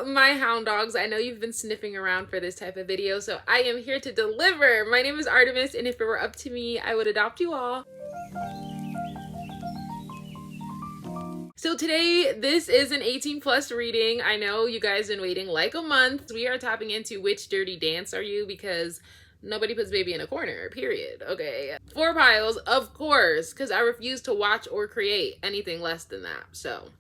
my hound dogs? I know you've been sniffing around for this type of video, so I am here to deliver. My name is Artemxs, and if it were up to me, I would adopt you all. So today, this is an 18+ reading. I know you guys have been waiting like a month. We are tapping into which dirty dance are you, because nobody puts baby in a corner, period. Okay. 4 piles, of course, because I refuse to watch or create anything less than that. So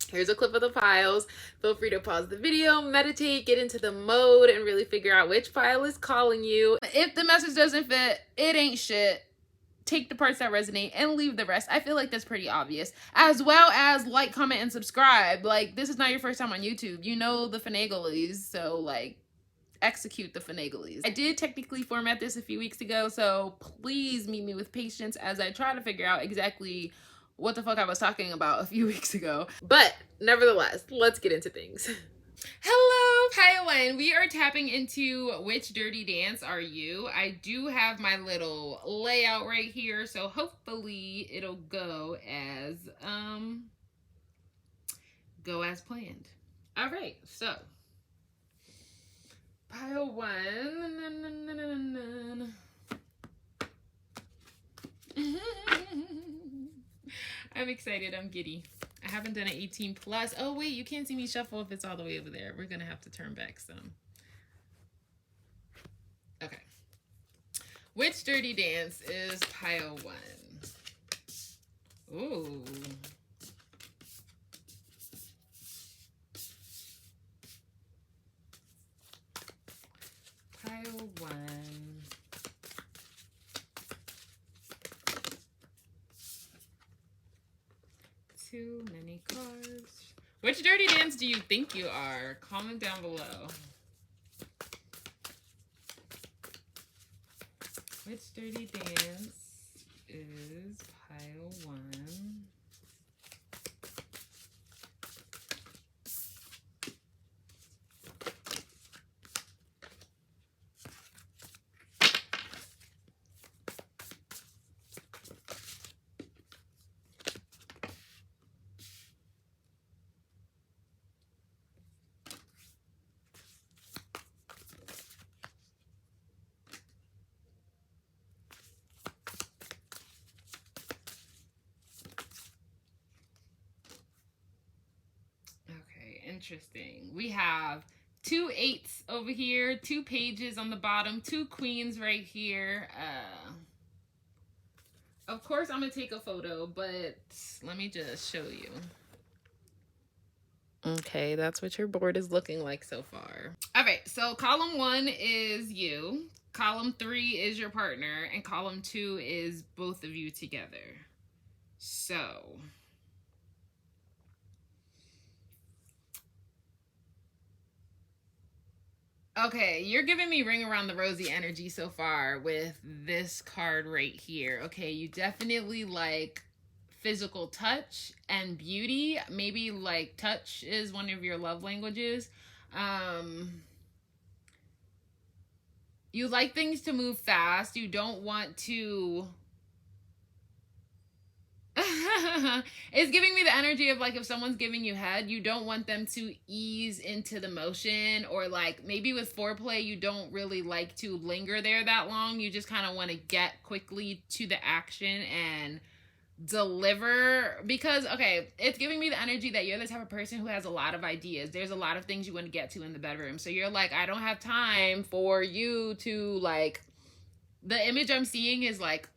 here's a clip of the piles. Feel free to pause the video, meditate, get into the mode, and really figure out which pile is calling you. If the message doesn't fit, it ain't shit. Take the parts that resonate and leave the rest. I feel like that's pretty obvious. As well as like, comment, and subscribe. Like, this is not your first time on YouTube. You know the 𝚙𝚊𝚏𝚎, so like, execute the 𝚙𝚊𝚏𝚎. I did technically format this a few weeks ago, so please meet me with patience as I try to figure out exactly what the fuck I was talking about a few weeks ago. But nevertheless, let's get into things. Hello, pile 1. We are tapping into which dirty dance are you. I do have my little layout right here, so hopefully it'll go as planned. All right, so pile 1. I'm excited. I'm giddy. I haven't done an 18+. Oh, wait, you can't see me shuffle if it's all the way over there. We're going to have to turn back some. Okay. Which dirty dance is pile 1? Ooh. Pile 1. Too many cards. Which dirty dance do you think you are? Comment down below. Which dirty dance is pile 1? Interesting. We have 2 8s over here, 2 pages on the bottom, 2 queens right here. Of course, I'm gonna take a photo, but let me just show you. Okay, that's what your board is looking like so far. All right, so column 1 is you, column 3 is your partner, and column 2 is both of you together. So okay, you're giving me ring around the rosy energy so far with this card right here. Okay, you definitely like physical touch and beauty. Maybe like touch is one of your love languages. You like things to move fast. You don't want to... It's giving me the energy of like, if someone's giving you head, you don't want them to ease into the motion, or like maybe with foreplay you don't really like to linger there that long. You just kind of want to get quickly to the action and deliver, because okay, it's giving me the energy that you're the type of person who has a lot of ideas. There's a lot of things you want to get to in the bedroom, so you're like, I don't have time for you to like... The image I'm seeing is like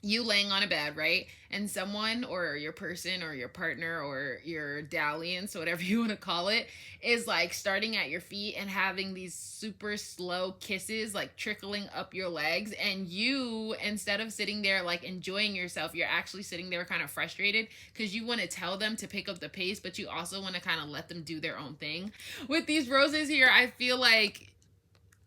you laying on a bed, right? And someone, or your person or your partner or your dalliance, whatever you want to call it, is like starting at your feet and having these super slow kisses like trickling up your legs, and you, instead of sitting there like enjoying yourself, you're actually sitting there kind of frustrated because you want to tell them to pick up the pace, but you also want to kind of let them do their own thing. With these roses here, I feel like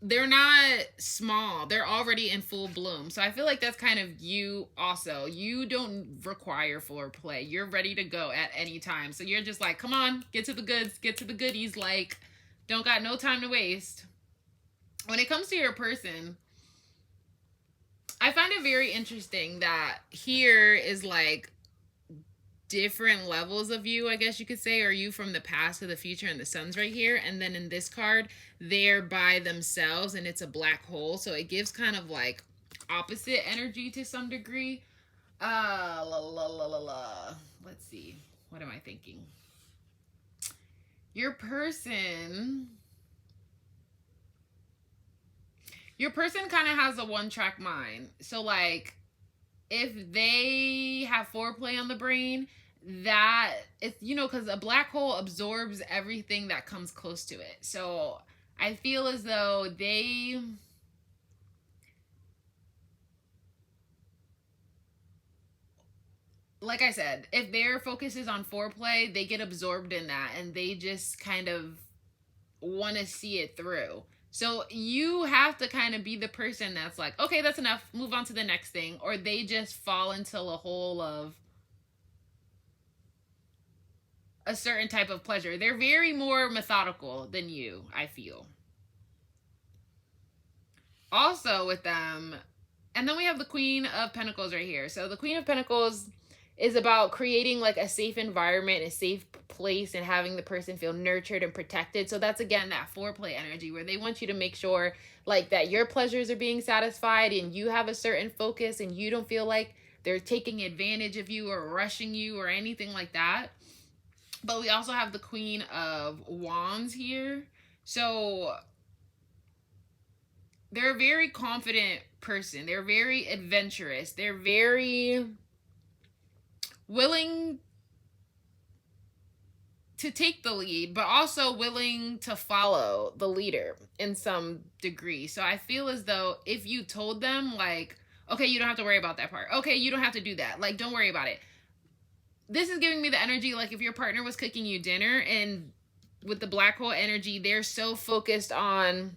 they're not small. They're already in full bloom. So I feel like that's kind of you also. You don't require foreplay. You're ready to go at any time. So you're just like, come on, get to the goods, get to the goodies. Like, don't got no time to waste. When it comes to your person, I find it very interesting that here is like different levels of you, I guess you could say, or you from the past to the future, and the sun's right here. And then in this card, they're by themselves and it's a black hole. So it gives kind of like opposite energy to some degree. Let's see. What am I thinking? Your person kind of has a one-track mind. So like if they have foreplay on the brain, that it's, you know, because a black hole absorbs everything that comes close to it. So I feel as though they, like I said, if their focus is on foreplay, they get absorbed in that and they just kind of want to see it through. So you have to kind of be the person that's like, okay, that's enough, move on to the next thing. Or they just fall into a hole of a certain type of pleasure. They're very more methodical than you, I feel. Also with them, and then we have the Queen of Pentacles right here. So the Queen of Pentacles is about creating like a safe environment, a safe place, and having the person feel nurtured and protected. So that's again that foreplay energy where they want you to make sure like that your pleasures are being satisfied and you have a certain focus and you don't feel like they're taking advantage of you or rushing you or anything like that. But we also have the Queen of Wands here. So they're a very confident person. They're very adventurous. They're very willing to take the lead, but also willing to follow the leader in some degree. So I feel as though if you told them like, okay, you don't have to worry about that part. Okay, you don't have to do that. Like, don't worry about it. This is giving me the energy like if your partner was cooking you dinner and with the black hole energy, they're so focused on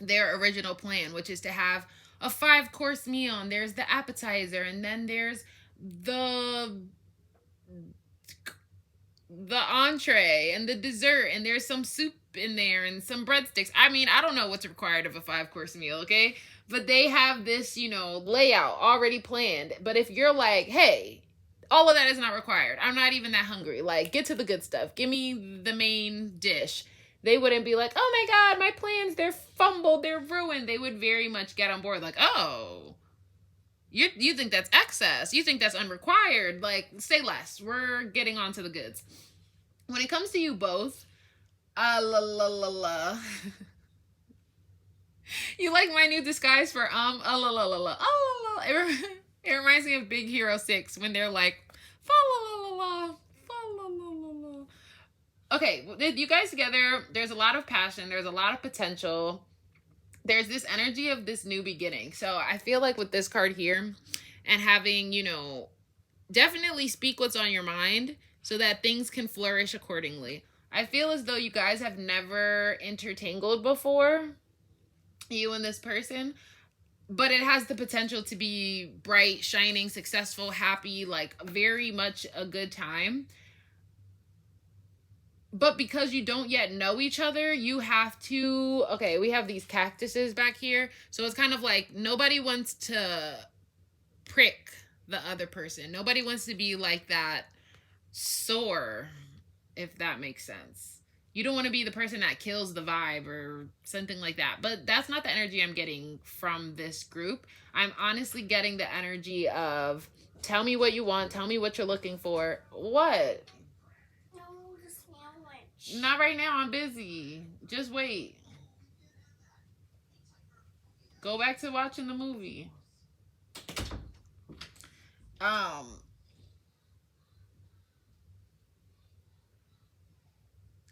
their original plan, which is to have a 5-course meal, and there's the appetizer, and then there's the entree and the dessert, and there's some soup in there and some breadsticks. I mean, I don't know what's required of a 5-course meal, okay? But they have this, you know, layout already planned. But if you're like, hey, all of that is not required, I'm not even that hungry, like, get to the good stuff, give me the main dish, they wouldn't be like, oh my God, my plans, they're fumbled, they're ruined. They would very much get on board like, oh, you think that's excess, you think that's unrequired, like, say less, we're getting on to the goods. When it comes to you both, you like my new disguise for it reminds me of Big Hero 6 when they're like, fa la la la la, fa la la la la. Okay, you guys together, there's a lot of passion, there's a lot of potential. There's this energy of this new beginning. So I feel like with this card here and having, you know, definitely speak what's on your mind so that things can flourish accordingly. I feel as though you guys have never intertangled before, you and this person, but it has the potential to be bright, shining, successful, happy, like very much a good time. But because you don't yet know each other, you have to, okay, we have these cactuses back here. So it's kind of like nobody wants to prick the other person. Nobody wants to be like that sore, if that makes sense. You don't want to be the person that kills the vibe or something like that. But that's not the energy I'm getting from this group. I'm honestly getting the energy of, tell me what you want. Tell me what you're looking for. What? Not right now, I'm busy. Just wait. Go back to watching the movie.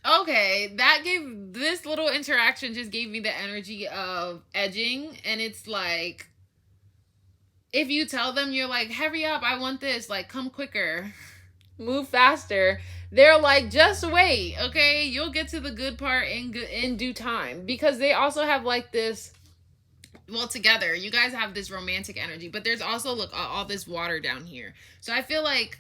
Okay, that gave, this little interaction just gave me the energy of edging, and it's like, if you tell them, you're like, hurry up, I want this, like, come quicker, move faster, they're like, just wait, okay, you'll get to the good part in due time. Because they also have like this, well, together you guys have this romantic energy, but there's also, look, all this water down here. So I feel like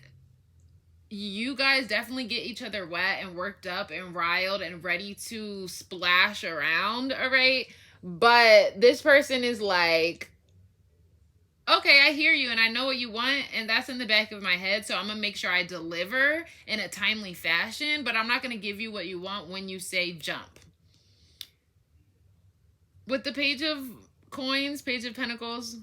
you guys definitely get each other wet and worked up and riled and ready to splash around, all right? But this person is like, okay, I hear you and I know what you want, and that's in the back of my head, so I'm gonna make sure I deliver in a timely fashion, but I'm not gonna give you what you want when you say jump. With the Page of Coins, Page of Pentacles,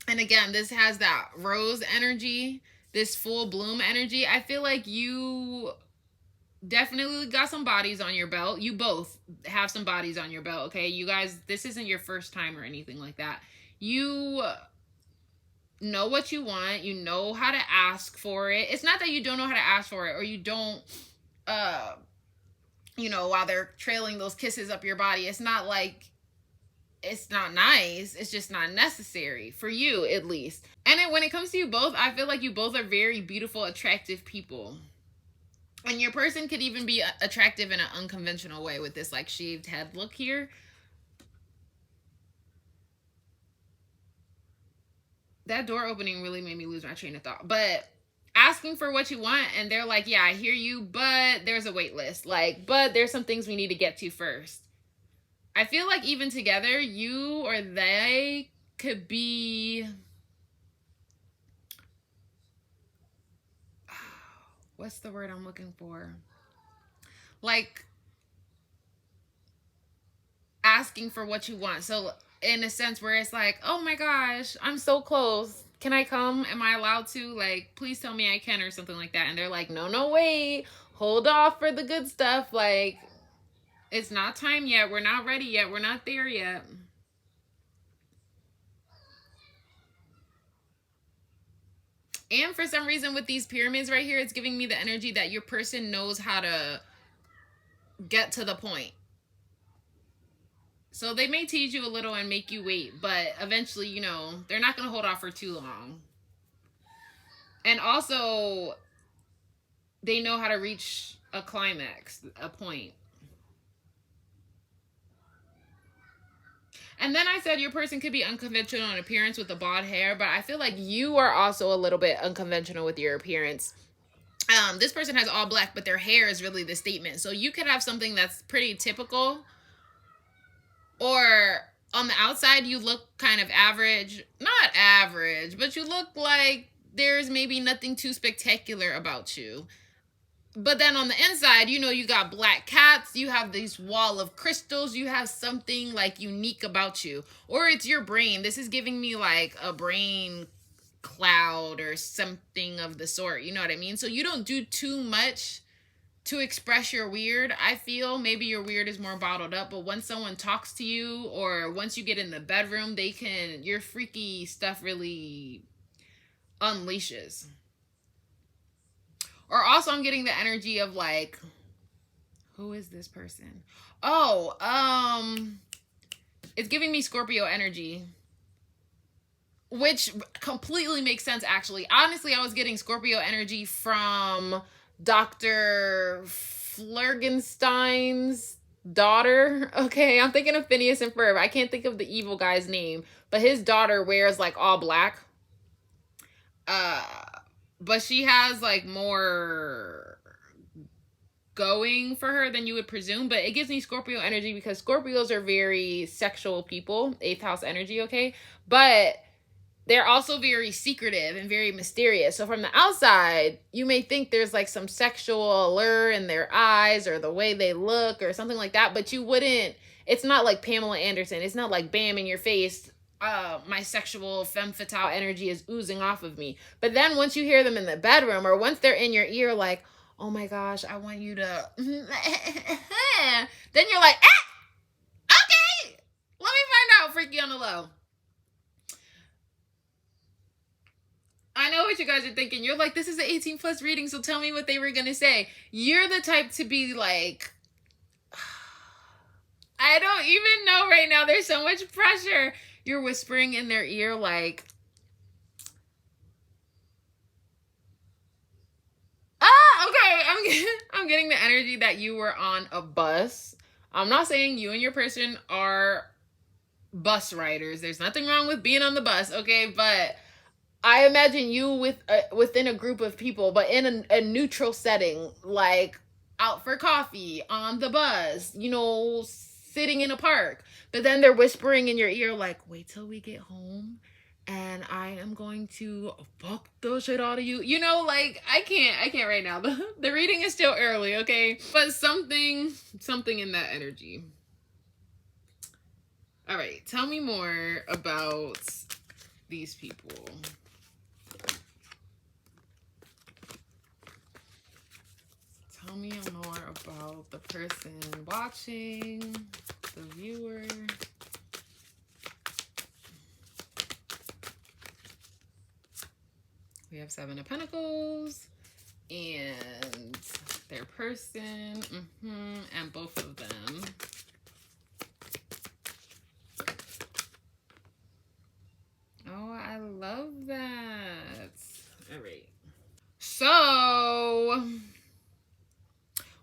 and again, this has that rose energy, this full bloom energy. I feel like you definitely got some bodies on your belt. You both have some bodies on your belt, okay? You guys, this isn't your first time or anything like that. You know what you want. You know how to ask for it. It's not that you don't know how to ask for it, or you don't, you know, while they're trailing those kisses up your body. It's not like it's not nice. It's just not necessary for you, at least. And then when it comes to you both, I feel like you both are very beautiful, attractive people. And your person could even be attractive in an unconventional way with this like shaved head look here. That door opening really made me lose my train of thought. But asking for what you want, and they're like, yeah, I hear you, but there's a wait list. Like, but there's some things we need to get to first. I feel like even together, you or they could be... what's the word I'm looking for? Like, asking for what you want. So in a sense where it's like, oh my gosh, I'm so close. Can I come? Am I allowed to? Like, please tell me I can, or something like that. And they're like, no, wait. Hold off for the good stuff. Like, it's not time yet. We're not ready yet. We're not there yet. And for some reason with these pyramids right here, it's giving me the energy that your person knows how to get to the point. So they may tease you a little and make you wait, but eventually, you know, they're not going to hold off for too long. And also, they know how to reach a climax, a point. And then I said your person could be unconventional in appearance with the blonde hair, but I feel like you are also a little bit unconventional with your appearance. This person has all black, but their hair is really the statement. So you could have something that's pretty typical, or on the outside you look kind of average. Not average, but you look like there's maybe nothing too spectacular about you. But then on the inside, you know, you got black cats, you have this wall of crystals, you have something like unique about you. Or it's your brain. This is giving me like a brain cloud or something of the sort. You know what I mean? So you don't do too much to express your weird. I feel maybe your weird is more bottled up, but once someone talks to you or once you get in the bedroom, they can, your freaky stuff really unleashes. Or also I'm getting the energy of like, who is this person? Oh, it's giving me Scorpio energy, which completely makes sense actually. Honestly, I was getting Scorpio energy from Dr. 𝚙𝚊𝚏𝚎's daughter. Okay, I'm thinking of Phineas and Ferb. I can't think of the evil guy's name, but his daughter wears like all black. But she has like more going for her than you would presume. But it gives me Scorpio energy because Scorpios are very sexual people. 8th house energy, okay? But they're also very secretive and very mysterious. So from the outside, you may think there's like some sexual allure in their eyes or the way they look or something like that. But you wouldn't, it's not like Pamela Anderson. It's not like bam in your face. My sexual femme fatale energy is oozing off of me. But then once you hear them in the bedroom or once they're in your ear like, oh my gosh, I want you to then you're like, okay, let me find out, freaky on the low. I know what you guys are thinking. You're like, this is an 18 plus reading, so tell me what they were gonna say. You're the type to be like, I don't even know right now. There's so much pressure. You're whispering in their ear like, okay, I'm getting the energy that you were on a bus. I'm not saying you and your person are bus riders. There's nothing wrong with being on the bus, okay? But I imagine you within a group of people, but in a neutral setting, like out for coffee, on the bus, you know, sitting in a park. But then they're whispering in your ear like, wait till we get home and I am going to fuck the shit out of you. You know, like, I can't right now. The reading is still early, okay? But something in that energy. All right, tell me more about these people. Tell me more about the person watching, the viewer. We have Seven of Pentacles and their person, and both of them. Oh, I love that. All right. So,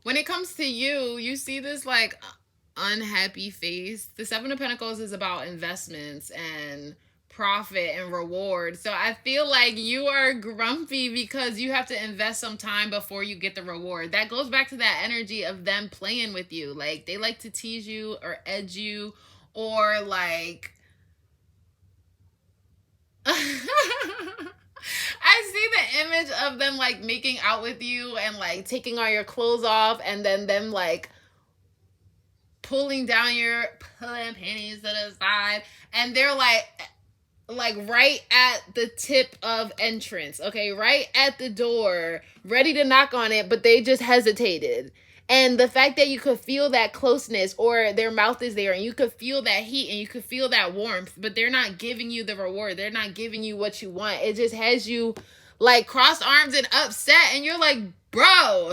when it comes to you, you see this like unhappy face. The Seven of Pentacles is about investments and profit and reward. So I feel like you are grumpy because you have to invest some time before you get the reward. That goes back to that energy of them playing with you. Like, they like to tease you or edge you, or like I see the image of them like making out with you and like taking all your clothes off, and then them like pulling panties to the side, and they're like right at the tip of entrance, okay, right at the door, ready to knock on it, but they just hesitated. And the fact that you could feel that closeness, or their mouth is there and you could feel that heat and you could feel that warmth, but they're not giving you the reward. They're not giving you what you want. It just has you like crossed arms and upset, and you're like, bro,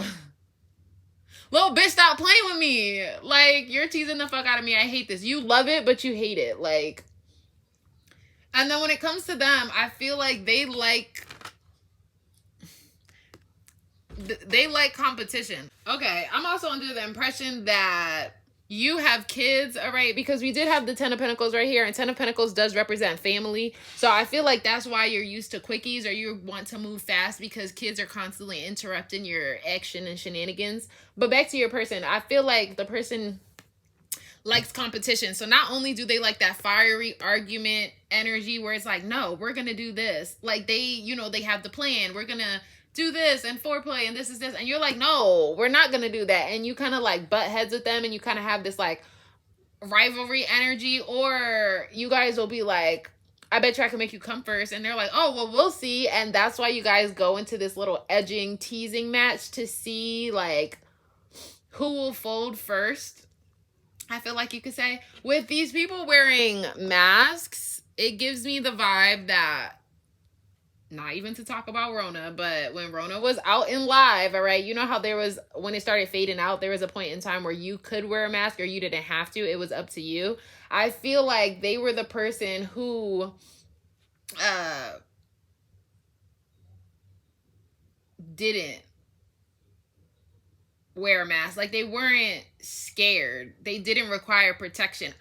little bitch, stop playing with me. Like, you're teasing the fuck out of me. I hate this. You love it, but you hate it. Like, and then when it comes to them, I feel like they like competition. Okay, I'm also under the impression that you have kids, all right? Because we did have the Ten of Pentacles right here, and Ten of Pentacles does represent family. So I feel like that's why you're used to quickies, or you want to move fast, because kids are constantly interrupting your action and shenanigans. But back to your person, I feel like the person likes competition. So not only do they like that fiery argument energy where it's like, no, we're gonna do this. Like, they, you know, they have the plan. We're gonna do this and foreplay and this is this. And you're like, no, we're not gonna do that. And you kind of like butt heads with them, and you kind of have this like rivalry energy. Or you guys will be like, I bet you I can make you come first. And they're like, oh, well, we'll see. And that's why you guys go into this little edging, teasing match to see like who will fold first. I feel like you could say, with these people wearing masks, it gives me the vibe that, not even to talk about Rona, but when Rona was out in live, all right, you know how there was, when it started fading out, there was a point in time where you could wear a mask or you didn't have to. It was up to you. I feel like they were the person who didn't wear a mask. Like, they weren't scared. They didn't require protection.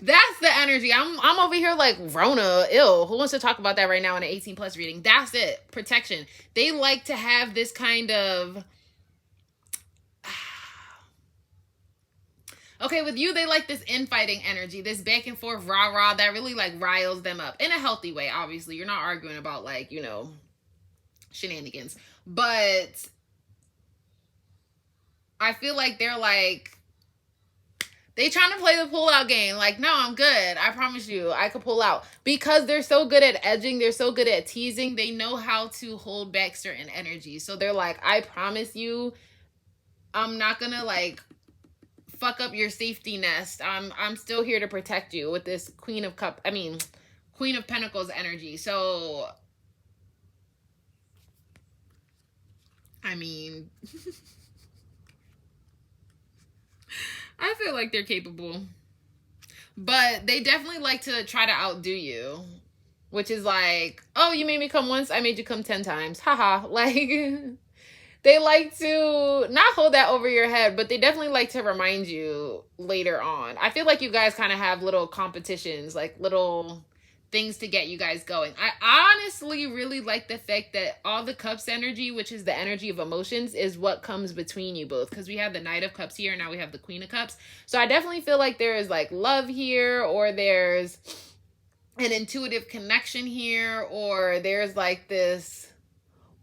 That's the energy. I'm over here like, Rona, ill. Who wants to talk about that right now in an 18 plus reading? That's it. Protection. They like to have this kind of, okay, with you, they like this infighting energy, this back and forth rah-rah that really like riles them up in a healthy way. Obviously, you're not arguing about like, you know, shenanigans, but I feel like they're like, they trying to play the pull-out game. Like, no, I'm good. I promise you, I could pull out. Because they're so good at edging, they're so good at teasing, they know how to hold back certain energies. So they're like, I promise you, I'm not gonna like fuck up your safety nest. I'm still here to protect you with this Queen of Pentacles energy. So, I mean, I feel like they're capable, but they definitely like to try to outdo you, which is like, oh, you made me come once, I made you come 10 times. Haha. Like, they like to not hold that over your head, but they definitely like to remind you later on. I feel like you guys kind of have little competitions, like little things to get you guys going. I honestly really like the fact that all the cups energy, which is the energy of emotions, is what comes between you both. Because we have the Knight of Cups here, and now we have the Queen of Cups. So I definitely feel like there is like love here, or there's an intuitive connection here, or there's like this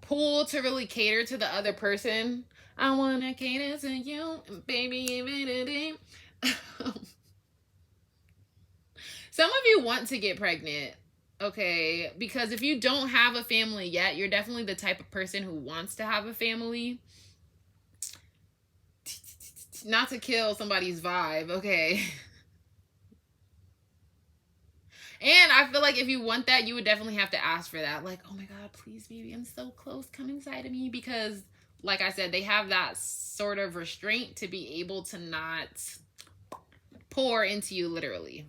pull to really cater to the other person. I want to cater to you, baby. Some of you want to get pregnant, okay? Because if you don't have a family yet, you're definitely the type of person who wants to have a family. Not to kill somebody's vibe, okay? And I feel like if you want that, you would definitely have to ask for that. Like, oh my God, please, baby, I'm so close. Come inside of me. Because, like I said, they have that sort of restraint to be able to not pour into you literally.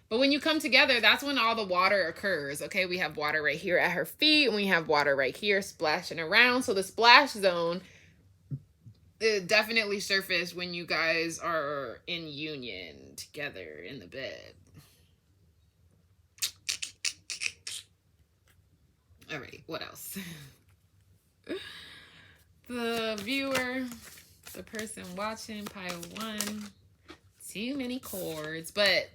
But when you come together, that's when all the water occurs. Okay, we have water right here at her feet, and we have water right here splashing around. So the splash zone, it definitely surfaced when you guys are in union together in the bed. All right, what else? The viewer, the person watching, pile 1. Too many chords, but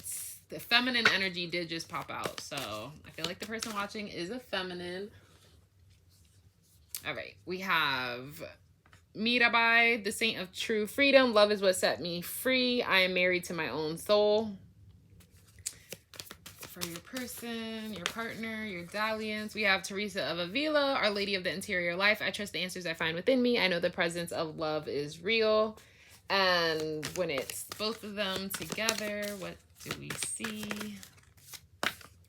the feminine energy did just pop out. So I feel like the person watching is a feminine. All right, we have 𝚙𝚕𝚊𝚌𝚎, the saint of true freedom. Love is what set me free. I am married to my own soul. For your person, your partner, your dalliance, we have Teresa of Avila, Our Lady of the Interior Life. I trust the answers I find within me. I know the presence of love is real. And when it's both of them together, what do we see?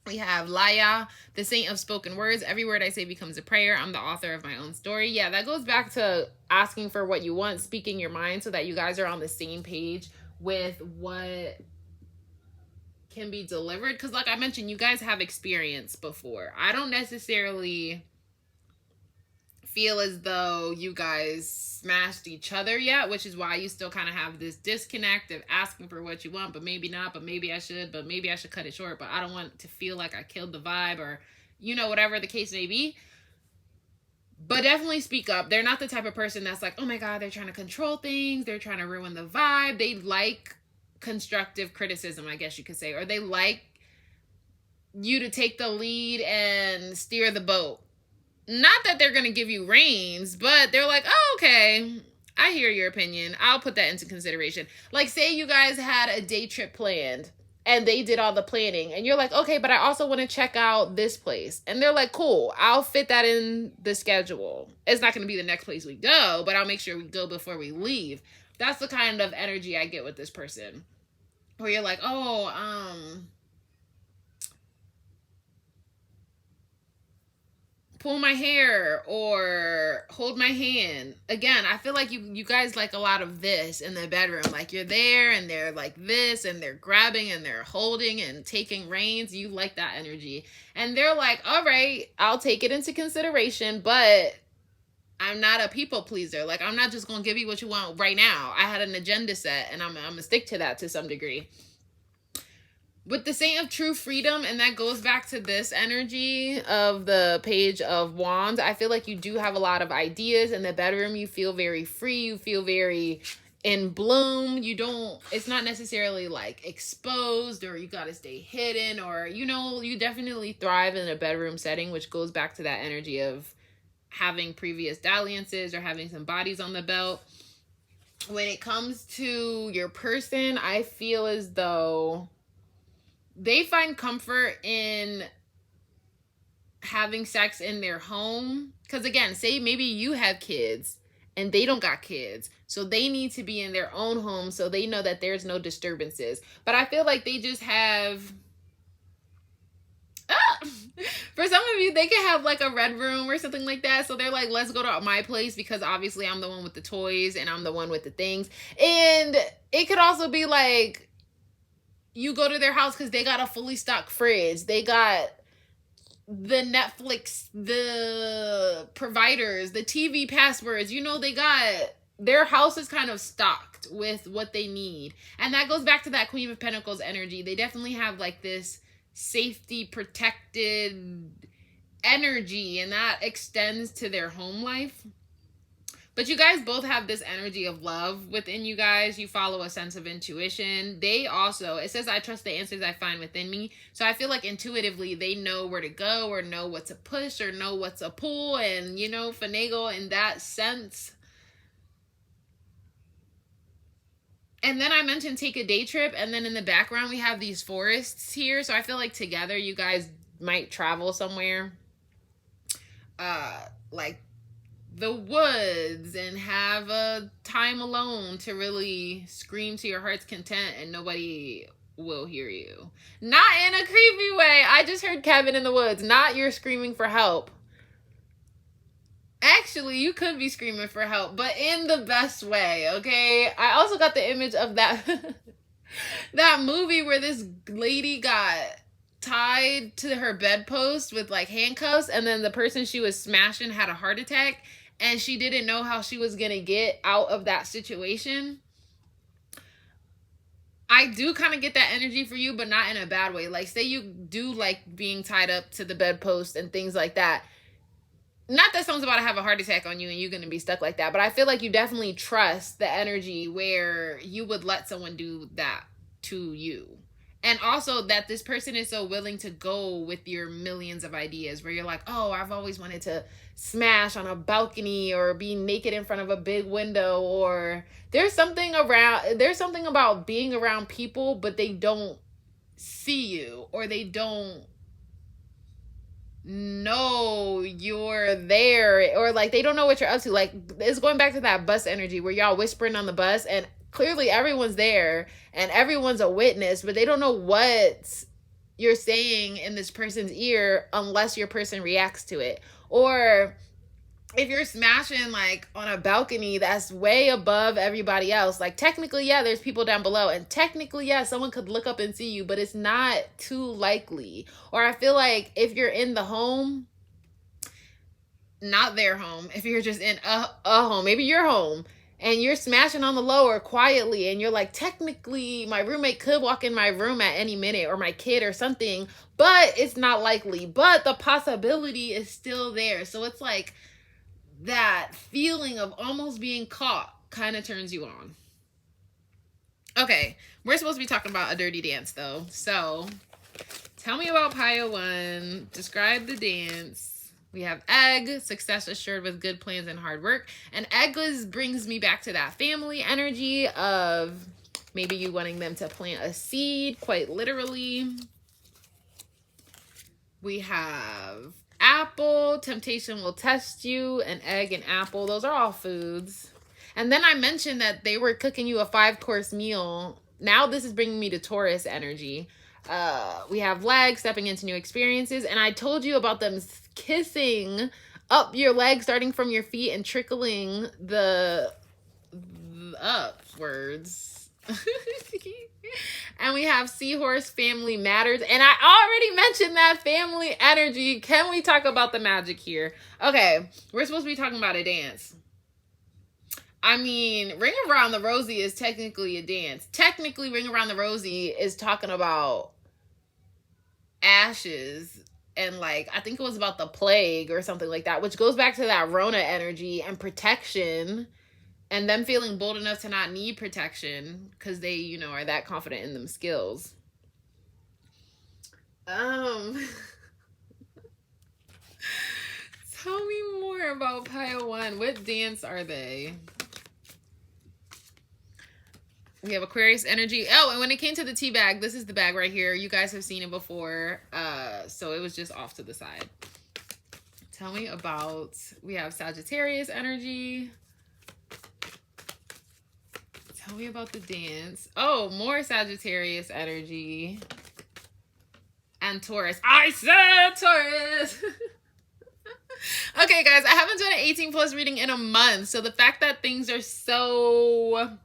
We have Laya, the saint of spoken words. Every word I say becomes a prayer. I'm the author of my own story. Yeah, that goes back to asking for what you want, speaking your mind so that you guys are on the same page with what can be delivered. Because like I mentioned, you guys have experience before. I don't necessarily feel as though you guys smashed each other yet, which is why you still kind of have this disconnect of asking for what you want, but maybe not, but maybe I should cut it short, but I don't want to feel like I killed the vibe, or, you know, whatever the case may be. But definitely speak up. They're not the type of person that's like, oh my God, they're trying to control things, they're trying to ruin the vibe. They like constructive criticism, I guess you could say, or they like you to take the lead and steer the boat. Not that they're going to give you reins, but they're like, oh, okay, I hear your opinion. I'll put that into consideration. Like, say you guys had a day trip planned and they did all the planning and you're like, okay, but I also want to check out this place. And they're like, cool, I'll fit that in the schedule. It's not going to be the next place we go, but I'll make sure we go before we leave. That's the kind of energy I get with this person. Where you're like, oh, pull my hair or hold my hand. Again, I feel like you guys like a lot of this in the bedroom. Like you're there and they're like this and they're grabbing and they're holding and taking reins. You like that energy. And they're like, all right, I'll take it into consideration, but I'm not a people pleaser. Like, I'm not just going to give you what you want right now. I had an agenda set and I'm going to stick to that to some degree. With the Saint of True Freedom, and that goes back to this energy of the Page of Wands, I feel like you do have a lot of ideas in the bedroom. You feel very free. You feel very in bloom. You don't, it's not necessarily like exposed or you got to stay hidden, or, you know, you definitely thrive in a bedroom setting, which goes back to that energy of having previous dalliances or having some bodies on the belt. When it comes to your person, I feel as though they find comfort in having sex in their home. Because again, say maybe you have kids and they don't got kids. So they need to be in their own home so they know that there's no disturbances. But I feel like they just have... For some of you, they can have like a red room or something like that. So they're like, let's go to my place because obviously I'm the one with the toys and I'm the one with the things. And it could also be like, you go to their house because they got a fully stocked fridge. They got the Netflix, the providers, the TV passwords. You know, they got, their house is kind of stocked with what they need. And that goes back to that Queen of Pentacles energy. They definitely have like this safety protected energy, and that extends to their home life. But you guys both have this energy of love within you guys. You follow a sense of intuition. They also, it says, I trust the answers I find within me. So I feel like intuitively they know where to go or know what to push or know what to pull and, you know, finagle in that sense. And then I mentioned take a day trip. And then in the background, we have these forests here. So I feel like together you guys might travel somewhere. Like the woods and have a time alone to really scream to your heart's content and nobody will hear you. Not in a creepy way. I just heard Kevin in the woods. Not you're screaming for help. Actually, you could be screaming for help, but in the best way, okay? I also got the image of that that movie where this lady got tied to her bedpost with like handcuffs, and then the person she was smashing had a heart attack, and she didn't know how she was gonna get out of that situation. I do kind of get that energy for you, but not in a bad way. Like, say you do like being tied up to the bedpost and things like that. Not that someone's about to have a heart attack on you and you're going to be stuck like that, but I feel like you definitely trust the energy where you would let someone do that to you. And also that this person is so willing to go with your millions of ideas where you're like, oh, I've always wanted to smash on a balcony or be naked in front of a big window, or there's something about being around people, but they don't see you or they don't know you're there, or like they don't know what you're up to. Like, it's going back to that bus energy where y'all whispering on the bus and clearly everyone's there and everyone's a witness, but they don't know what you're saying in this person's ear unless your person reacts to it. Or if you're smashing like on a balcony that's way above everybody else, like technically, yeah, there's people down below, and technically, yeah, someone could look up and see you, but it's not too likely. Or I feel like if you're in the home, not their home, if you're just in a home, maybe your home, and you're smashing on the low or quietly, and you're like, technically my roommate could walk in my room at any minute, or my kid or something, but it's not likely, but the possibility is still there. So it's like that feeling of almost being caught kind of turns you on. Okay, we're supposed to be talking about a dirty dance though. So tell me about Pile 1. Describe the dance. We have egg, success assured with good plans and hard work. And egg brings me back to that family energy of maybe you wanting them to plant a seed, quite literally. We have apple, temptation will test you, and egg and apple. Those are all foods. And then I mentioned that they were cooking you a 5-course meal. Now this is bringing me to Taurus energy. We have legs, stepping into new experiences. And I told you about them kissing up your legs, starting from your feet and trickling the upwards. And we have seahorse, family matters. And I already mentioned that family energy. Can we talk about the magic here? Okay, we're supposed to be talking about a dance. I mean, Ring Around the Rosie is technically a dance. Technically, Ring Around the Rosie is talking about ashes and like, I think it was about the plague or something like that, which goes back to that Rona energy and protection. And them feeling bold enough to not need protection because they, you know, are that confident in them skills. Tell me more about Pile 1. What dance are they? We have Aquarius energy. Oh, and when it came to the tea bag, this is the bag right here. You guys have seen it before. So it was just off to the side. Tell me about, we have Sagittarius energy. Tell me about the dance. Oh, more Sagittarius energy. And Taurus. I said Taurus! Okay, guys, I haven't done an 18 plus reading in a month. So the fact that things are so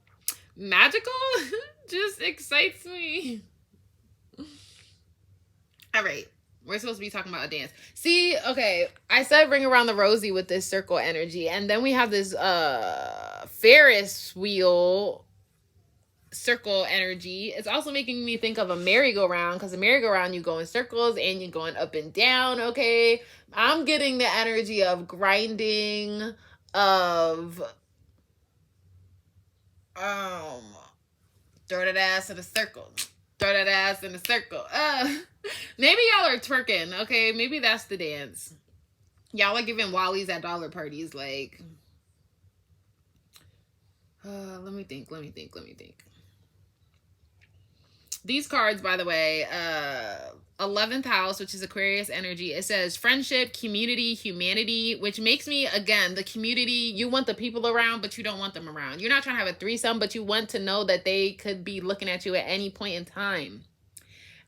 magical just excites me. All right. We're supposed to be talking about a dance. See, okay, I said Ring Around the Rosie with this circle energy. And then we have this Ferris wheel circle energy. It's also making me think of a merry-go-round, because a merry-go-round, you go in circles and you're going up and down, okay? I'm getting the energy of grinding, of Throw that ass in a circle. Throw that ass in a circle. Maybe y'all are twerking, okay? Maybe that's the dance. Y'all are giving wallies at dollar parties, like... let me think. These cards, by the way, 11th house, which is Aquarius energy, it says friendship, community, humanity, which makes me, again, the community, you want the people around, but you don't want them around. You're not trying to have a threesome, but you want to know that they could be looking at you at any point in time.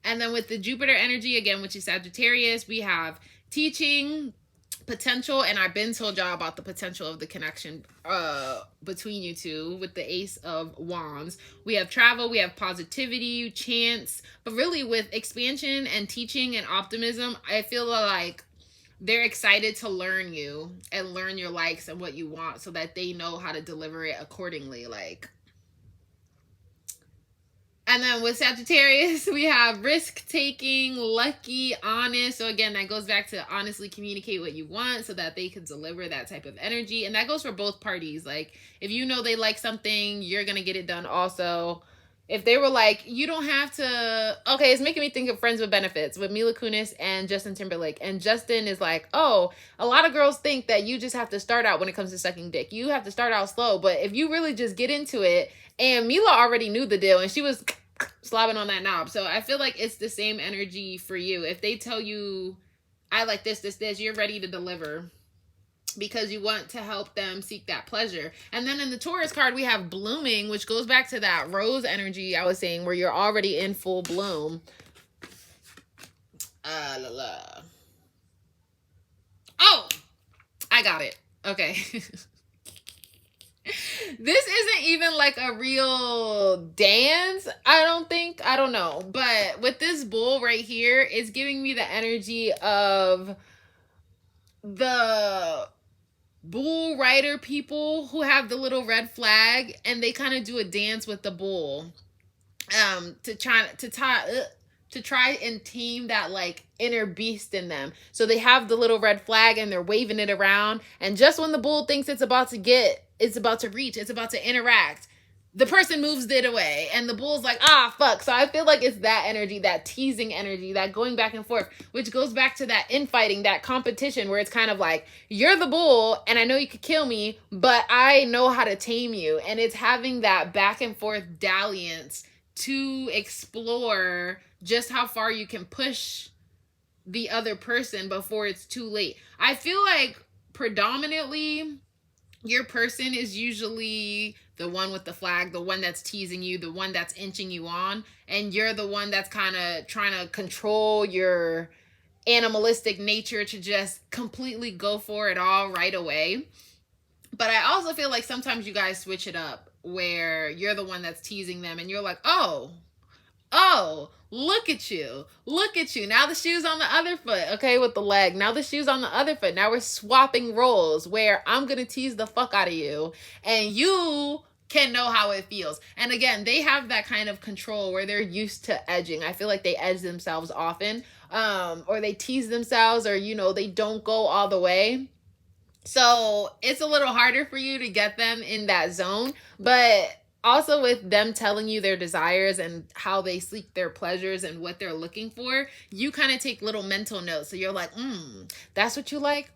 And then with the Jupiter energy, again, which is Sagittarius, we have teaching, potential, and I've been told y'all about the potential of the connection between you two with the Ace of Wands. We have travel, we have positivity, chance, but really with expansion and teaching and optimism, I feel like they're excited to learn you and learn your likes and what you want so that they know how to deliver it accordingly, like. And then with Sagittarius, we have risk-taking, lucky, honest. So again, that goes back to honestly communicate what you want so that they can deliver that type of energy. And that goes for both parties. Like, if you know they like something, you're going to get it done also. If they were like, you don't have to... Okay, it's making me think of Friends with Benefits with Mila Kunis and Justin Timberlake. And Justin is like, oh, a lot of girls think that you just have to start out when it comes to sucking dick. You have to start out slow. But if you really just get into it... And Mila already knew the deal, and she was slobbing on that knob. So I feel like it's the same energy for you. If they tell you, I like this, you're ready to deliver because you want to help them seek that pleasure. And then in the Taurus card, we have blooming, which goes back to that rose energy I was saying, where you're already in full bloom. Oh, I got it. Okay. This isn't even like a real dance, I don't think. I don't know. But with this bull right here, it's giving me the energy of the bull rider people who have the little red flag and they kind of do a dance with the bull to try and tame that like inner beast in them. So they have the little red flag and they're waving it around, and just when the bull thinks it's about to reach, it's about to interact, the person moves it away and the bull's like, ah, fuck. So I feel like it's that energy, that teasing energy, that going back and forth, which goes back to that infighting, that competition where it's kind of like, you're the bull and I know you could kill me, but I know how to tame you. And it's having that back and forth dalliance to explore just how far you can push the other person before it's too late. I feel like predominantly your person is usually the one with the flag, the one that's teasing you, the one that's inching you on, and you're the one that's kind of trying to control your animalistic nature to just completely go for it all right away. But I also feel like sometimes you guys switch it up where you're the one that's teasing them and you're like, oh, look at you. Now the shoe's on the other foot, okay, with the leg. Now the shoe's on the other foot. Now we're swapping roles where I'm going to tease the fuck out of you and you can know how it feels. And again, they have that kind of control where they're used to edging. I feel like they edge themselves often, or they tease themselves, or, you know, they don't go all the way. So it's a little harder for you to get them in that zone, but also with them telling you their desires and how they seek their pleasures and what they're looking for, you kind of take little mental notes. So you're like, that's what you like?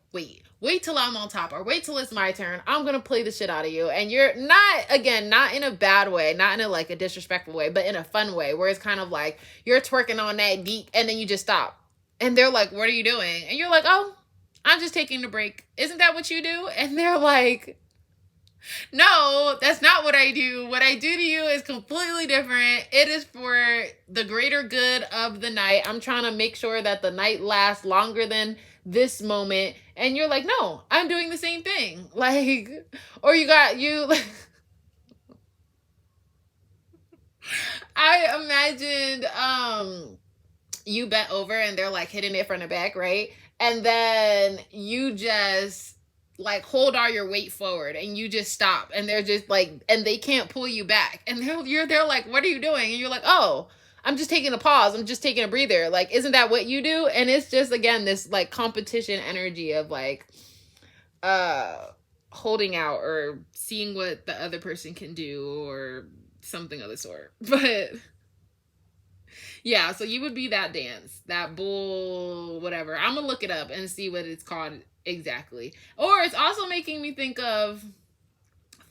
Wait till I'm on top, or wait till it's my turn. I'm going to play the shit out of you. And you're not in a bad way, not in a like a disrespectful way, but in a fun way where it's kind of like you're twerking on that beat and then you just stop. And they're like, what are you doing? And you're like, oh, I'm just taking a break. Isn't that what you do? And they're like, no, that's not what I do. What I do to you is completely different. It is for the greater good of the night. I'm trying to make sure that the night lasts longer than this moment. And you're like, no, I'm doing the same thing. Like, or you I imagined you bent over and they're like hitting it from the back, right? And then you just like hold all your weight forward and you just stop, and they're just like, and they can't pull you back, and they're like, what are you doing? And you're like, oh, I'm just taking a pause, I'm just taking a breather. Like, isn't that what you do? And it's just, again, this like competition energy of like holding out or seeing what the other person can do or something of the sort. But yeah, so you would be that dance, that bull, whatever. I'm gonna look it up and see what it's called exactly. Or it's also making me think of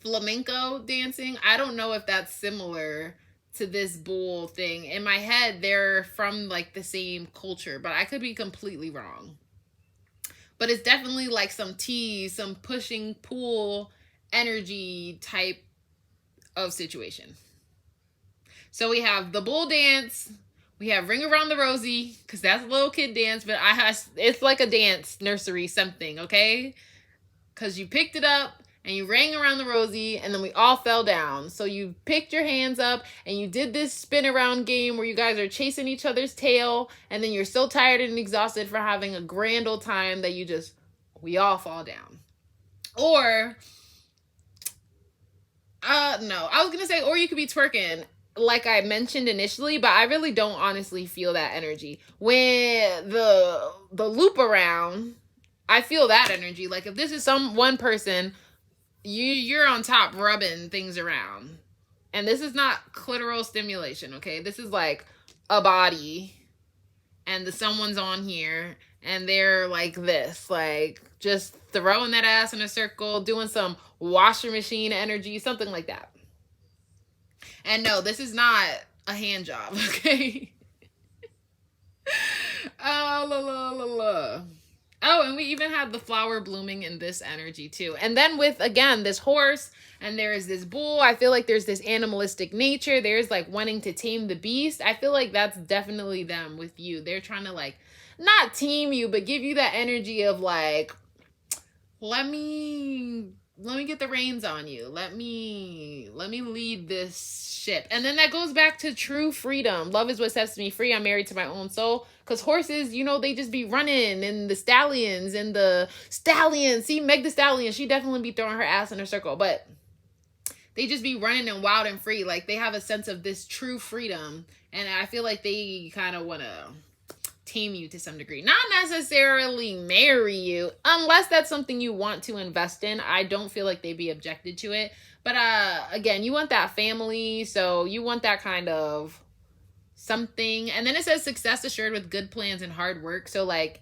flamenco dancing. I don't know if that's similar to this bull thing. In my head, they're from like the same culture, but I could be completely wrong. But it's definitely like some tease, some pushing, pull energy type of situation. So we have the bull dance. We have Ring Around the Rosie, because that's a little kid dance, but it's like a dance nursery something, okay? Because you picked it up and you rang around the Rosie, and then we all fell down. So you picked your hands up and you did this spin around game where you guys are chasing each other's tail, and then you're so tired and exhausted for having a grand old time that we all fall down. Or, no, I was gonna say, or you could be twerking, like I mentioned initially, but I really don't honestly feel that energy. When the loop around, I feel that energy. Like if this is one person, you're on top rubbing things around. And this is not clitoral stimulation, okay? This is like a body and someone's on here and they're like this, like just throwing that ass in a circle, doing some washer machine energy, something like that. And no, this is not a hand job, okay? Oh, la, la, la, la. Oh, and we even had the flower blooming in this energy too. And then with, again, this horse, and there is this bull. I feel like there's this animalistic nature. There's like wanting to tame the beast. I feel like that's definitely them with you. They're trying to like, not tame you, but give you that energy of like, let me get the reins on you. Let me lead this ship. And then that goes back to true freedom. Love is what sets me free. I'm married to my own soul. Because horses, you know, they just be running, and the stallions. See, Meg the Stallion, she definitely be throwing her ass in a circle. But they just be running and wild and free. Like they have a sense of this true freedom. And I feel like they kind of want to tame you to some degree. Not necessarily marry you, unless that's something you want to invest in. I don't feel like they'd be objected to it. But again, you want that family, so you want that kind of something. And then it says success assured with good plans and hard work. So like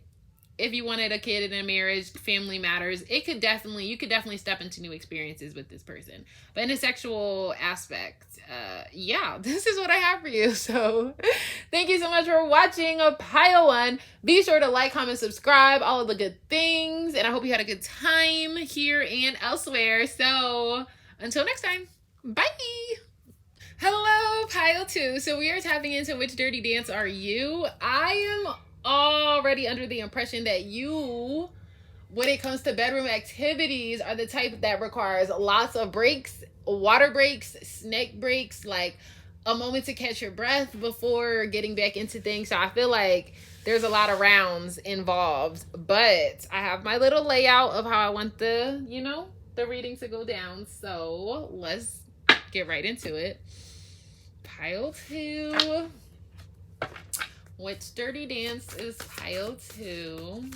if you wanted a kid in a marriage, family matters. You could definitely step into new experiences with this person. But in a sexual aspect, yeah, this is what I have for you. So thank you so much for watching a Pile One. Be sure to like, comment, subscribe, all of the good things. And I hope you had a good time here and elsewhere. So until next time, bye. Hello, Pile 2. So we are tapping into which dirty dance are you? I am already under the impression that you, when it comes to bedroom activities, are the type that requires lots of breaks, water breaks, snack breaks, like a moment to catch your breath before getting back into things. So I feel like there's a lot of rounds involved, but I have my little layout of how I want the reading to go down. So let's get right into it. Pile 2. Which dirty dance is Pile 2?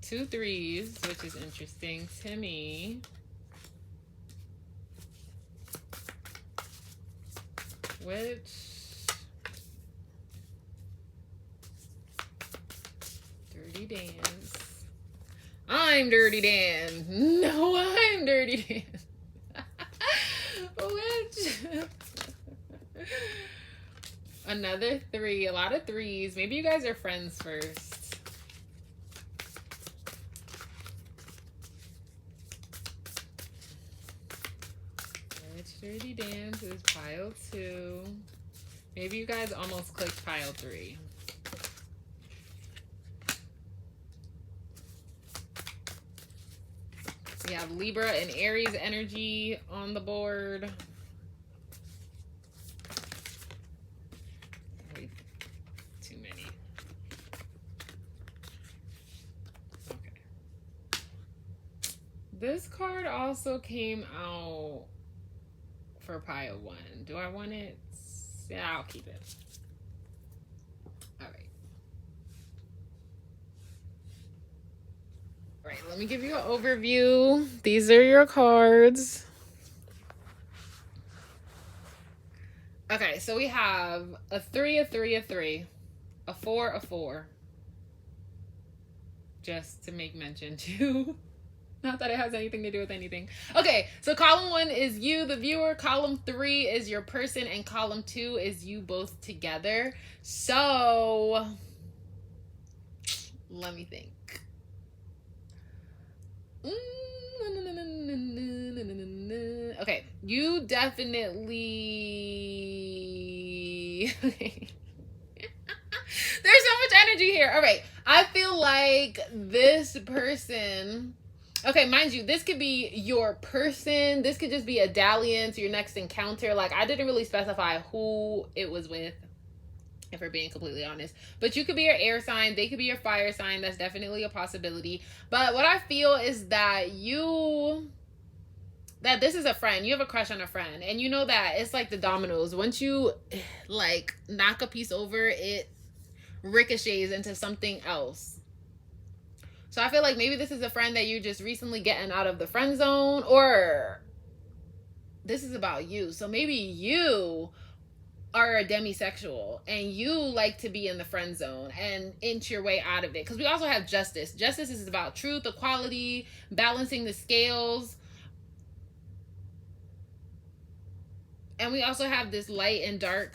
Two threes, which is interesting to me. Which dirty dance? I'm Dirty Dan. No, I'm Dirty Dan. Which? Another 3. A lot of 3s. Maybe you guys are friends first. Which dirty dance is Pile 2? Maybe you guys almost clicked Pile 3. We have Libra and Aries energy on the board. Wait, too many. Okay. This card also came out for Pile 1. Do I want it? Yeah, I'll keep it. All right, let me give you an overview. These are your cards. Okay, so we have a 3, a 3, a 3, a 4, a 4. Just to make mention too. Not that it has anything to do with anything. Okay, so column 1 is you, the viewer. Column 3 is your person. And column 2 is you both together. So, let me think. Okay, you definitely... There's so much energy here. All right, I feel like this person... Okay, mind you, this could be your person. This could just be a dalliance, your next encounter. Like, I didn't really specify who it was with, if we're being completely honest. But you could be your air sign. They could be your fire sign. That's definitely a possibility. But what I feel is that this is a friend. You have a crush on a friend. And you know that it's like the dominoes. Once you, like, knock a piece over, it ricochets into something else. So I feel like maybe this is a friend that you're just recently getting out of the friend zone, or this is about you. So maybe you are a demisexual and you like to be in the friend zone and inch your way out of it. Because we also have justice. Justice is about truth, equality, balancing the scales. And we also have this light and dark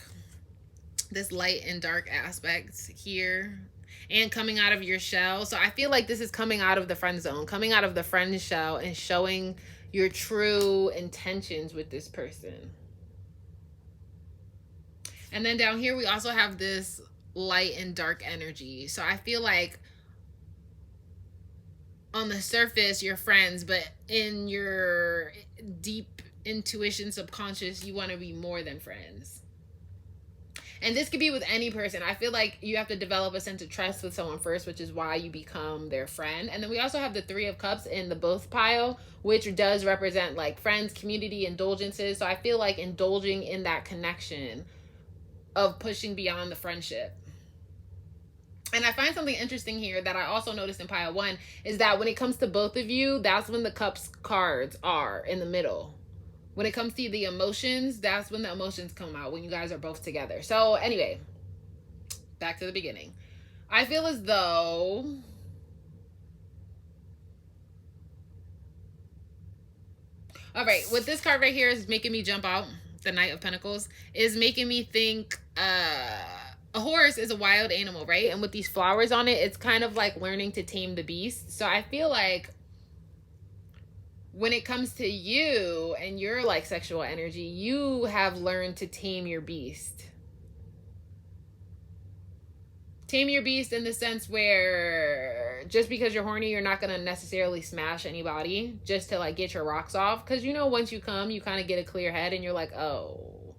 aspects here. And coming out of your shell. So I feel like this is coming out of the friend zone, coming out of the friend shell and showing your true intentions with this person. And then down here, we also have this light and dark energy. So I feel like on the surface, you're friends, but in your deep intuition, subconscious, you want to be more than friends. And this could be with any person. I feel like you have to develop a sense of trust with someone first, which is why you become their friend. And then we also have the 3 of Cups in the both pile, which does represent like friends, community, indulgences. So I feel like indulging in that connection of pushing beyond the friendship. And I find something interesting here that I also noticed in pile 1 is that when it comes to both of you, that's when the Cups cards are in the middle. When it comes to the emotions, that's when the emotions come out, when you guys are both together. So anyway, back to the beginning. I feel as though all right, with this card right here is making me jump out. The Knight of Pentacles is making me think a horse is a wild animal, right? And with these flowers on it, it's kind of like learning to tame the beast. So I feel like when it comes to you and your like sexual energy, you have learned to tame your beast. Tame your beast in the sense where just because you're horny, you're not going to necessarily smash anybody just to like get your rocks off. Because you know, once you come, you kind of get a clear head and you're like, oh,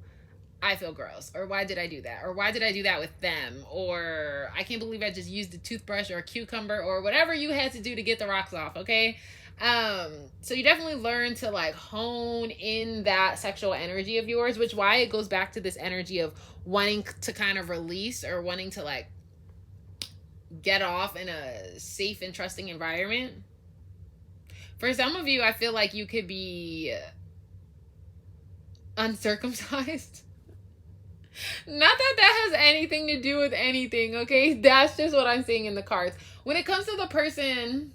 I feel gross. Or why did I do that? Or why did I do that with them? Or I can't believe I just used a toothbrush or a cucumber or whatever you had to do to get the rocks off, okay? So you definitely learn to like hone in that sexual energy of yours, which why it goes back to this energy of wanting to kind of release or wanting to like get off in a safe and trusting environment. For some of you, I feel like you could be uncircumcised. Not that that has anything to do with anything, okay? That's just what I'm seeing in the cards. When it comes to the person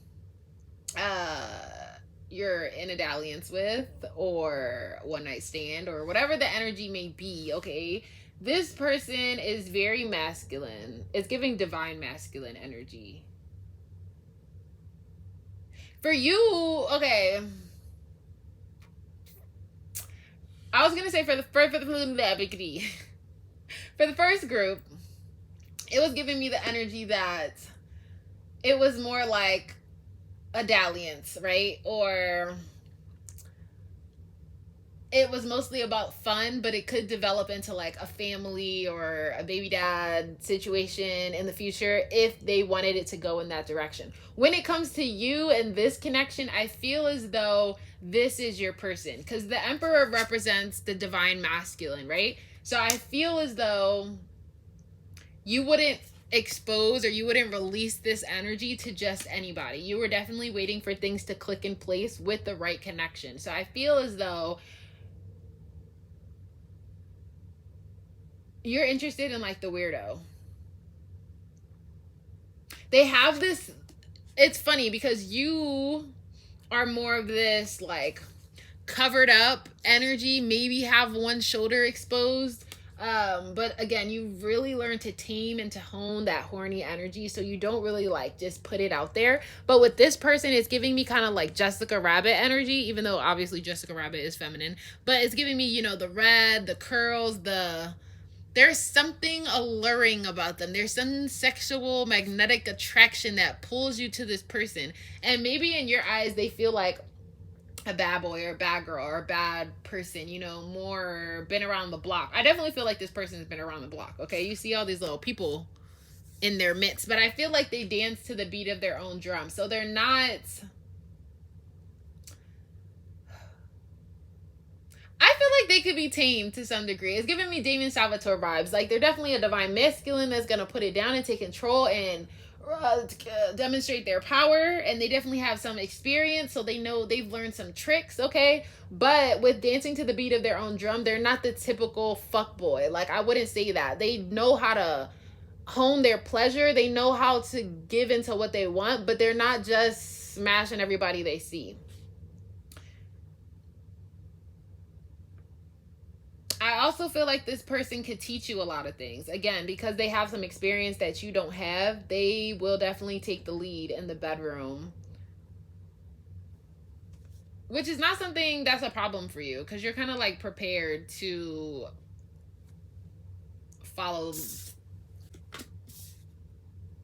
you're in a dalliance with or one night stand or whatever the energy may be, okay, this person is very masculine. It's giving divine masculine energy. For you, okay, I was gonna say for the first group, it was giving me the energy that it was more like a dalliance, right? Or it was mostly about fun, but it could develop into like a family or a baby dad situation in the future if they wanted it to go in that direction. When it comes to you and this connection, I feel as though this is your person because the Emperor represents the divine masculine, right? So I feel as though you wouldn't expose, or you wouldn't release this energy to just anybody. You were definitely waiting for things to click in place with the right connection. So I feel as though you're interested in like the weirdo. They have this, it's funny because you are more of this like covered up energy, maybe have one shoulder exposed. But again, you really learn to tame and to hone that horny energy, so you don't really like just put it out there. But with this person, it's giving me kind of like Jessica Rabbit energy, even though obviously Jessica Rabbit is feminine. But it's giving me, you know, the red, the curls, there's something alluring about them. There's some sexual magnetic attraction that pulls you to this person. And maybe in your eyes, they feel like a bad boy or a bad girl or a bad person, you know, more been around the block. I definitely feel like this person has been around the block, okay? You see all these little people in their midst, but I feel like they dance to the beat of their own drum. So they're not... I feel like they could be tamed to some degree. It's giving me Damien Salvatore vibes. Like, they're definitely a divine masculine that's going to put it down and take control and demonstrate their power, and they definitely have some experience, so they know they've learned some tricks, okay? But with dancing to the beat of their own drum, they're not the typical fuckboy. Like, I wouldn't say that. They know how to hone their pleasure. They know how to give into what they want, but they're not just smashing everybody they see. I also feel like this person could teach you a lot of things. Again, because they have some experience that you don't have, they will definitely take the lead in the bedroom. Which is not something that's a problem for you, because you're kind of like prepared to follow.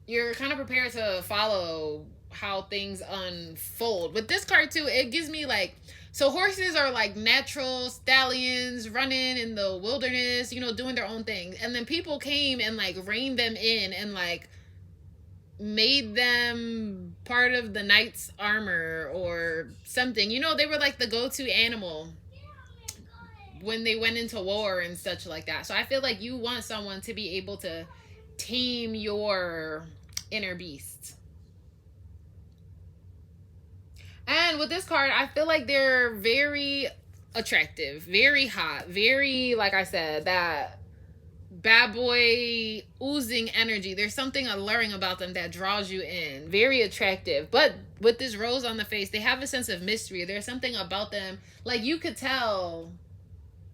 You're kind of prepared to follow how things unfold. With this card too, it gives me like... So horses are like natural stallions running in the wilderness, you know, doing their own thing. And then people came and like reined them in and like made them part of the knight's armor or something. You know, they were like the go-to animal when they went into war and such like that. So I feel like you want someone to be able to tame your inner beast. And with this card, I feel like they're very attractive, very hot, very, like I said, that bad boy oozing energy. There's something alluring about them that draws you in. Very attractive. But with this rose on the face, they have a sense of mystery. There's something about them. Like, you could tell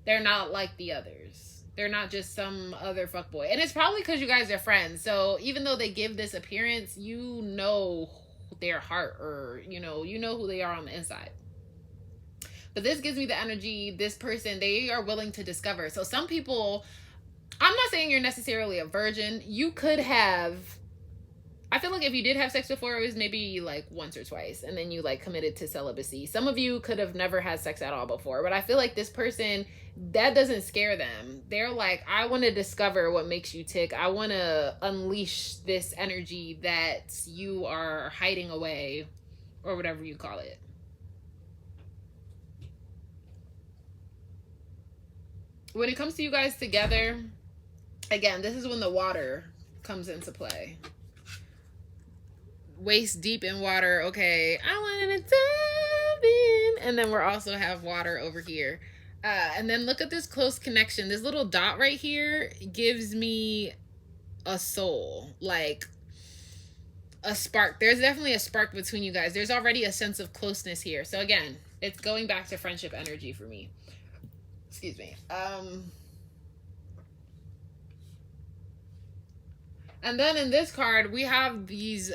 they're not like the others. They're not just some other fuckboy. And it's probably because you guys are friends. So even though they give this appearance, you know their heart, or you know who they are on the inside. But this gives me the energy, this person, they are willing to discover. So some people, I'm not saying you're necessarily a virgin. You could have, I feel like if you did have sex before, it was maybe like once or twice, and then you like committed to celibacy. Some of you could have never had sex at all before, but I feel like this person, that doesn't scare them. They're like, I want to discover what makes you tick. I want to unleash this energy that you are hiding away, or whatever you call it. When it comes to you guys together, again, this is when the water comes into play. Waist deep in water. Okay, I wanted to dive in. And then we're also have water over here. And then look at this close connection. This little dot right here gives me a soul, like a spark. There's definitely a spark between you guys. There's already a sense of closeness here. So again, it's going back to friendship energy for me. Excuse me. And then in this card, we have these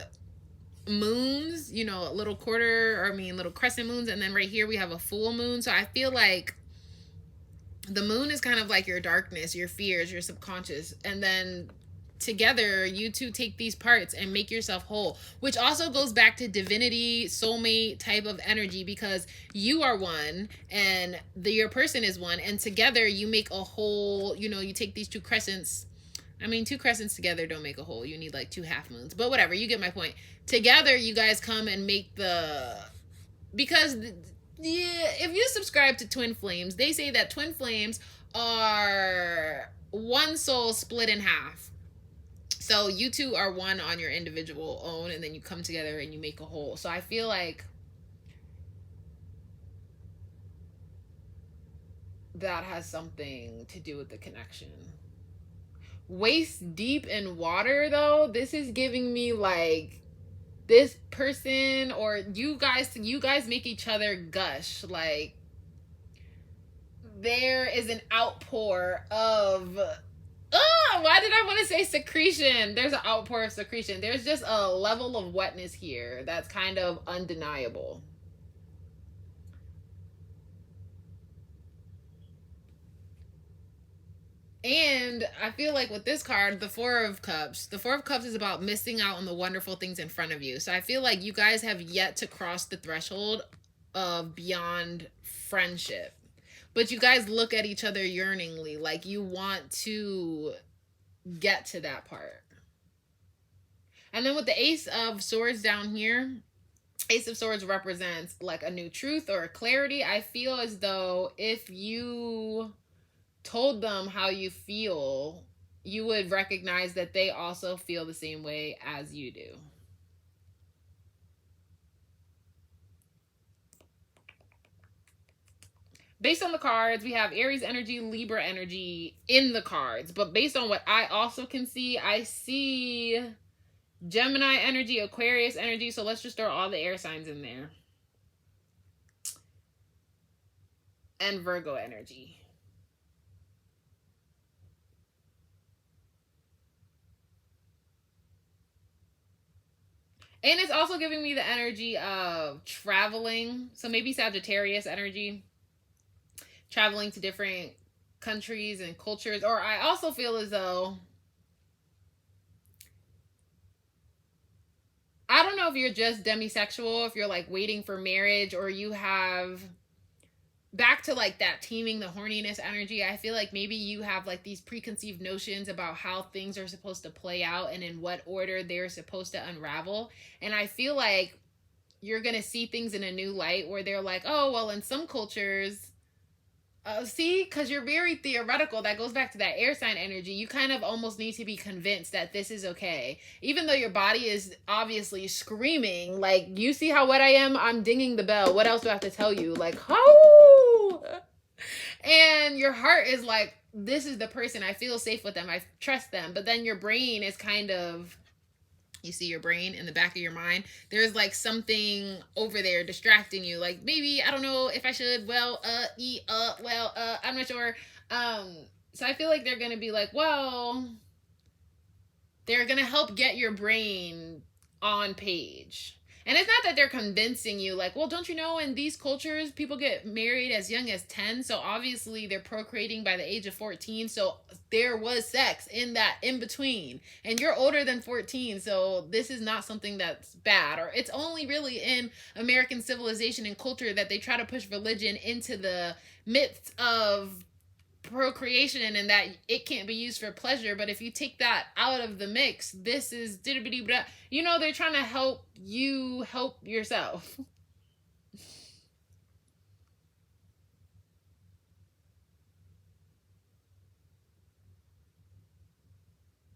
moons, you know, little little crescent moons. And then right here, we have a full moon. So I feel like the moon is kind of like your darkness, your fears, your subconscious. And then together, you two take these parts and make yourself whole, which also goes back to divinity, soulmate type of energy, because you are one and your person is one. And together you make a whole, you know, you take these two crescents. I mean, two crescents together don't make a whole. You need like two half moons, but whatever, you get my point. Together, you guys come and make because if you subscribe to twin flames, they say that twin flames are one soul split in half. So you two are one on your individual own, and then you come together and you make a whole. So I feel like that has something to do with the connection. Waist deep in water, though, this is giving me like this person or you guys make each other gush. Like there is an outpour of why did I want to say secretion? There's an outpour of secretion. There's just a level of wetness here that's kind of undeniable. And I feel like with this card, the Four of Cups is about missing out on the wonderful things in front of you. So I feel like you guys have yet to cross the threshold of beyond friendship. But you guys look at each other yearningly, like you want to get to that part. And then with the Ace of Swords down here, Ace of Swords represents like a new truth or a clarity. I feel as though if you told them how you feel, you would recognize that they also feel the same way as you do. Based on the cards, we have Aries energy, Libra energy in the cards. But based on what I also can see, I see Gemini energy, Aquarius energy. So let's just throw all the air signs in there. And Virgo energy. And it's also giving me the energy of traveling. So maybe Sagittarius energy. Traveling to different countries and cultures. Or I also feel as though, I don't know if you're just demisexual, if you're like waiting for marriage, or you have back to like that teaming the horniness energy. I feel like maybe you have like these preconceived notions about how things are supposed to play out and in what order they're supposed to unravel. And I feel like you're going to see things in a new light where they're like, oh, well, in some cultures, see, because you're very theoretical. That goes back to that air sign energy. You kind of almost need to be convinced that this is okay. Even though your body is obviously screaming, like, you see how wet I am? I'm dinging the bell. What else do I have to tell you? Like, oh! And your heart is like, this is the person. I feel safe with them. I trust them. But then your brain is kind of... You see your brain in the back of your mind. There's like something over there distracting you. Like maybe, I don't know if I should, I'm not sure. So I feel like they're going to be like, well, they're going to help get your brain on page. And it's not that they're convincing you like, well, don't you know in these cultures, people get married as young as 10. So obviously they're procreating by the age of 14. So there was sex in that in between. And you're older than 14. So this is not something that's bad. Or it's only really in American civilization and culture that they try to push religion into the midst of procreation and that it can't be used for pleasure. But if you take that out of the mix, this is you know, they're trying to help you help yourself.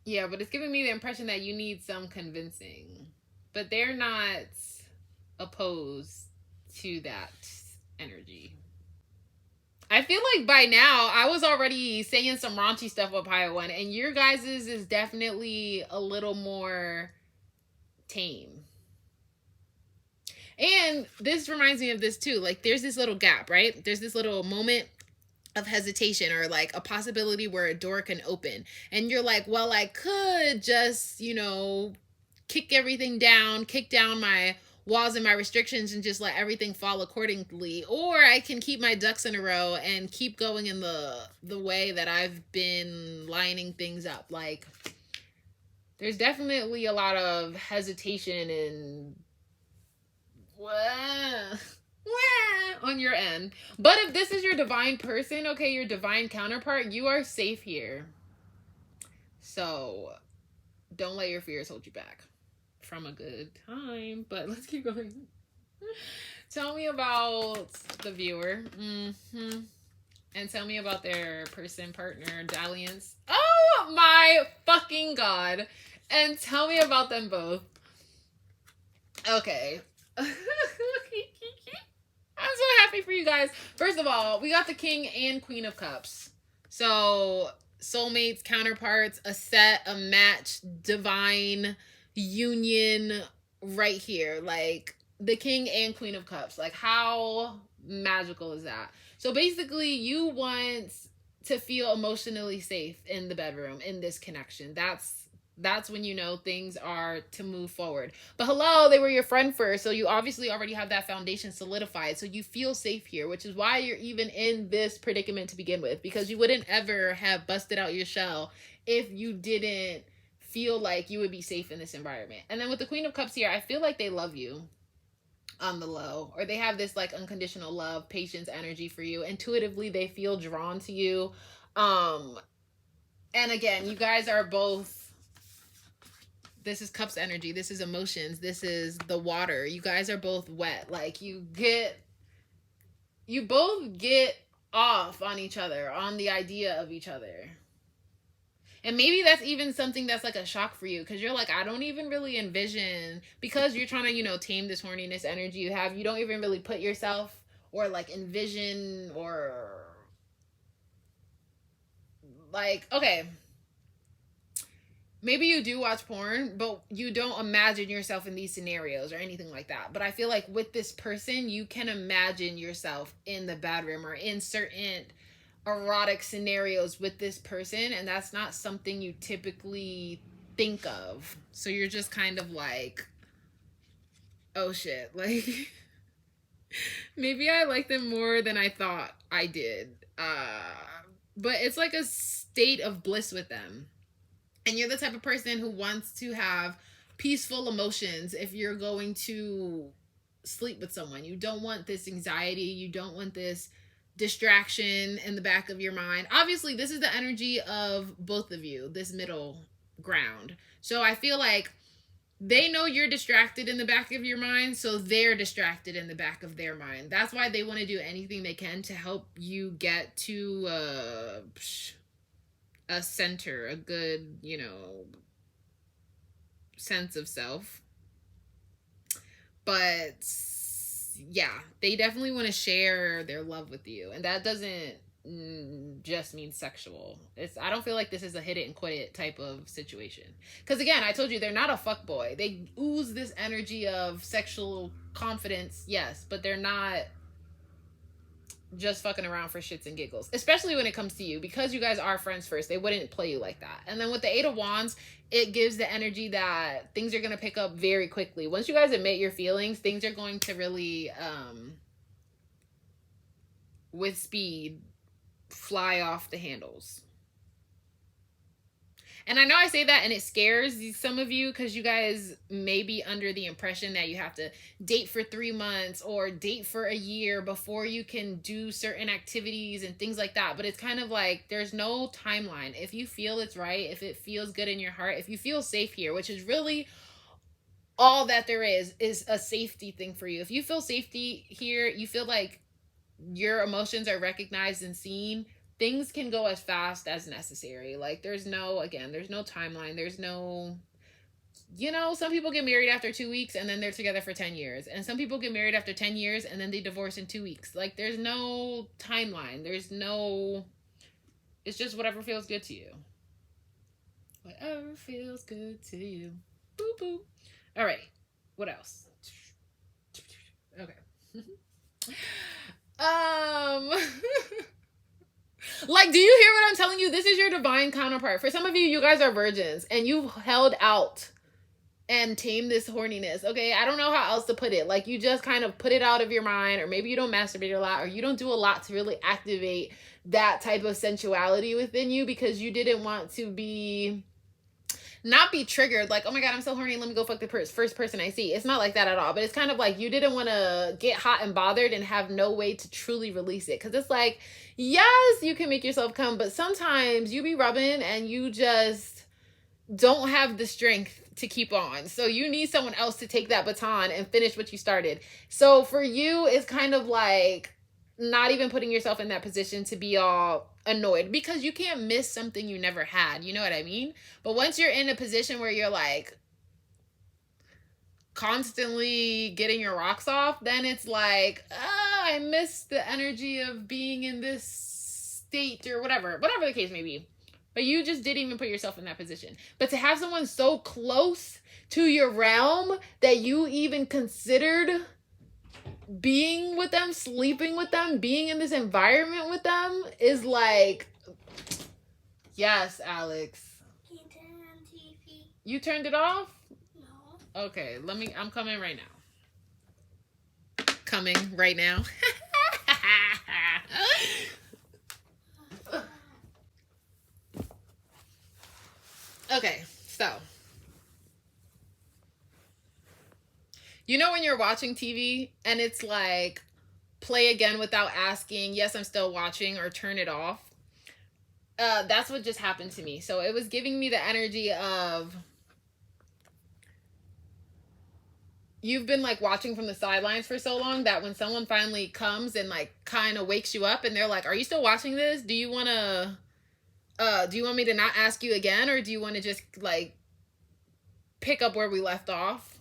Yeah, but it's giving me the impression that you need some convincing, but they're not opposed to that energy. I feel like by now I was already saying some raunchy stuff with Pile 1, and your guys's is definitely a little more tame. And this reminds me of this too. Like there's this little gap, right? There's this little moment of hesitation or like a possibility where a door can open. And you're like, well, I could just, you know, kick down my walls and my restrictions and just let everything fall accordingly, or I can keep my ducks in a row and keep going in the way that I've been lining things up. Like there's definitely a lot of hesitation and on your end. But if this is your divine person, okay, your divine counterpart, you are safe here. So don't let your fears hold you back from a good time. But let's keep going. Tell me about the viewer. And tell me about their person, partner, dalliance. Oh my fucking god. And tell me about them both. Okay. I'm so happy for you guys. First of all, we got the King and Queen of Cups. So, soulmates, counterparts, a set, a match, divine union right here. Like, the King and Queen of Cups. Like, how magical is that? So, basically, you want to feel emotionally safe in the bedroom, in this connection. That's when you know things are to move forward. But hello, they were your friend first, so you obviously already have that foundation solidified, so you feel safe here, which is why you're even in this predicament to begin with, because you wouldn't ever have busted out your shell if you didn't feel like you would be safe in this environment. And then with the Queen of Cups here, I feel like they love you on the low, or they have this like unconditional love, patience, energy for you. Intuitively, they feel drawn to you. And again, you guys are both, this is Cups energy, this is emotions, this is the water. You guys are both wet. Like, you both get off on each other, on the idea of each other. And maybe that's even something that's like a shock for you, because you're like, I don't even really envision, because you're trying to, you know, tame this horniness energy you have, you don't even really put yourself or like envision or like, okay, maybe you do watch porn, but you don't imagine yourself in these scenarios or anything like that. But I feel like with this person, you can imagine yourself in the bedroom or in certain erotic scenarios with this person. And that's not something you typically think of. So you're just kind of like, oh shit, like, maybe I like them more than I thought I did. But it's like a state of bliss with them. And you're the type of person who wants to have peaceful emotions if you're going to sleep with someone. You don't want this anxiety. You don't want this distraction in the back of your mind. Obviously, this is the energy of both of you, this middle ground. So I feel like they know you're distracted in the back of your mind, so they're distracted in the back of their mind. That's why they want to do anything they can to help you get to a center, a good, you know, sense of self. But yeah, they definitely want to share their love with you, and that doesn't just mean sexual. I don't feel like this is a hit it and quit it type of situation, because again, I told you, they're not a fuckboy. They ooze this energy of sexual confidence, yes, but they're not just fucking around for shits and giggles, especially when it comes to you, because you guys are friends first. They wouldn't play you like that. And then with the Eight of Wands, it gives the energy that things are going to pick up very quickly. Once you guys admit your feelings, things are going to really with speed fly off the handles. And I know I say that and it scares some of you, because you guys may be under the impression that you have to date for 3 months or date for a year before you can do certain activities and things like that. But it's kind of like, there's no timeline. If you feel it's right, if it feels good in your heart, if you feel safe here, which is really all that there is a safety thing for you. If you feel safety here, you feel like your emotions are recognized and seen, things can go as fast as necessary. Like, there's no timeline. There's no, you know, some people get married after 2 weeks and then they're together for 10 years. And some people get married after 10 years and then they divorce in 2 weeks. Like, there's no timeline. It's just whatever feels good to you. Whatever feels good to you. Boo boo. All right. What else? Okay. Like, do you hear what I'm telling you? This is your divine counterpart. For some of you, you guys are virgins and you've held out and tamed this horniness. Okay, I don't know how else to put it. Like, you just kind of put it out of your mind, or maybe you don't masturbate a lot, or you don't do a lot to really activate that type of sensuality within you, because you didn't want to not be triggered, like, oh my god, I'm so horny, let me go fuck the first person I see. It's not like that at all, but it's kind of like you didn't want to get hot and bothered and have no way to truly release it. Because it's like, yes, you can make yourself come, but sometimes you be rubbing and you just don't have the strength to keep on. So you need someone else to take that baton and finish what you started. So for you, it's kind of like, not even putting yourself in that position to be all annoyed, because you can't miss something you never had. You know what I mean? But once you're in a position where you're like constantly getting your rocks off, then it's like, oh, I miss the energy of being in this state or whatever the case may be. But you just didn't even put yourself in that position. But to have someone so close to your realm that you even considered being with them, sleeping with them, being in this environment with them is like, yes, Alex. Can you turn it on TV? You turned it off? No. Okay, I'm coming right now. Coming right now. Okay, so. You know when you're watching TV and it's like, play again without asking, yes, I'm still watching, or turn it off? That's what just happened to me. So it was giving me the energy of, you've been like watching from the sidelines for so long that when someone finally comes and like kind of wakes you up and they're like, are you still watching this? Do you want me to not ask you again? Or do you want to just like pick up where we left off?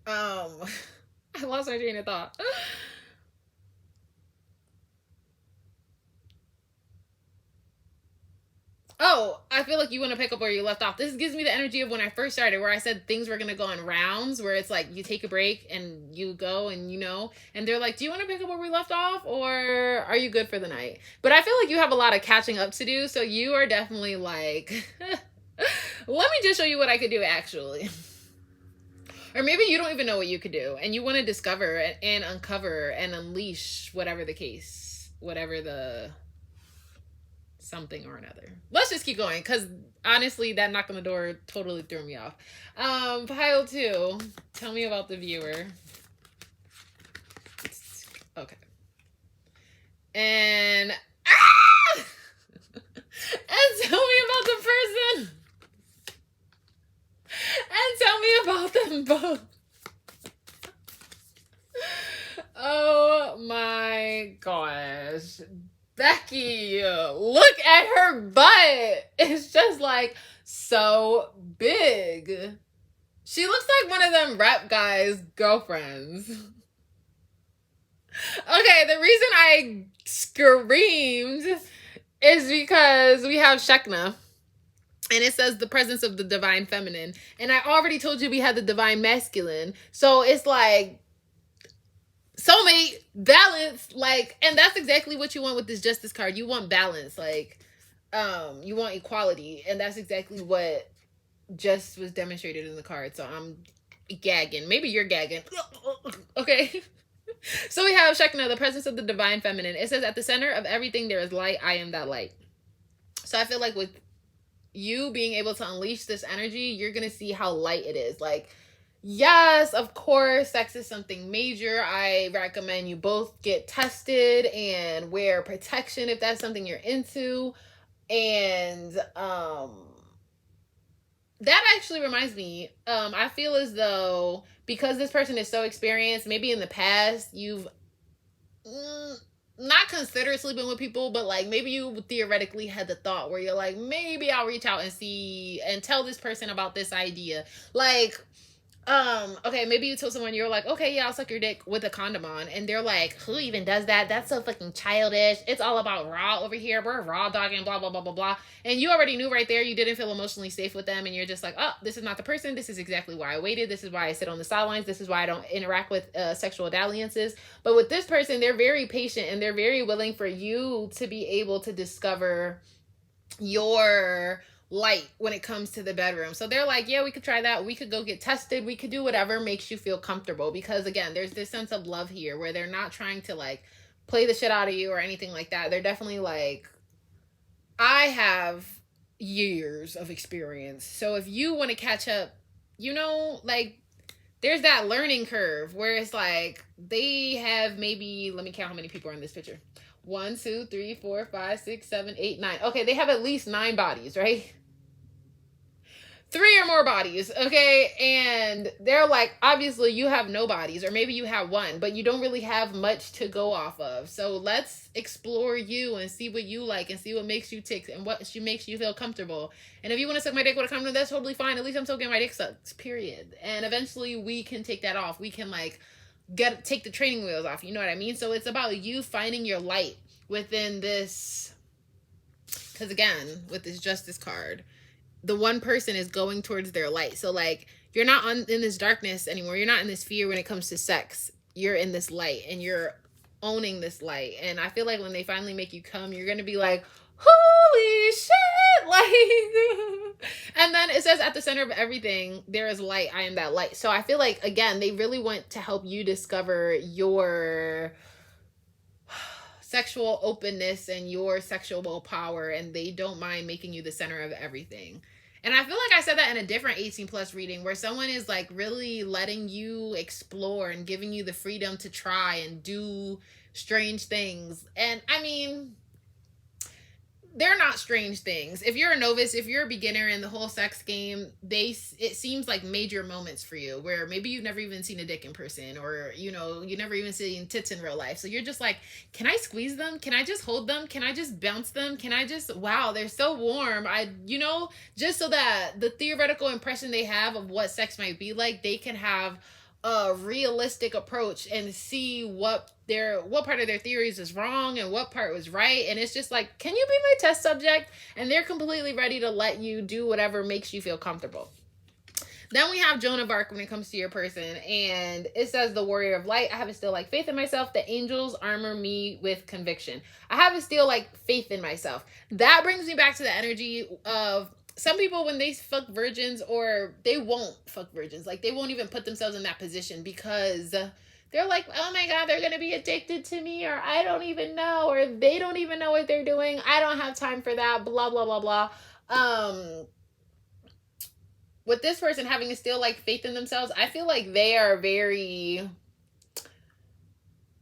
I lost my train of thought. Oh, I feel like you want to pick up where you left off. This gives me the energy of when I first started, where I said things were going to go in rounds, where it's like you take a break and you go and and they're like, do you want to pick up where we left off, or are you good for the night? But I feel like you have a lot of catching up to do, so you are definitely like, let me just show you what I could do actually. Or maybe you don't even know what you could do and you want to discover and uncover and unleash whatever the case, whatever the something or another. Let's just keep going, because honestly, that knock on the door totally threw me off. Pile 2, tell me about the viewer. Okay. And and tell me about the person. And tell me about them both. Oh my gosh. Becky, look at her butt. It's just like so big. She looks like one of them rap guys' girlfriends. Okay, the reason I screamed is because we have Shekna. And it says the presence of the divine feminine. And I already told you we had the divine masculine. So it's like soulmate, balance, like, and that's exactly what you want with this justice card. You want balance, like, you want equality. And that's exactly what just was demonstrated in the card. So I'm gagging. Maybe you're gagging. Okay. So we have Shekna, the presence of the divine feminine. It says, at the center of everything there is light. I am that light. So I feel like with you being able to unleash this energy, you're gonna see how light it is. Like, yes, of course, sex is something major. I recommend you both get tested and wear protection if that's something you're into. And that actually reminds me, I feel as though because this person is so experienced, maybe in the past you've not considered sleeping with people, but like maybe you theoretically had the thought where you're like, maybe I'll reach out and see and tell this person about this idea. Like, okay, maybe you told someone, you're like, okay, yeah, I'll suck your dick with a condom on, and they're like, who even does that? That's so fucking childish. It's all about raw over here. We're raw dogging, blah, blah, blah, blah, blah. And you already knew right there you didn't feel emotionally safe with them, and you're just like, oh, this is not the person. This is exactly why I waited. This is why I sit on the sidelines. This is why I don't interact with sexual dalliances. But with this person, they're very patient, and they're very willing for you to be able to discover your light when it comes to the bedroom. So they're like, yeah, we could try that. We could go get tested. We could do whatever makes you feel comfortable. Because again, there's this sense of love here where they're not trying to like play the shit out of you or anything like that. They're definitely like, I have years of experience. So if you want to catch up, you know, like there's that learning curve where it's like they have maybe, let me count how many people are in this picture. 1, 2, 3, 4, 5, 6, 7, 8, 9. Okay, they have at least 9 bodies, right? 3 or more bodies, okay? And they're like, obviously you have no bodies, or maybe you have one, but you don't really have much to go off of. So let's explore you and see what you like and see what makes you tick and what makes you feel comfortable. And if you want to suck my dick with a condom, that's totally fine. At least I'm still getting my dick sucked, period. And eventually we can take that off. We can like take the training wheels off, you know what I mean? So it's about you finding your light within this, because again, with this Justice card, the one person is going towards their light. So like, you're not in this darkness anymore. You're not in this fear when it comes to sex. You're in this light and you're owning this light. And I feel like when they finally make you come, you're going to be like, holy shit. Like, and then it says at the center of everything, there is light. I am that light. So I feel like, again, they really want to help you discover your sexual openness and your sexual power, and they don't mind making you the center of everything. And I feel like I said that in a different 18 plus reading where someone is like really letting you explore and giving you the freedom to try and do strange things. And I mean, they're not strange things. If you're a novice, if you're a beginner in the whole sex game, it seems like major moments for you where maybe you've never even seen a dick in person, or, you know, you never even seen tits in real life. So you're just like, can I squeeze them? Can I just hold them? Can I just bounce them? Can I just, wow, they're so warm. you know, just so that the theoretical impression they have of what sex might be like, they can have a realistic approach and see what part of their theories is wrong and what part was right. And it's just like, can you be my test subject? And they're completely ready to let you do whatever makes you feel comfortable. Then we have Joan of Arc when it comes to your person, and it says the warrior of light. I have a still like faith in myself. The angels armor me with conviction. I have a still like faith in myself. That brings me back to the energy of some people, when they fuck virgins, or they won't fuck virgins, like they won't even put themselves in that position because they're like, oh my God, they're going to be addicted to me, or I don't even know, or they don't even know what they're doing. I don't have time for that, blah, blah, blah, blah. With this person having a still like faith in themselves, I feel like they are very,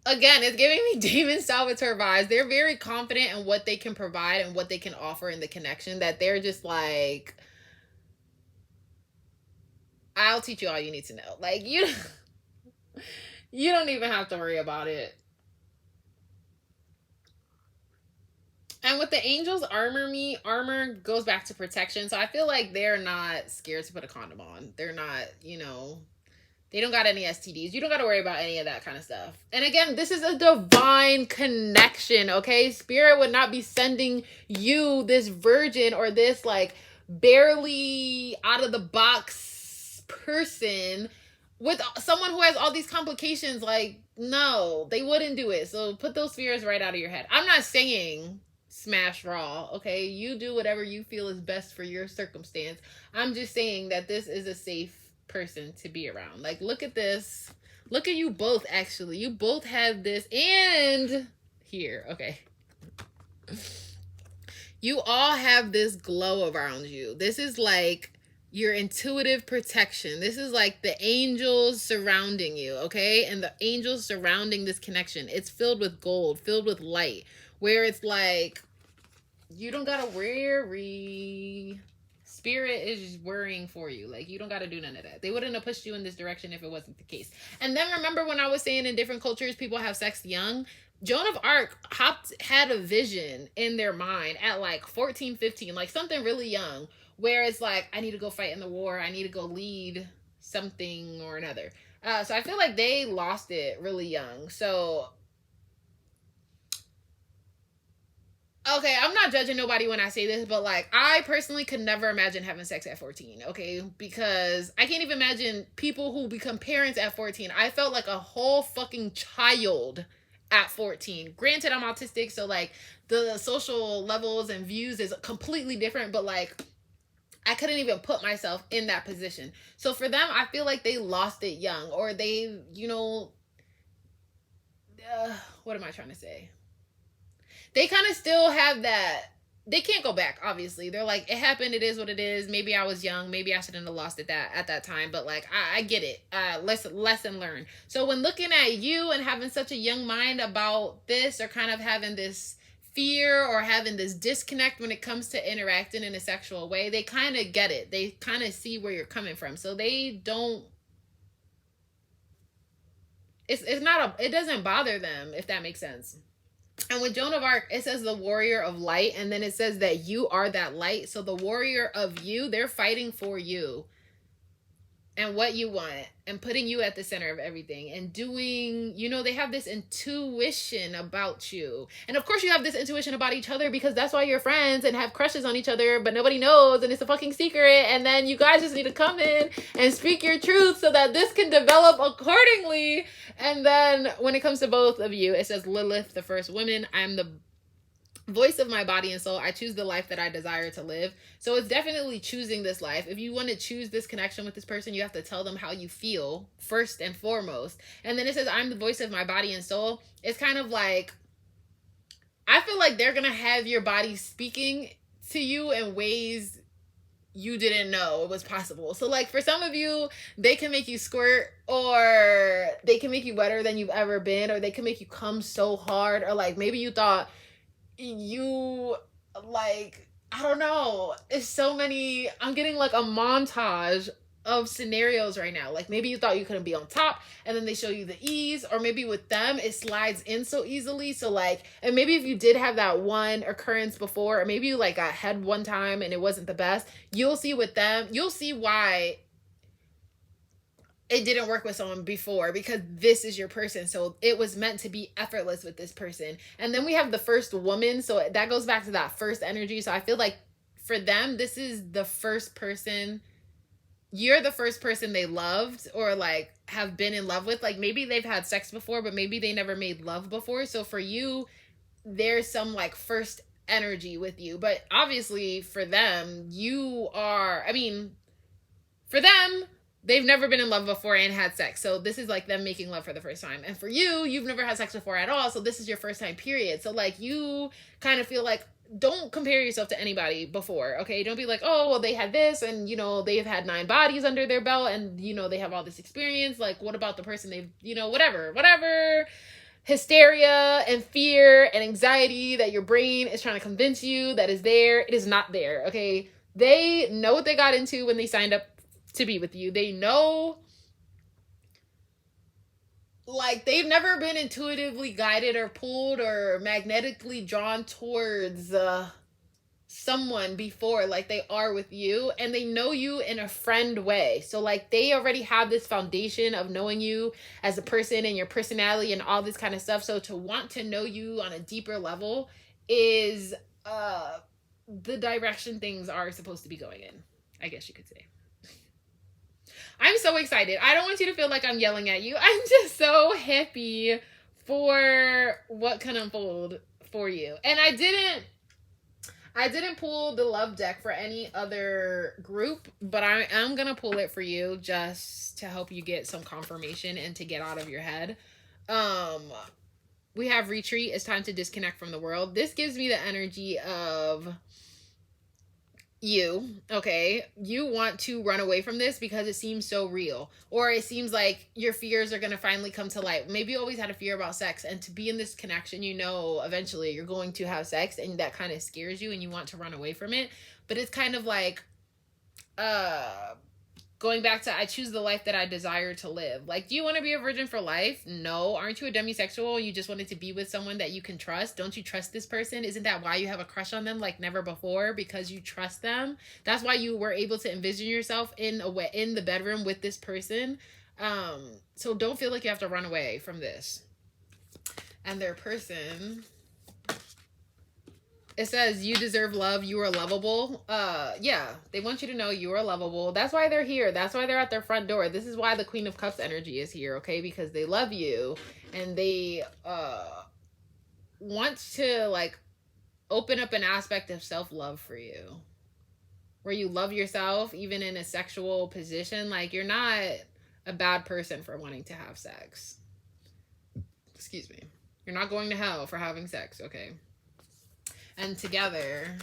again, it's giving me Demisexual vibes. They're very confident in what they can provide and what they can offer in the connection, that they're just like, I'll teach you all you need to know. Like, you don't even have to worry about it. And with the angels armor me, armor goes back to protection. So I feel like they're not scared to put a condom on. They're not, you know, they don't got any STDs. You don't got to worry about any of that kind of stuff. And again, this is a divine connection, okay? Spirit would not be sending you this virgin or this like barely out of the box person with someone who has all these complications. Like, no, they wouldn't do it. So put those fears right out of your head. I'm not saying smash raw, okay? You do whatever you feel is best for your circumstance. I'm just saying that this is a safe person to be around. Like, look at this. Look at you both, actually. You both have this, and here, okay. You all have this glow around you. This is like your intuitive protection. This is like the angels surrounding you, okay? And the angels surrounding this connection. It's filled with gold, filled with light, where it's like, you don't gotta worry. Spirit is worrying for you. Like, you don't got to do none of that. They wouldn't have pushed you in this direction if it wasn't the case. And then remember when I was saying in different cultures, people have sex young? Joan of Arc had a vision in their mind at like 14, 15, like something really young, where it's like, I need to go fight in the war. I need to go lead something or another. So I feel like they lost it really young. So, okay, I'm not judging nobody when I say this, but like, I personally could never imagine having sex at 14, okay? Because I can't even imagine people who become parents at 14. I felt like a whole fucking child at 14. Granted, I'm autistic, so like the social levels and views is completely different, but like, I couldn't even put myself in that position. So for them, I feel like they lost it young, or they, you know, what am I trying to say? They kind of still have that. They can't go back, obviously. They're like, it happened. It is what it is. Maybe I was young. Maybe I shouldn't have lost it at that time. But like, I get it. Lesson learned. So when looking at you and having such a young mind about this, or kind of having this fear or having this disconnect when it comes to interacting in a sexual way, they kind of get it. They kind of see where you're coming from. So they don't, it doesn't bother them, if that makes sense. And with Joan of Arc, it says the warrior of light, and then it says that you are that light. So the warrior of you, they're fighting for you and what you want and putting you at the center of everything and doing, you know, they have this intuition about you. And of course you have this intuition about each other because that's why you're friends and have crushes on each other, but nobody knows and it's a fucking secret. And then you guys just need to come in and speak your truth so that this can develop accordingly. And then when it comes to both of you, it says Lilith, the first woman, I'm the voice of my body and soul. I choose the life that I desire to live. So it's definitely choosing this life. If you want to choose this connection with this person, you have to tell them how you feel first and foremost. And then it says, I'm the voice of my body and soul. It's kind of like, I feel like they're going to have your body speaking to you in ways you didn't know it was possible. So like for some of you, they can make you squirt, or they can make you wetter than you've ever been, or they can make you come so hard, or like maybe you thought you, like, I don't know, it's so many, I'm getting like a montage of scenarios right now. Like maybe you thought you couldn't be on top, and then they show you the ease, or maybe with them it slides in so easily. So like, and maybe if you did have that one occurrence before, or maybe you like got head one time and it wasn't the best, you'll see with them, you'll see why it didn't work with someone before, because this is your person. So it was meant to be effortless with this person. And then we have the first woman. So that goes back to that first energy. So I feel like for them, this is the first person, you're the first person they loved or like have been in love with. Like maybe they've had sex before, but maybe they never made love before. So for you, there's some like first energy with you. But obviously for them, you are, I mean, for them, they've never been in love before and had sex. So this is like them making love for the first time. And for you, you've never had sex before at all. So this is your first time period. So like you kind of feel like, don't compare yourself to anybody before. Okay. Don't be like, oh, well, they had this and, you know, they've had 9 bodies under their belt and, you know, they have all this experience. Like, what about the person they've, you know, whatever. Hysteria and fear and anxiety that your brain is trying to convince you that is there. It is not there. Okay. They know what they got into when they signed up to be with you. They know, like, they've never been intuitively guided or pulled or magnetically drawn towards someone before like they are with you, and they know you in a friend way. So like they already have this foundation of knowing you as a person and your personality and all this kind of stuff. So to want to know you on a deeper level is the direction things are supposed to be going in, I guess you could say. I'm so excited. I don't want you to feel like I'm yelling at you. I'm just so happy for what can unfold for you. And I didn't pull the love deck for any other group, but I am going to pull it for you just to help you get some confirmation and to get out of your head. We have retreat. It's time to disconnect from the world. This gives me the energy of you, okay? You want to run away from this because it seems so real, or it seems like your fears are going to finally come to light. Maybe you always had a fear about sex, and to be in this connection, you know, eventually you're going to have sex, and that kind of scares you and you want to run away from it. But it's kind of like going back to, I choose the life that I desire to live. Like, do you want to be a virgin for life? No. Aren't you a demisexual? You just wanted to be with someone that you can trust. Don't you trust this person? Isn't that why you have a crush on them like never before? Because you trust them. That's why you were able to envision yourself in the bedroom with this person. So don't feel like you have to run away from this. And their person, it says, you deserve love. You are lovable. Yeah, they want you to know you are lovable. That's why they're here. That's why they're at their front door. This is why the Queen of Cups energy is here, okay? Because they love you, and they want to, like, open up an aspect of self-love for you, where you love yourself, even in a sexual position. Like, you're not a bad person for wanting to have sex. Excuse me. You're not going to hell for having sex, okay? And together,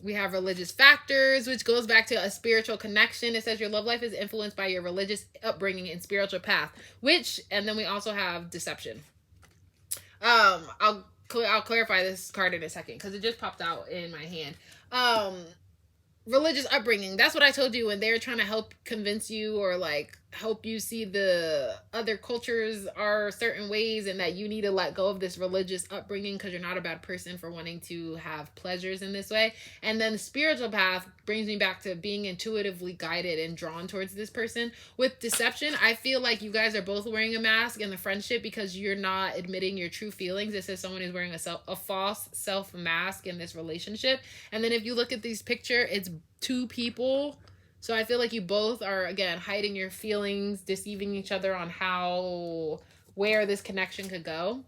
we have religious factors, which goes back to a spiritual connection. It says your love life is influenced by your religious upbringing and spiritual path, and then we also have deception. I'll I'll clarify this card in a second because it just popped out in my hand. Religious upbringing. That's what I told you when they're trying to help convince you or like help you see the other cultures are certain ways and that you need to let go of this religious upbringing because you're not a bad person for wanting to have pleasures in this way. And then the spiritual path brings me back to being intuitively guided and drawn towards this person. With deception, I feel like you guys are both wearing a mask in the friendship because you're not admitting your true feelings. It says someone is wearing a false self mask in this relationship. And then if you look at this picture, it's two people. So I feel like you both are, again, hiding your feelings, deceiving each other on where this connection could go.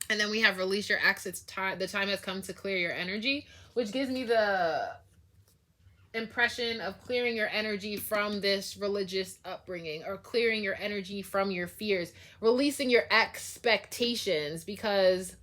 And then we have release your ex. It's time. The time has come to clear your energy, which gives me the impression of clearing your energy from this religious upbringing or clearing your energy from your fears, releasing your expectations, because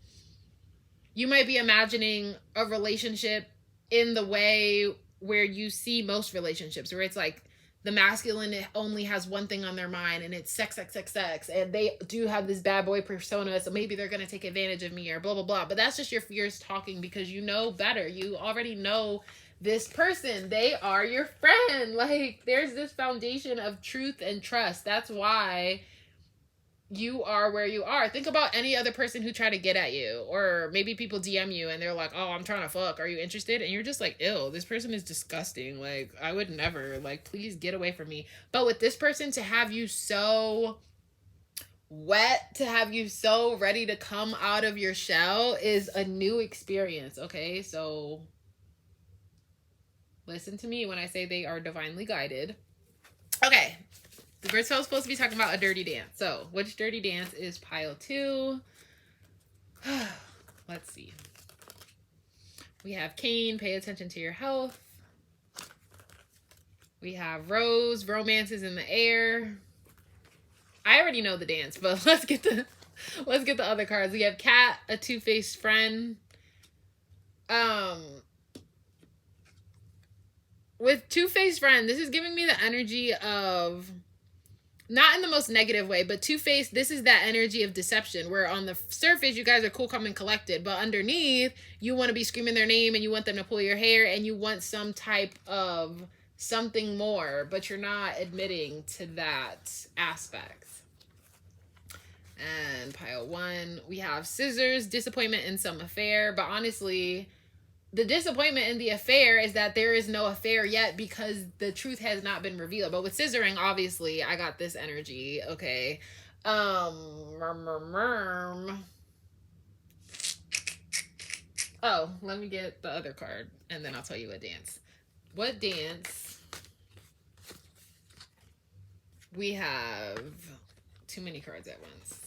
you might be imagining a relationship in the way where you see most relationships, where it's like the masculine only has one thing on their mind and it's sex, and they do have this bad boy persona, so maybe they're going to take advantage of me or blah, blah, blah. But that's just your fears talking because you know better. You already know this person. They are your friend. Like, there's this foundation of truth and trust. That's why you are where you are. Think about any other person who tried to get at you, or maybe people DM you and they're like, oh, I'm trying to fuck, are you interested? And you're just like, ew, this person is disgusting, like I would never, like please get away from me. But with this person, to have you so wet, to have you so ready to come out of your shell is a new experience. Okay, so listen to me when I say they are divinely guided. Okay, we're supposed to be talking about a dirty dance. So, which dirty dance is pile 2? Let's see. We have Cain, pay attention to your health. We have Rose, romance is in the air. I already know the dance, but let's get the other cards. We have Cat, a two-faced friend. With two-faced friend, this is giving me the energy of, not in the most negative way, but two-faced, this is that energy of deception, where on the surface, you guys are cool, calm, and collected, but underneath, you want to be screaming their name, and you want them to pull your hair, and you want some type of something more, but you're not admitting to that aspect. And pile 1, we have Scissors, disappointment in some affair, but honestly, the disappointment in the affair is that there is no affair yet because the truth has not been revealed. But with scissoring, obviously, I got this energy. Okay. Oh, let me get the other card and then I'll tell you what dance. What dance? We have too many cards at once.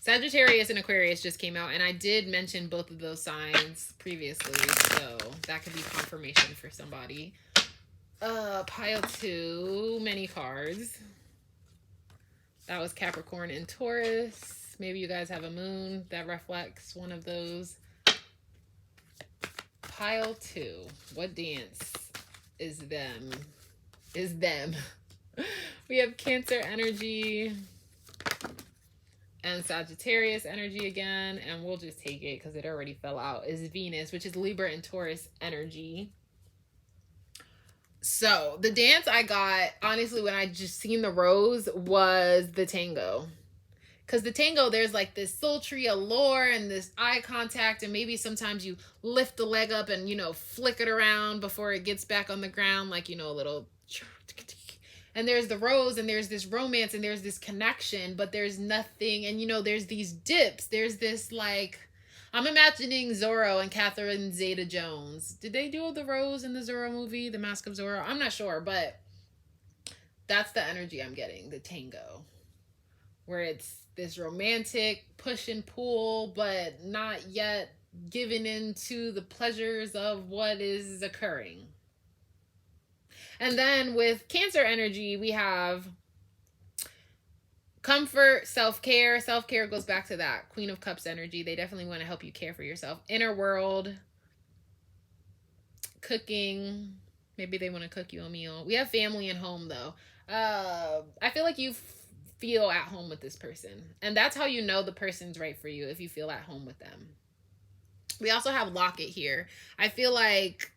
Sagittarius and Aquarius just came out, and I did mention both of those signs previously, so that could be confirmation for somebody. Pile 2, many cards. That was Capricorn and Taurus. Maybe you guys have a moon that reflects one of those. Pile 2, what dance is them? Is them. We have Cancer energy and Sagittarius energy again, and we'll just take it because it already fell out, is Venus, which is Libra and Taurus energy. So the dance I got, honestly, when I just seen the rose, was the tango. Because the tango, there's like this sultry allure and this eye contact, and maybe sometimes you lift the leg up and, you know, flick it around before it gets back on the ground, like, you know, a little... And there's the rose, and there's this romance, and there's this connection, but there's nothing. And, you know, there's these dips. There's this, like, I'm imagining Zorro and Catherine Zeta-Jones. Did they do the rose in the Zorro movie, The Mask of Zorro? I'm not sure, but that's the energy I'm getting, the tango. Where it's this romantic push and pull, but not yet giving into the pleasures of what is occurring. And then with Cancer energy, we have comfort, self-care. Self-care goes back to that Queen of Cups energy. They definitely want to help you care for yourself. Inner world, cooking. Maybe they want to cook you a meal. We have family and home, though. I feel like you feel at home with this person. And that's how you know the person's right for you, if you feel at home with them. We also have locket here. I feel like,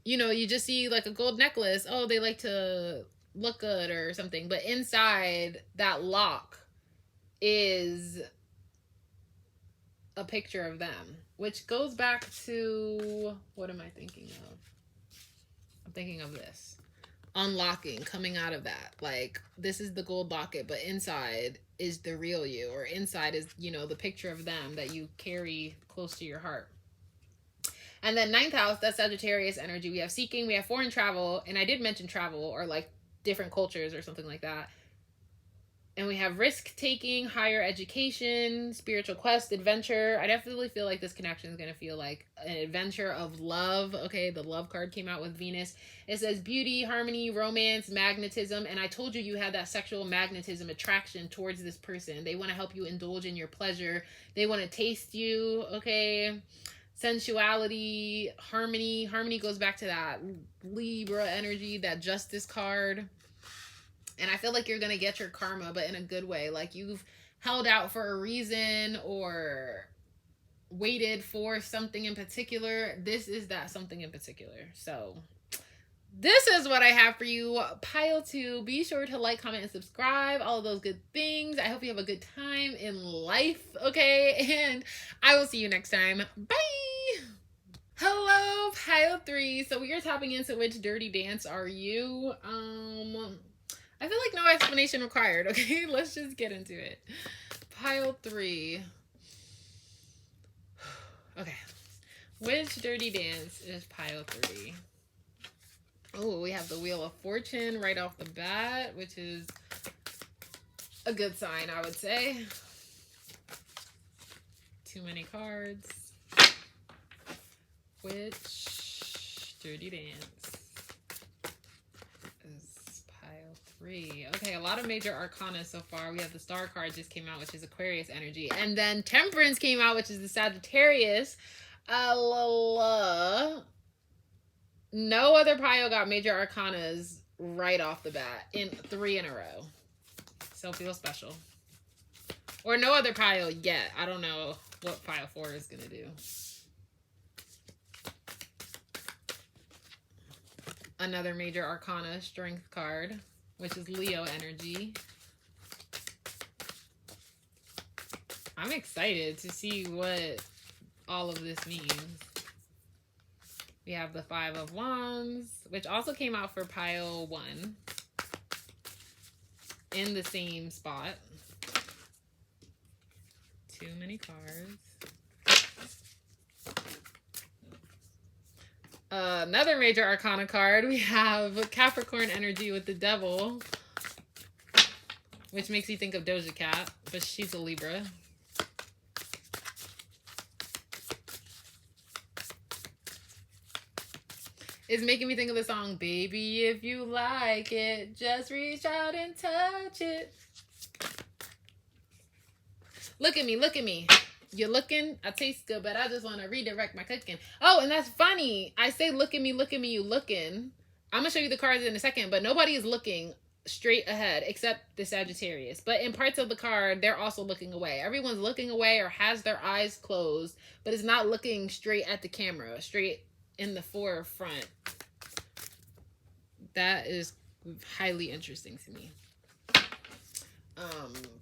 you know, you just see like a gold necklace. Oh, they like to look good or something. But inside that lock is a picture of them, which goes back to, what am I thinking of? I'm thinking of this. Unlocking, coming out of that. Like, this is the gold locket, but inside is the real you, or inside is, you know, the picture of them that you carry close to your heart. And then 9th house, that's Sagittarius energy. We have seeking, we have foreign travel, and I did mention travel, or like different cultures or something like that. And we have risk-taking, higher education, spiritual quest, adventure. I definitely feel like this connection is going to feel like an adventure of love. Okay, the love card came out with Venus. It says beauty, harmony, romance, magnetism. And I told you had that sexual magnetism, attraction towards this person. They want to help you indulge in your pleasure. They want to taste you, okay? Sensuality, harmony. Harmony goes back to that Libra energy, that justice card. And I feel like you're going to get your karma, but in a good way. Like, you've held out for a reason or waited for something in particular. This is that something in particular. So this is what I have for you, pile 2. Be sure to like, comment, and subscribe. All of those good things. I hope you have a good time in life, okay? And I will see you next time. Bye! Hello, pile 3. So we are tapping into which dirty dance are you? I feel like no explanation required, okay? Let's just get into it. Pile 3. Okay. Which dirty dance is pile 3? Oh, we have the Wheel of Fortune right off the bat, which is a good sign, I would say. Too many cards. Which dirty dance is pile 3? Okay, a lot of major arcana so far. We have the Star card just came out, which is Aquarius energy. And then Temperance came out, which is the Sagittarius. No other pile got major arcanas right off the bat in 3 in a row. So feel special. Or no other pile yet. I don't know what pile 4 is going to do. Another major arcana, Strength card, which is Leo energy. I'm excited to see what all of this means. We have the 5 of Wands, which also came out for pile 1 in the same spot. Too many cards. Another major arcana card. We have Capricorn energy with the Devil, which makes you think of Doja Cat, but she's a Libra. It's making me think of the song, Baby, if you like it, just reach out and touch it. Look at me, look at me. You're looking, I taste good, but I just want to redirect my cooking. Oh, and that's funny. I say, look at me, you looking. I'm going to show you the cards in a second, but nobody is looking straight ahead except the Sagittarius. But in parts of the card, they're also looking away. Everyone's looking away or has their eyes closed, but it's not looking straight at the camera, straight in the forefront. That is highly interesting to me.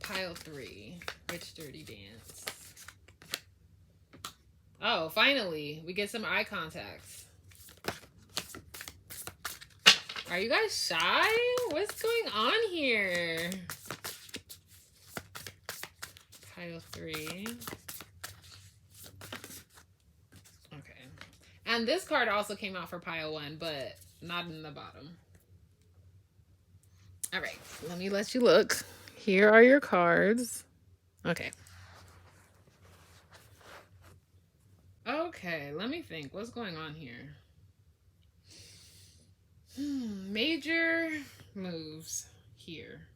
Pile 3, which dirty dance? Oh, finally, we get some eye contacts. Are you guys shy? What's going on here? Pile 3. Okay. And this card also came out for pile 1, but not in the bottom. All right, let me let you look. Here are your cards. Okay. Okay, let me think. What's going on here? Major moves here.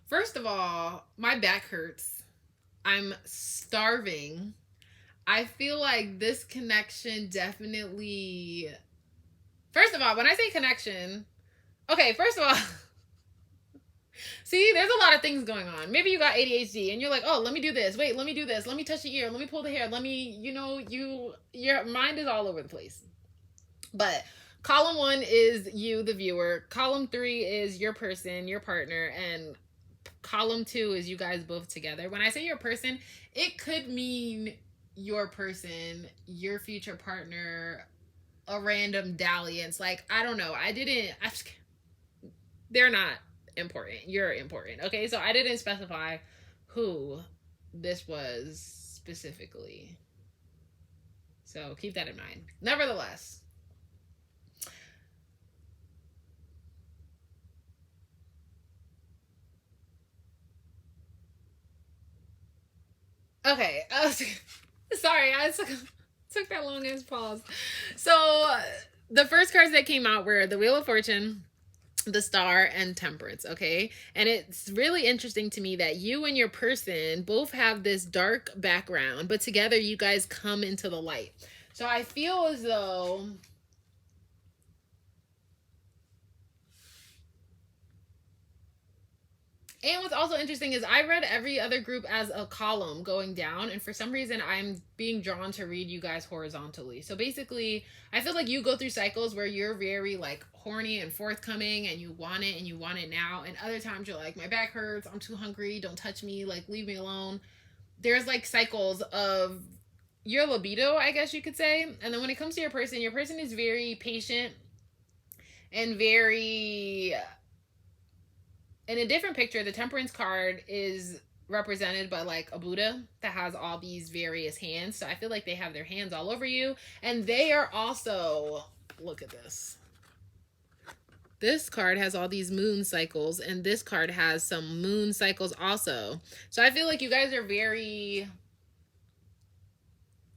First of all, my back hurts. I'm starving. I feel like this connection definitely... First of all, when I say connection... Okay, first of all... See, there's a lot of things going on. Maybe you got ADHD and you're like, oh, let me do this. Wait, let me do this. Let me touch the ear. Let me pull the hair. Let me, your mind is all over the place. But column 1 is you, the viewer. Column 3 is your person, your partner. And column 2 is you guys both together. When I say your person, it could mean your person, your future partner, a random dalliance. Like, I don't know. They're not important. You're important. Okay, so I didn't specify who this was specifically. So keep that in mind. Nevertheless, okay. Sorry, I took that long ass pause. So the first cards that came out were the Wheel of Fortune, the Star, and Temperance. Okay, and it's really interesting to me that you and your person both have this dark background, but together you guys come into the light. So I feel as though and what's also interesting is I read every other group as a column going down, and for some reason I'm being drawn to read you guys horizontally. So basically, I feel like you go through cycles where you're very like horny and forthcoming and you want it now, and other times you're like, my back hurts, I'm too hungry, don't touch me, like leave me alone. There's like cycles of your libido, I guess you could say. And then when it comes to your person is very patient and very... In a different picture, the Temperance card is represented by like a Buddha that has all these various hands. So I feel like they have their hands all over you. And they are also, look at this. This card has all these moon cycles, and this card has some moon cycles also. So I feel like you guys are very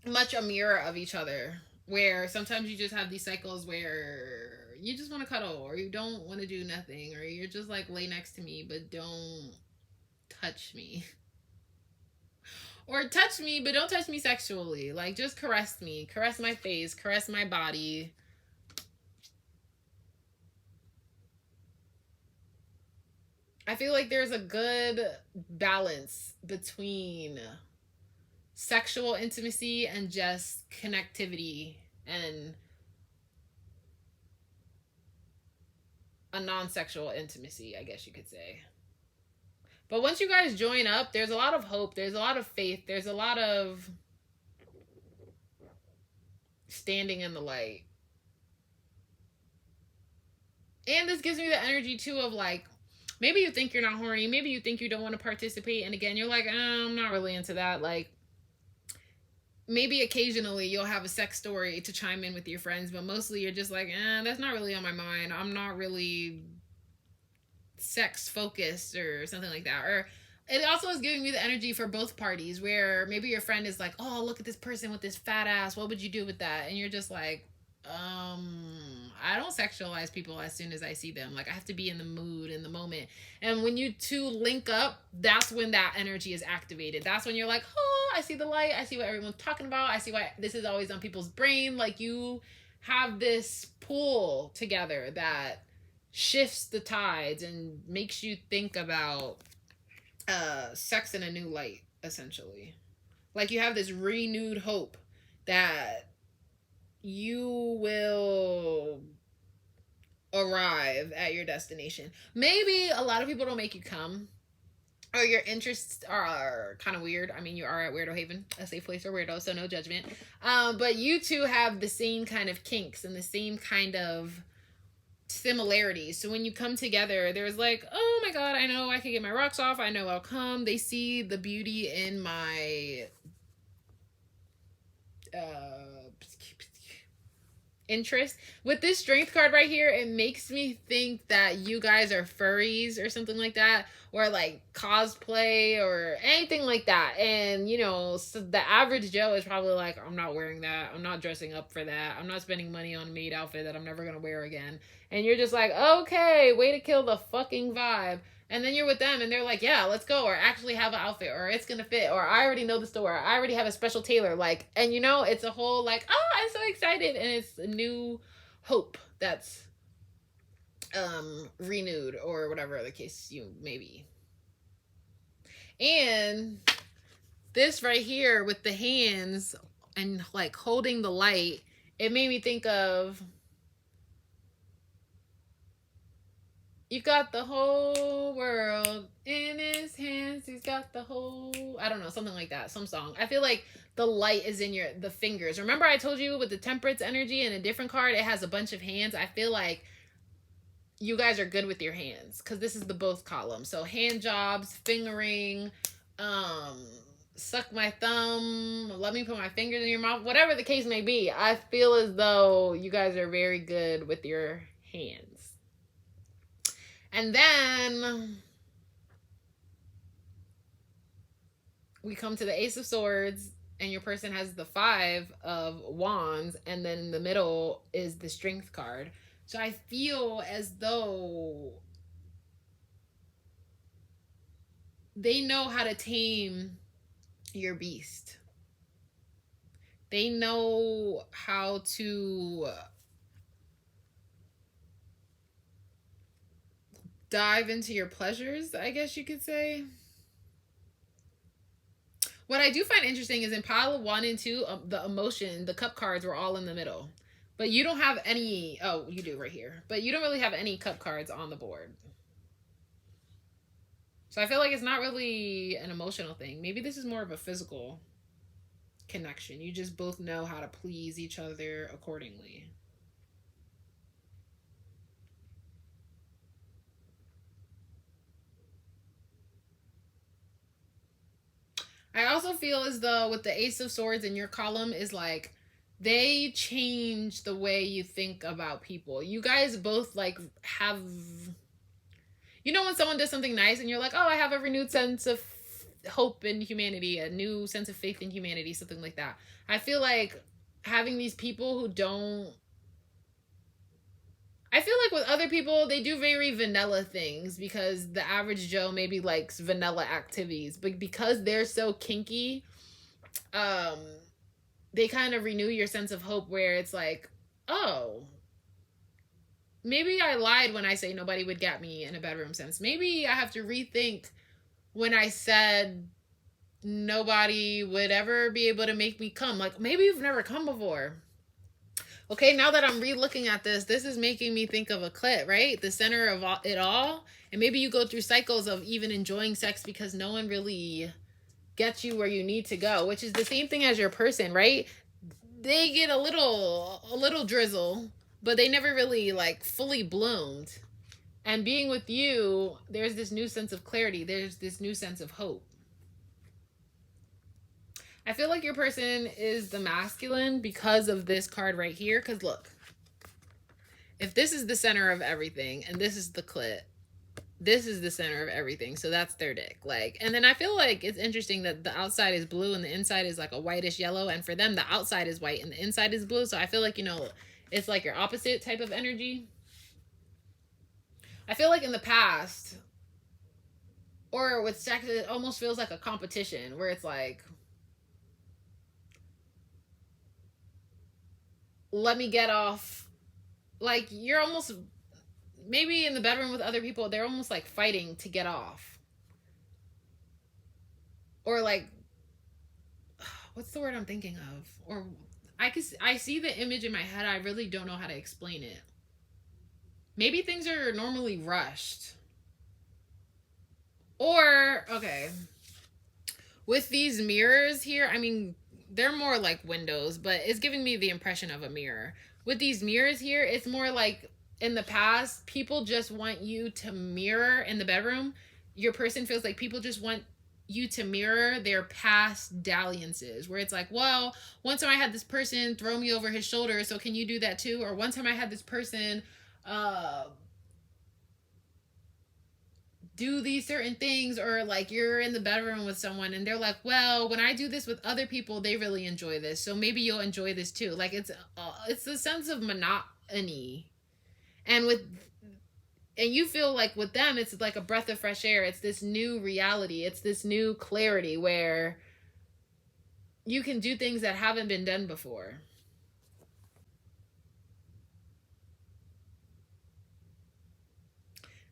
much a mirror of each other, where sometimes you just have these cycles where you just want to cuddle, or you don't want to do nothing, or you're just like, lay next to me but don't touch me, or touch me but don't touch me sexually, like just caress me, caress my face, caress my body. I feel like there's a good balance between sexual intimacy and just connectivity and a non-sexual intimacy, I guess you could say. But once you guys join up, there's a lot of hope, there's a lot of faith, there's a lot of standing in the light. And this gives me the energy too of like, maybe you think you're not horny, maybe you think you don't want to participate, and again, you're like, I'm not really into that. Like, maybe occasionally you'll have a sex story to chime in with your friends, but mostly you're just like, that's not really on my mind. I'm not really sex focused or something like that. Or it also is giving me the energy for both parties, where maybe your friend is like, oh, look at this person with this fat ass, what would you do with that? And you're just like, I don't sexualize people as soon as I see them. Like, I have to be in the mood, in the moment. And when you two link up, that's when that energy is activated. That's when you're like, oh, I see the light. I see what everyone's talking about. I see why this is always on people's brain. Like, you have this pull together that shifts the tides and makes you think about sex in a new light, essentially. Like, you have this renewed hope that you will arrive at your destination. Maybe a lot of people don't make you come, or your interests are kind of weird. I mean, you are at WRDOHVN, a safe place for weirdos, so no judgment. But you two have the same kind of kinks and the same kind of similarities. So when you come together, there's like, oh my god, I know I can get my rocks off, I know I'll come. They see the beauty in my interest. With this Strength card right here, it makes me think that you guys are furries or something like that, or like cosplay or anything like that. And you know, so the average Joe is probably like, I'm not wearing that, I'm not dressing up for that, I'm not spending money on a maid outfit that I'm never gonna wear again. And you're just like, okay, way to kill the fucking vibe. And then you're with them and they're like, yeah, let's go, or actually have an outfit, or it's gonna fit, or I already know the store, I already have a special tailor. Like, and you know, it's a whole like, oh, I'm so excited, and it's a new hope that's renewed, or whatever the case you may be. And this right here with the hands and like holding the light, it made me think of, you got the whole world in his hands. He's got the whole, I don't know, something like that. Some song. I feel like the light is in the fingers. Remember I told you with the temperance energy and a different card, it has a bunch of hands. I feel like you guys are good with your hands, because this is the both column. So hand jobs, fingering, suck my thumb, let me put my fingers in your mouth, whatever the case may be. I feel as though you guys are very good with your hands. And then we come to the Ace of Swords, and your person has the 5 of Wands, and then in the middle is the Strength card. So I feel as though they know how to tame your beast. They know how to dive into your pleasures, I guess you could say. What I do find interesting is in pile 1 and 2, the emotion, the cup cards were all in the middle. But you don't have any, oh, you do right here. But you don't really have any cup cards on the board. So I feel like it's not really an emotional thing. Maybe this is more of a physical connection. You just both know how to please each other accordingly. I also feel as though with the Ace of Swords in your column is like, they change the way you think about people. You guys both like have, you know, when someone does something nice and you're like, oh, I have a renewed sense of hope in humanity, a new sense of faith in humanity, something like that. I feel like having these people who don't, I feel like with other people, they do very vanilla things because the average Joe maybe likes vanilla activities. But because they're so kinky, they kind of renew your sense of hope, where it's like, oh, maybe I lied when I say nobody would get me in a bedroom sense. Maybe I have to rethink when I said nobody would ever be able to make me come. Like, maybe you've never come before. Okay, now that I'm re-looking at this, this is making me think of a clit, right? The center of it all. And maybe you go through cycles of even enjoying sex because no one really gets you where you need to go, which is the same thing as your person, right? They get a little drizzle, but they never really like fully bloomed. And being with you, there's this new sense of clarity. There's this new sense of hope. I feel like your person is the masculine because of this card right here. Because look, if this is the center of everything and this is the clit, this is the center of everything. So that's their dick. Like, and then I feel like it's interesting that the outside is blue and the inside is like a whitish yellow. And for them, the outside is white and the inside is blue. So I feel like, you know, it's like your opposite type of energy. I feel like in the past, or with sex, it almost feels like a competition where it's like, let me get off. Like, you're almost, maybe in the bedroom with other people, they're almost like fighting to get off. Or like, what's the word I'm thinking of? Or I see the image in my head. I really don't know how to explain it. Maybe things are normally rushed. Or, okay, with these mirrors here, I mean, they're more like windows, but it's giving me the impression of a mirror. With these mirrors here, it's more like in the past, people just want you to mirror in the bedroom. Your person feels like people just want you to mirror their past dalliances, where it's like, well, one time I had this person throw me over his shoulder, so can you do that too? Or one time I had this person do these certain things, or like you're in the bedroom with someone and they're like, well, when I do this with other people, they really enjoy this, so maybe you'll enjoy this too. Like, it's a sense of monotony. And you feel like with them, it's like a breath of fresh air. It's this new reality. It's this new clarity where you can do things that haven't been done before.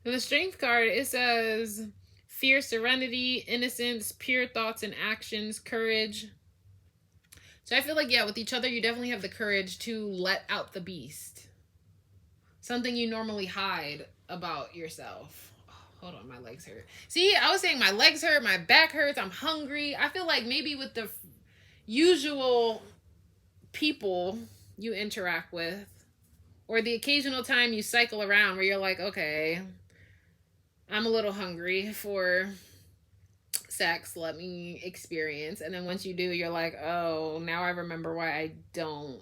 For the Strength card, it says fear, serenity, innocence, pure thoughts and actions, courage. So I feel like, yeah, with each other, you definitely have the courage to let out the beast. Something you normally hide about yourself. Oh, hold on, my legs hurt. See, I was saying my legs hurt, my back hurts, I'm hungry. I feel like maybe with the usual people you interact with, or the occasional time you cycle around where you're like, okay, I'm a little hungry for sex, let me experience. And then once you do, you're like, oh, now I remember why I don't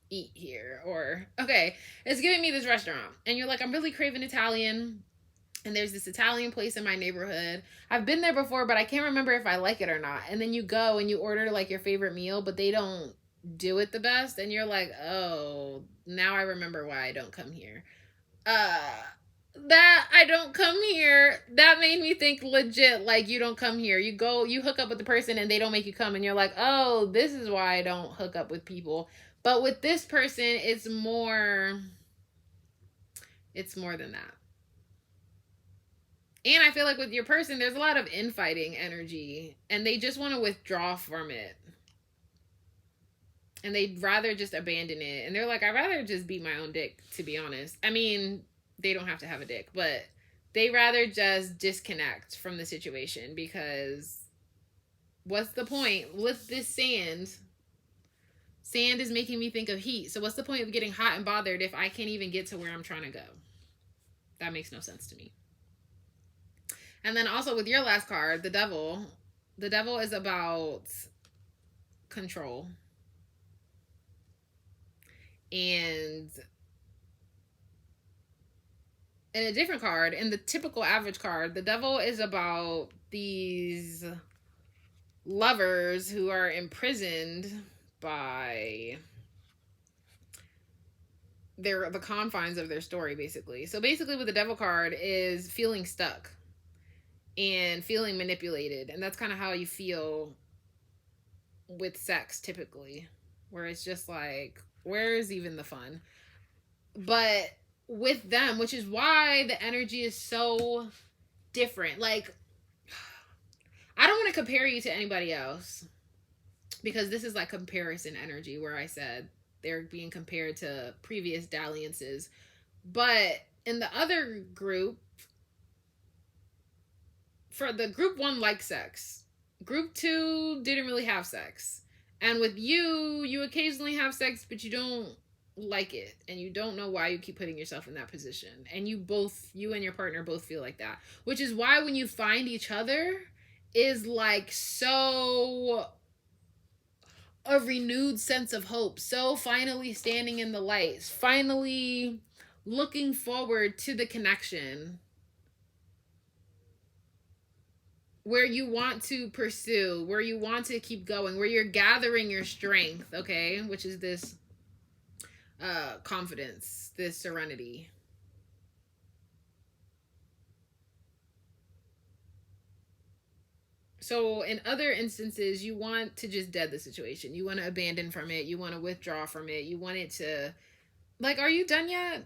eat here. Or, okay, it's giving me this restaurant. And you're like, I'm really craving Italian. And there's this Italian place in my neighborhood. I've been there before, but I can't remember if I like it or not. And then you go and you order like your favorite meal, but they don't do it the best. And you're like, oh, now I remember why I don't come here. That I don't come here, that made me think legit like you don't come here. You go, you hook up with the person and they don't make you come, and you're like, oh, this is why I don't hook up with people. But with this person, it's more than that. And I feel like with your person, there's a lot of infighting energy, and they just want to withdraw from it. And they'd rather just abandon it. And they're like, I'd rather just beat my own dick, to be honest. I mean, they don't have to have a dick, but they rather just disconnect from the situation, because what's the point with this sand? Sand is making me think of heat. So what's the point of getting hot and bothered if I can't even get to where I'm trying to go? That makes no sense to me. And then also with your last card, the devil. The devil is about control. And in a different card, in the typical average card, the devil is about these lovers who are imprisoned by the confines of their story, basically. So basically with the devil card is feeling stuck and feeling manipulated. And that's kind of how you feel with sex typically, where it's just like, where's even the fun? But with them, which is why the energy is so different. Like, I don't want to compare you to anybody else, because this is like comparison energy, where I said they're being compared to previous dalliances. But in the other group, for the group 1 liked sex. Group 2 didn't really have sex. And with you occasionally have sex, but you don't like it, and you don't know why you keep putting yourself in that position. And you and your partner both feel like that, which is why when you find each other is like so a renewed sense of hope. So finally standing in the lights, finally looking forward to the connection where you want to pursue, where you want to keep going, where you're gathering your strength, okay? Which is this confidence, this serenity. So in other instances, you want to just dead the situation. You want to abandon from it. You want to withdraw from it. You want it to, like, are you done yet?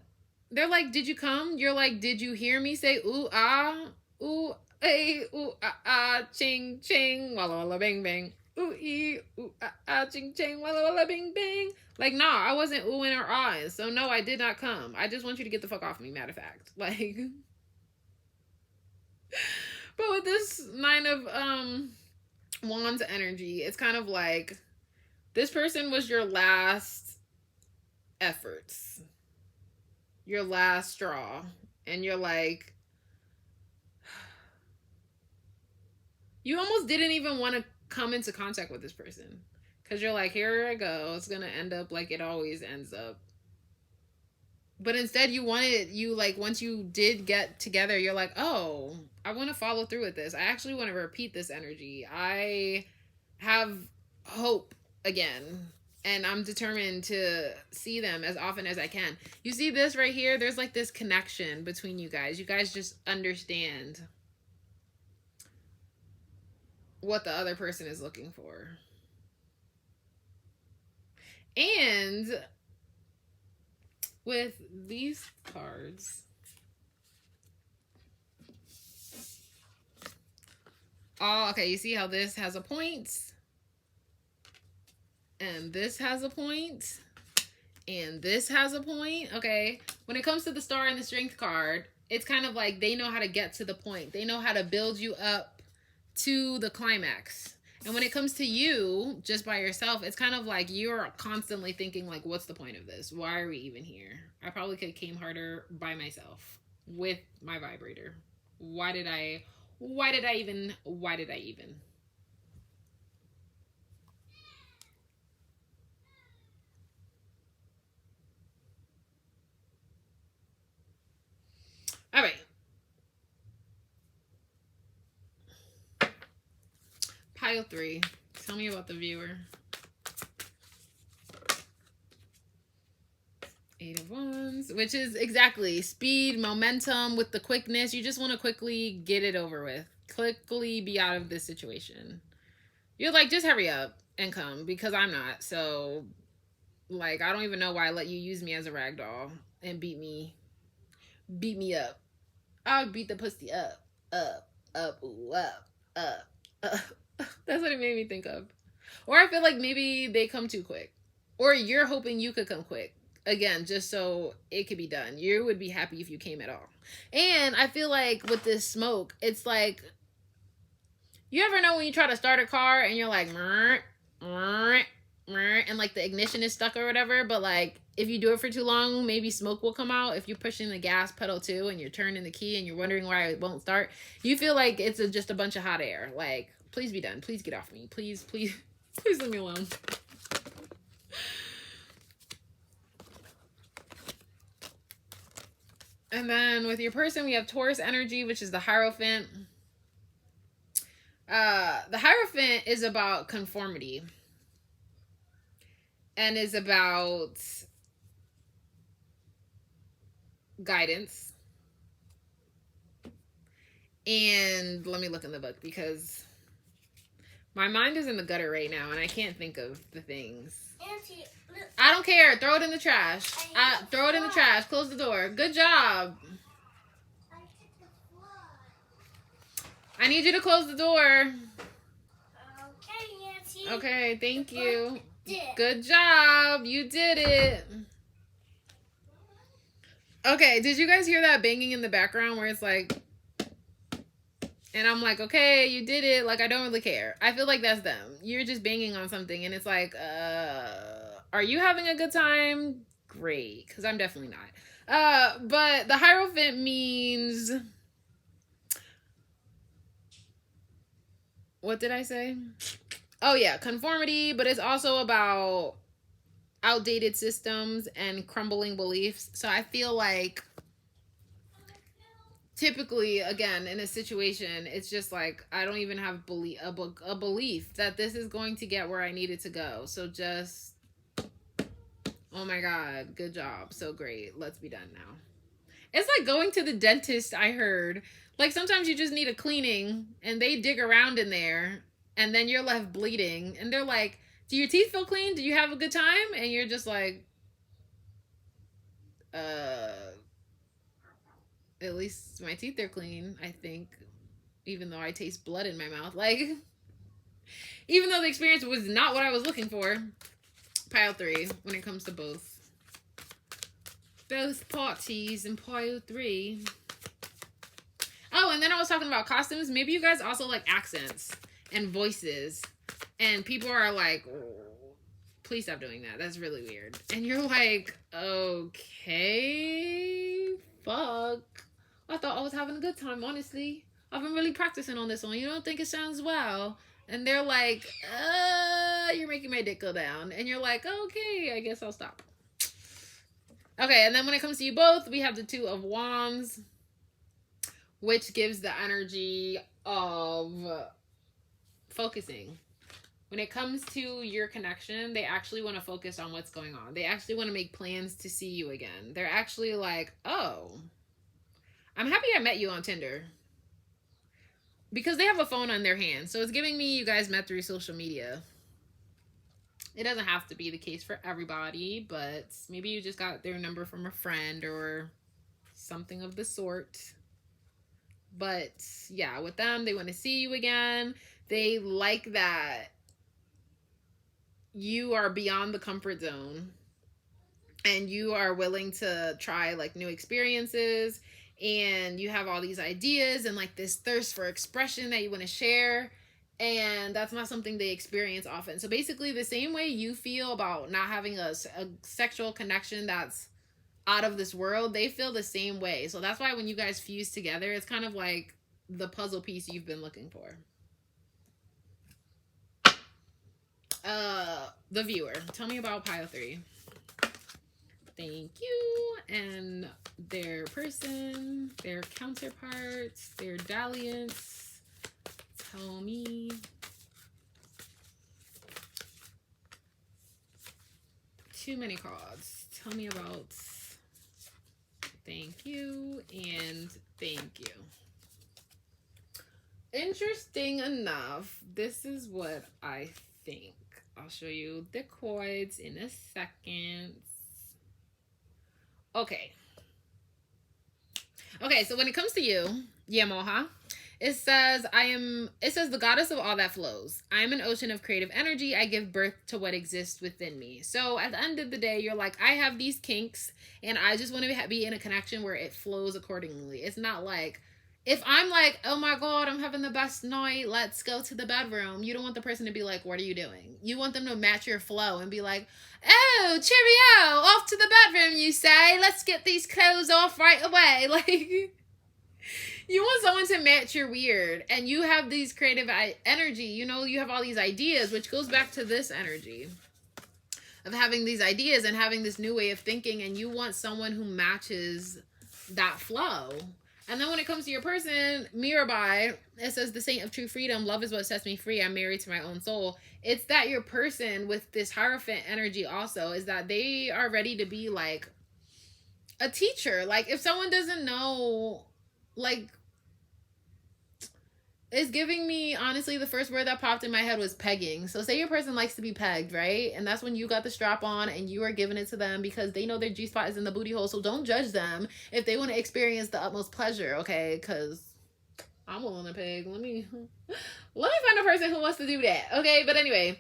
They're like, did you come? You're like, did you hear me say ooh, ah, ooh, hey, ooh, ah, ching, ching, walla, walla, bang, bang. Ooh, ee, ooh, ah, ching, ching, walla, walla, bing, bang. Like, nah, I wasn't oohing or ahhing. So, no, I did not come. I just want you to get the fuck off me, matter of fact. Like, but with this 9 of Wands energy, it's kind of like this person was your last efforts, your last straw. And you're like, you almost didn't even want to come into contact with this person, because you're like, here I go, it's gonna end up like it always ends up. But instead once you did get together, you're like, oh, I want to follow through with this. I actually want to repeat this energy. I have hope again, and I'm determined to see them as often as I can. You see this right here? There's like this connection between you guys. You guys just understand what the other person is looking for. And with these cards, Oh, okay, you see how this has a point? And this has a point? And this has a point? Okay, when it comes to the Star and the Strength card, it's kind of like they know how to get to the point. They know how to build you up to the climax. And when it comes to you, just by yourself, it's kind of like you're constantly thinking, like, what's the point of this? Why are we even here? I probably could have came harder by myself with my vibrator. Why did I even? All right. Pile 3. Tell me about the viewer. 8 of Wands, which is exactly speed, momentum with the quickness. You just want to quickly get it over with. Quickly be out of this situation. You're like, just hurry up and come, because I'm not. So, like, I don't even know why I let you use me as a rag doll and beat me up. I would beat the pussy up, ooh, up. That's what it made me think of. Or I feel like maybe they come too quick. Or you're hoping you could come quick. Again, just so it could be done. You would be happy if you came at all. And I feel like with this smoke, it's like, you ever know when you try to start a car and you're like, and like the ignition is stuck or whatever, but like if you do it for too long, maybe smoke will come out. If you're pushing the gas pedal too and you're turning the key and you're wondering why it won't start, you feel like it's just a bunch of hot air. Like, please be done. Please get off me. Please leave me alone. And then with your person, we have Taurus energy, which is the Hierophant. The Hierophant is about conformity. And is about guidance. And let me look in the book because my mind is in the gutter right now and I can't think of the things. Auntie, look. I don't care. Throw it in the trash. Throw it in the trash. Close the door. Good job. I hit the floor. I need you to close the door. Okay, Auntie. Okay, thank you. Did. Good job. You did it. Okay, did you guys hear that banging in the background where it's like... And I'm like, okay, you did it. Like, I don't really care. I feel like that's them. You're just banging on something. And it's like, are you having a good time? Great. Because I'm definitely not. But the Hierophant means... What did I say? Oh, yeah. Conformity. But it's also about outdated systems and crumbling beliefs. So I feel like... Typically, again, in a situation, it's just like, I don't even have a belief that this is going to get where I need it to go. So just, oh my God, good job. So great. Let's be done now. It's like going to the dentist, I heard. Like sometimes you just need a cleaning and they dig around in there and then you're left bleeding. And they're like, do your teeth feel clean? Do you have a good time? And you're just like, at least my teeth are clean, I think, even though I taste blood in my mouth. Like, even though the experience was not what I was looking for. Pile 3, when it comes to both parties in pile 3. Oh, and then I was talking about costumes. Maybe you guys also like accents and voices. And people are like, oh, please stop doing that. That's really weird. And you're like, okay, fuck. I thought I was having a good time, honestly. I've been really practicing on this one. You don't think it sounds well? And they're like, you're making my dick go down. And you're like, okay, I guess I'll stop. Okay, and then when it comes to you both, we have the 2 of Wands, which gives the energy of focusing. When it comes to your connection, they actually want to focus on what's going on. They actually want to make plans to see you again. They're actually like, oh... I'm happy I met you on Tinder. Because they have a phone on their hand. So it's giving me you guys met through social media. It doesn't have to be the case for everybody. But maybe you just got their number from a friend or something of the sort. But yeah, with them, they want to see you again. They like that you are beyond the comfort zone and you are willing to try like new experiences, and you have all these ideas and like this thirst for expression that you want to share. And that's not something they experience often. So basically, the same way you feel about not having a sexual connection that's out of this world, they feel the same way. So that's why when you guys fuse together, it's kind of like the puzzle piece you've been looking for. The viewer, tell me about pile 3. Thank you. And their person, their counterparts, their dalliance. Tell me. Too many cards. Tell me about. Thank you and thank you. Interesting enough, this is what I think. I'll show you the cards in a second. Okay. Okay, so when it comes to you, 𝚘𝚊𝚏𝚎, it says the goddess of all that flows. I am an ocean of creative energy. I give birth to what exists within me. So at the end of the day, you're like, I have these kinks and I just want to be in a connection where it flows accordingly. It's not like, if I'm like, oh my God, I'm having the best night, let's go to the bedroom. You don't want the person to be like, what are you doing? You want them to match your flow and be like, oh, cheerio, off to the bedroom, you say. Let's get these clothes off right away. Like, you want someone to match your weird, and you have these creative energy. You know, you have all these ideas, which goes back to this energy of having these ideas and having this new way of thinking, and you want someone who matches that flow. And then when it comes to your person, Mirabai, it says the saint of true freedom, love is what sets me free, I'm married to my own soul. It's that your person with this Hierophant energy also is that they are ready to be like a teacher. Like if someone doesn't know, like, it's giving me, honestly, the first word that popped in my head was pegging. So say your person likes to be pegged, right? And that's when you got the strap on and you are giving it to them because they know their G-spot is in the booty hole. So don't judge them if they want to experience the utmost pleasure, okay? Because I'm willing to peg. Let me find a person who wants to do that, okay? But anyway,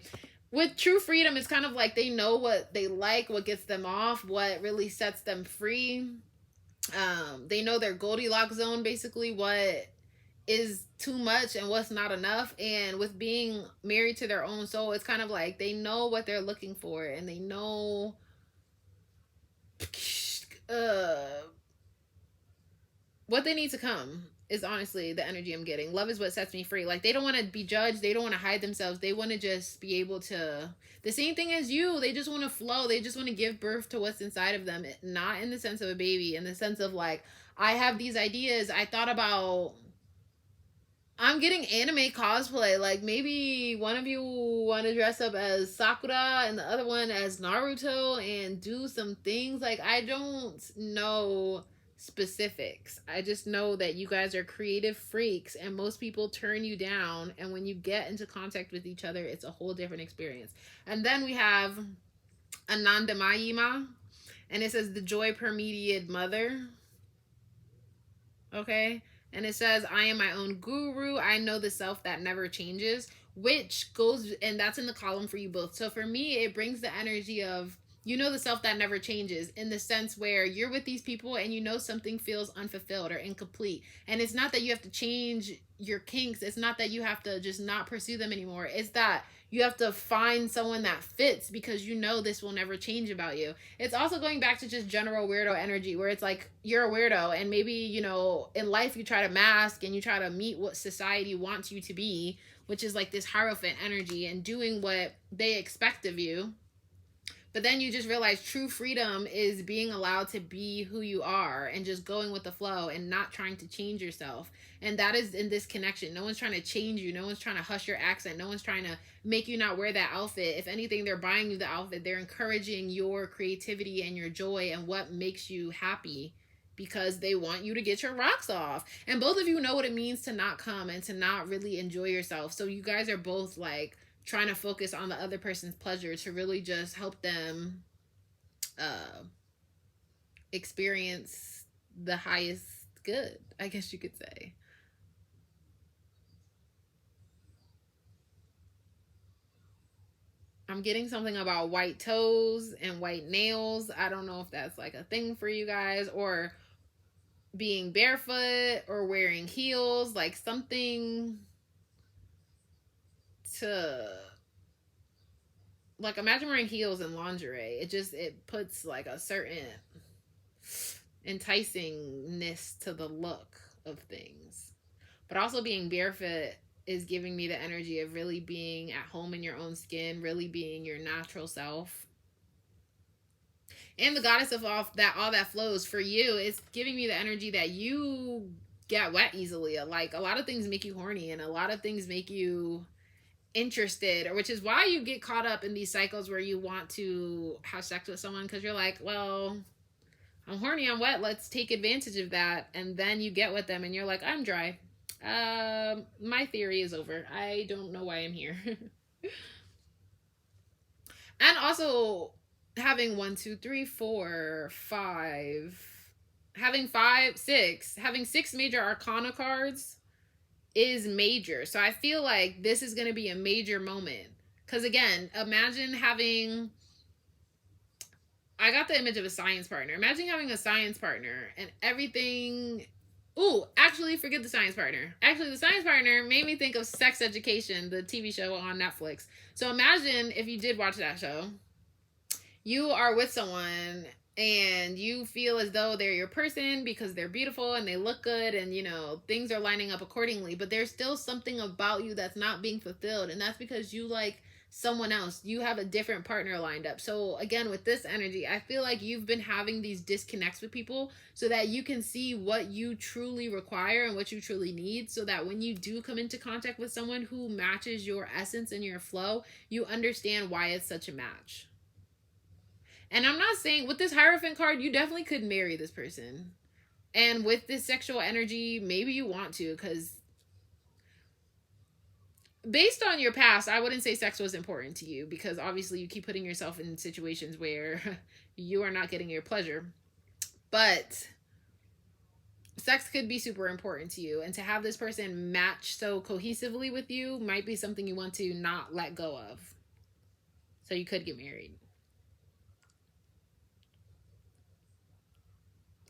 with true freedom, it's kind of like they know what they like, what gets them off, what really sets them free. They know their Goldilocks zone, basically, what is too much and what's not enough. And with being married to their own soul, it's kind of like they know what they're looking for and they know what they need to come is honestly the energy I'm getting. Love is what sets me free. Like they don't want to be judged. They don't want to hide themselves. They want to just be able to, the same thing as you. They just want to flow. They just want to give birth to what's inside of them. Not in the sense of a baby, in the sense of like, I have these ideas. I thought about, I'm getting anime cosplay. Like maybe one of you want to dress up as Sakura and the other one as Naruto and do some things. Like I don't know specifics. I just know that you guys are creative freaks and most people turn you down. And when you get into contact with each other, it's a whole different experience. And then we have Anandamayima, and it says the joy permeated mother. Okay. And it says, I am my own guru. I know the self that never changes, which goes, and that's in the column for you both. So for me, it brings the energy of, you know, the self that never changes, in the sense where you're with these people and you know something feels unfulfilled or incomplete. And it's not that you have to change your kinks. It's not that you have to just not pursue them anymore. It's that you have to find someone that fits because you know this will never change about you. It's also going back to just general weirdo energy where it's like you're a weirdo and maybe, you know, in life you try to mask and you try to meet what society wants you to be, which is like this Hierophant energy and doing what they expect of you. But then you just realize true freedom is being allowed to be who you are and just going with the flow and not trying to change yourself. And that is in this connection. No one's trying to change you. No one's trying to hush your accent. No one's trying to make you not wear that outfit. If anything, they're buying you the outfit. They're encouraging your creativity and your joy and what makes you happy because they want you to get your rocks off. And both of you know what it means to not come and to not really enjoy yourself. So you guys are both like trying to focus on the other person's pleasure to really just help them experience the highest good, I guess you could say. I'm getting something about white toes and white nails. I don't know if that's like a thing for you guys, or being barefoot or wearing heels, like something to, like, imagine wearing heels and lingerie. It puts like a certain enticingness to the look of things. But also being barefoot is giving me the energy of really being at home in your own skin, really being your natural self. And the goddess of all that flows for you is giving me the energy that you get wet easily. Like, a lot of things make you horny, and a lot of things make you interested, or which is why you get caught up in these cycles where you want to have sex with someone, because you're like, well, I'm horny, I'm wet, let's take advantage of that. And then you get with them and you're like, I'm dry. My theory is over. I don't know why I'm here. And also having 1, 2, 3, 4, 5, having 5, 6, having 6 major arcana cards is major. So I feel like this is going to be a major moment. Because again, imagine having, I got the image of a science partner. Imagine having a science partner and everything. Ooh, actually, forget the science partner. Actually, the science partner made me think of Sex Education, the TV show on Netflix. So imagine if you did watch that show. You are with someone and you feel as though they're your person because they're beautiful and they look good and, you know, things are lining up accordingly. But there's still something about you that's not being fulfilled. And that's because you like someone else. You have a different partner lined up. So again, with this energy, I feel like you've been having these disconnects with people so that you can see what you truly require and what you truly need, so that when you do come into contact with someone who matches your essence and your flow, you understand why it's such a match. And I'm not saying, with this Hierophant card, you definitely could marry this person. And with this sexual energy, maybe you want to, because based on your past, I wouldn't say sex was important to you, because obviously you keep putting yourself in situations where you are not getting your pleasure. But sex could be super important to you, and to have this person match so cohesively with you might be something you want to not let go of. So you could get married.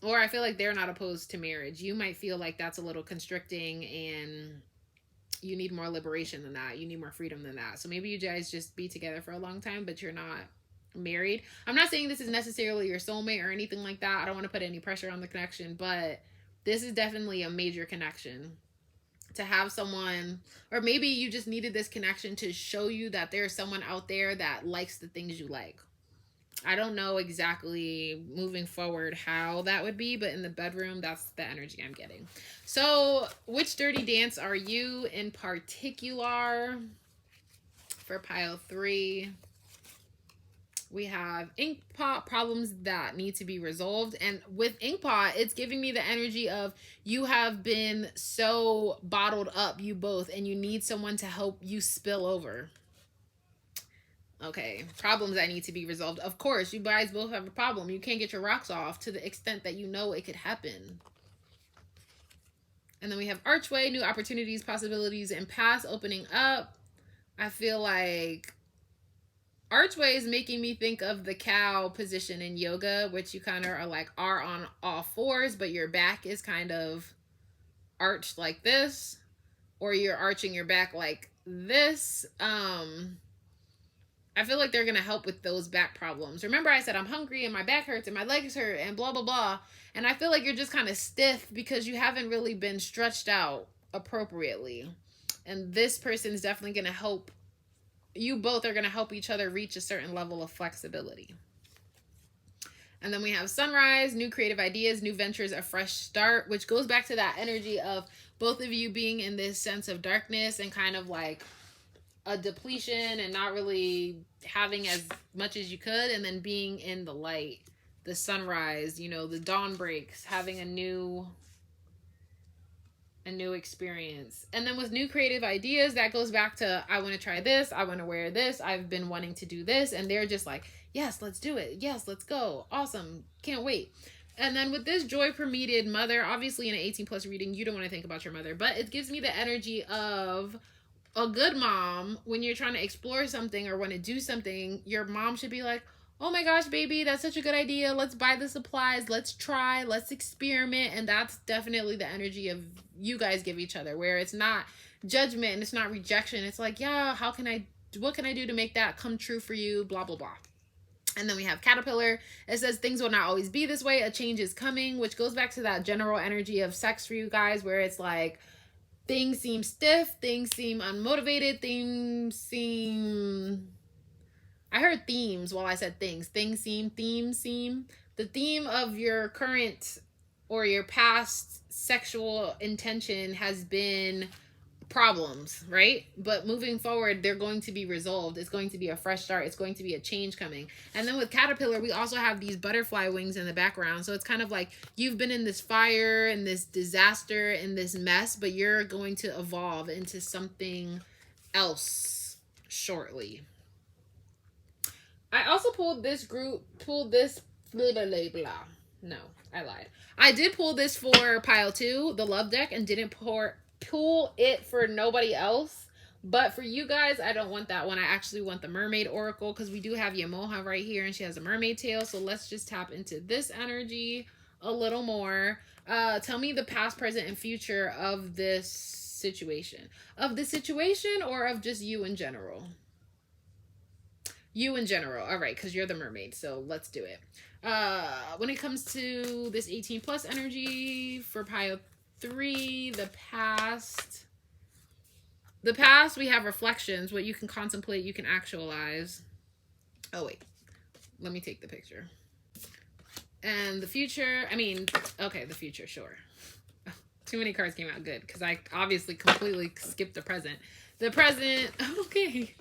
Or I feel like they're not opposed to marriage. You might feel like that's a little constricting and you need more liberation than that. You need more freedom than that. So maybe you guys just be together for a long time, but you're not married. I'm not saying this is necessarily your soulmate or anything like that. I don't want to put any pressure on the connection, but this is definitely a major connection. To have someone, or maybe you just needed this connection to show you that there's someone out there that likes the things you like. I don't know exactly moving forward how that would be, but in the bedroom, that's the energy I'm getting. So which dirty dance are you in particular? For pile 3, we have ink pot problems that need to be resolved. And with ink pot, it's giving me the energy of you have been so bottled up, you both, and you need someone to help you spill over. Okay, problems that need to be resolved. Of course, you guys both have a problem. You can't get your rocks off to the extent that you know it could happen. And then we have archway, new opportunities, possibilities, and paths opening up. I feel like archway is making me think of the cow position in yoga, which you kind of are on all fours, but your back is kind of arched like this, or you're arching your back like this. I feel like they're going to help with those back problems. Remember I said I'm hungry and my back hurts and my legs hurt and blah, blah, blah. And I feel like you're just kind of stiff because you haven't really been stretched out appropriately. And this person is definitely going to help. You both are going to help each other reach a certain level of flexibility. And then we have sunrise, new creative ideas, new ventures, a fresh start, which goes back to that energy of both of you being in this sense of darkness and kind of like a depletion and not really having as much as you could, and then being in the light, the sunrise, you know, the dawn breaks, having a new experience. And then with new creative ideas, that goes back to, I want to try this, I want to wear this, I've been wanting to do this, and they're just like, yes, let's do it, yes, let's go, awesome, can't wait. And then with this joy permeated mother, obviously in an 18+ reading, you don't want to think about your mother, but it gives me the energy of a good mom, when you're trying to explore something or want to do something, your mom should be like, oh my gosh, baby, that's such a good idea. Let's buy the supplies. Let's try. Let's experiment. And that's definitely the energy of you guys give each other, where it's not judgment and it's not rejection. It's like, yeah, what can I do to make that come true for you? Blah, blah, blah. And then we have Caterpillar. It says things will not always be this way. A change is coming, which goes back to that general energy of sex for you guys, where it's like, things seem stiff, things seem unmotivated, things seem... I heard themes while I said things. Things seem, themes seem. The theme of your current or your past sexual intention has been problems, right? But moving forward, they're going to be resolved. It's going to be a fresh start. It's going to be a change coming. And then with Caterpillar, we also have these butterfly wings in the background. So it's kind of like you've been in this fire and this disaster and this mess, but you're going to evolve into something else shortly. I also pulled this blah, blah, blah, blah. No, I lied. I did pull this for pile 2, the love deck, and didn't pull it for nobody else. But for you guys, I don't want that one. I actually want the mermaid oracle, because we do have Yamoha right here and she has a mermaid tail. So let's just tap into this energy a little more. Tell me the past, present, and future of this situation. Of the situation or of just you in general? You in general. All right, because you're the mermaid. So let's do it. When it comes to this 18 plus energy for pile 3, the past, we have reflections, what you can contemplate, you can actualize. Oh wait, let me take the picture. And the future, the future, sure. Too many cards came out. Good, because I obviously completely skipped the present. The present, okay.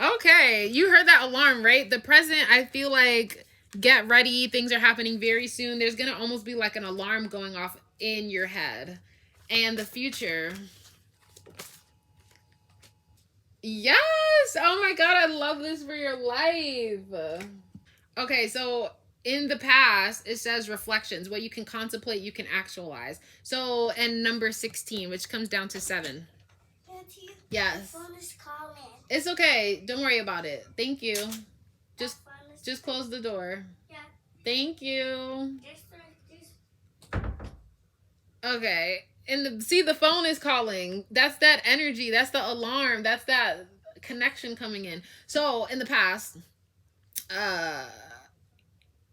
Okay, you heard that alarm, right? The present, I feel like, get ready. Things are happening very soon. There's going to almost be like an alarm going off in your head. And the future. Yes! Oh my god, I love this for your life. Okay, so in the past, it says reflections. What you can contemplate, you can actualize. So, and number 16, which comes down to 7. Auntie, Yes. my phone is calling. It's okay. Don't worry about it. Thank you. Just close the door. Yeah. Thank you. Just like this. Okay. And see, the phone is calling. That's that energy. That's the alarm. That's that connection coming in. So in the past,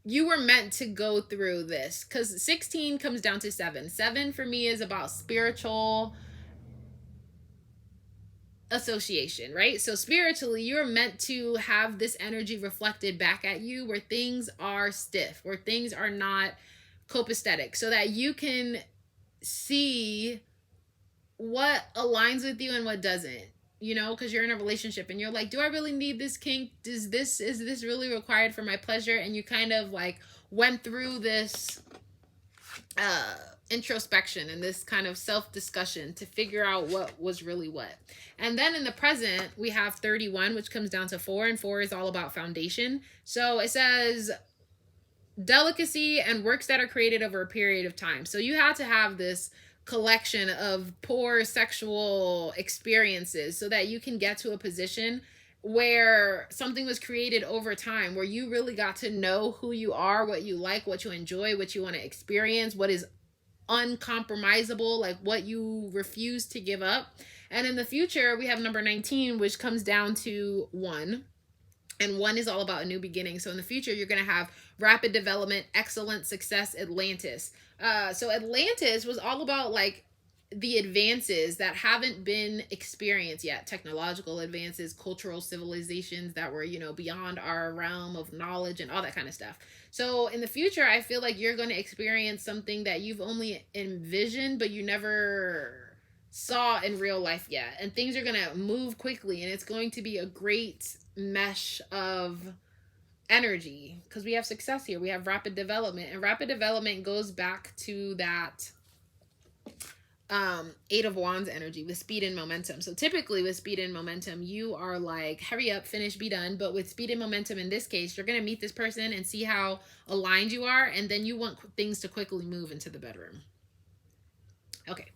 you were meant to go through this, because 16 comes down to 7. 7 for me is about spiritual association, right? So spiritually, you're meant to have this energy reflected back at you, where things are stiff, where things are not copacetic, so that you can see what aligns with you and what doesn't, you know, because you're in a relationship and you're like, do I really need this kink? Is this really required for my pleasure? And you kind of like went through this introspection and this kind of self-discussion to figure out what was really what. And then in the present, we have 31, which comes down to 4, and 4 is all about foundation. So it says delicacy and works that are created over a period of time. So you had to have this collection of poor sexual experiences so that you can get to a position where something was created over time, where you really got to know who you are, what you like, what you enjoy, what you want to experience, what is uncompromisable, like what you refuse to give up. And in the future, we have number 19, which comes down to 1. And 1 is all about a new beginning. So in the future, you're going to have rapid development, excellent success, Atlantis. So Atlantis was all about like the advances that haven't been experienced yet. Technological advances, cultural civilizations that were, you know, beyond our realm of knowledge and all that kind of stuff. So in the future, I feel like you're going to experience something that you've only envisioned, but you never saw in real life yet. And things are going to move quickly, and it's going to be a great mesh of energy, because we have success here. We have rapid development, and rapid development goes back to that Eight of Wands energy with speed and momentum. So typically with speed and momentum, you are like, hurry up, finish, be done. But with speed and momentum, in this case, you're going to meet this person and see how aligned you are. And then you want things to quickly move into the bedroom. Okay.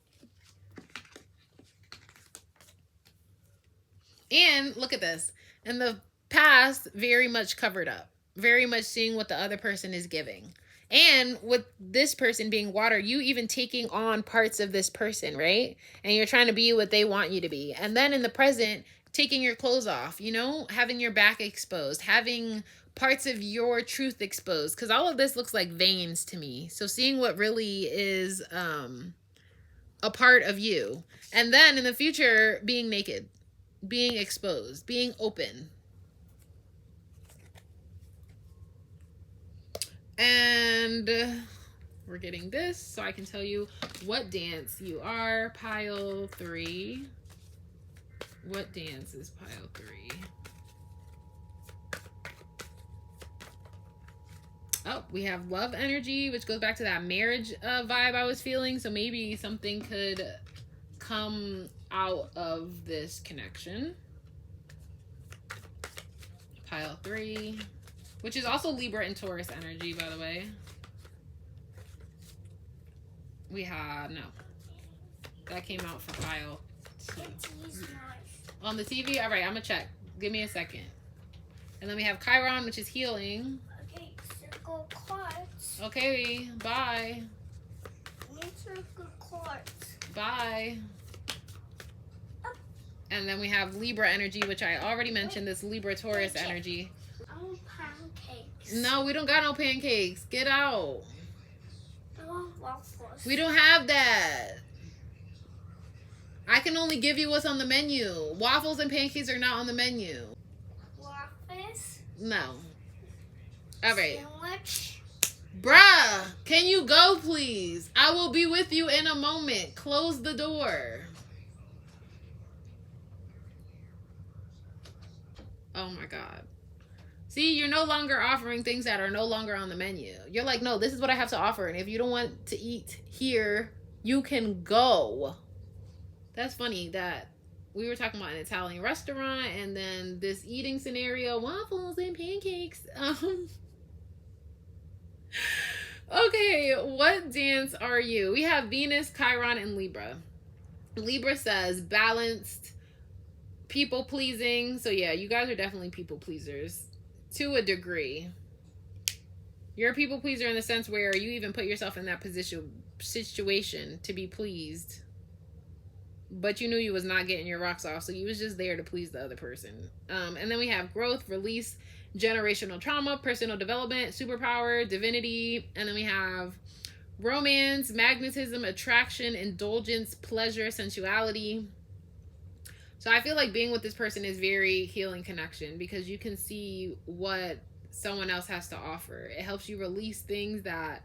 And look at this. In the past, very much covered up. Very much seeing what the other person is giving. And with this person being water, you even taking on parts of this person, right? And you're trying to be what they want you to be. And then in the present, taking your clothes off, you know, having your back exposed, having parts of your truth exposed. Because all of this looks like veins to me. So seeing what really is a part of you. And then in the future, being naked, being exposed, being open. And we're getting this so I can tell you what dance you are. Pile 3. What dance is pile 3? Oh, we have love energy, which goes back to that marriage vibe I was feeling. So maybe something could come out of this connection. Pile 3. Which is also Libra and Taurus energy, by the way. We have, no. That came out for pile 2. On the TV? All right, I'm going to check. Give me a second. And then we have Chiron, which is healing. Okay, circle cards. Okay, bye. Circle cards. Bye. And then we have Libra energy, which I already mentioned, this Libra Taurus energy. Pancakes. No, we don't got no pancakes. Get out. Waffles. We don't have that. I can only give you what's on the menu. Waffles and pancakes are not on the menu. Waffles. No. All right. Sandwich. Bruh, can you go, please? I will be with you in a moment. Close the door. Oh my God. See, you're no longer offering things that are no longer on the menu. You're like, no, this is what I have to offer. And if you don't want to eat here, you can go. That's funny that we were talking about an Italian restaurant and then this eating scenario, waffles and pancakes. Okay, what dance are you? We have Venus, Chiron, and Libra. Libra says balanced, people pleasing. So yeah, you guys are definitely people pleasers. To a degree. You're a people pleaser in the sense where you even put yourself in that situation to be pleased. But you knew you was not getting your rocks off, so you was just there to please the other person. And then we have growth, release, generational trauma, personal development, superpower, divinity. And then we have romance, magnetism, attraction, indulgence, pleasure, sensuality. So I feel like being with this person is very healing connection because you can see what someone else has to offer. It helps you release things that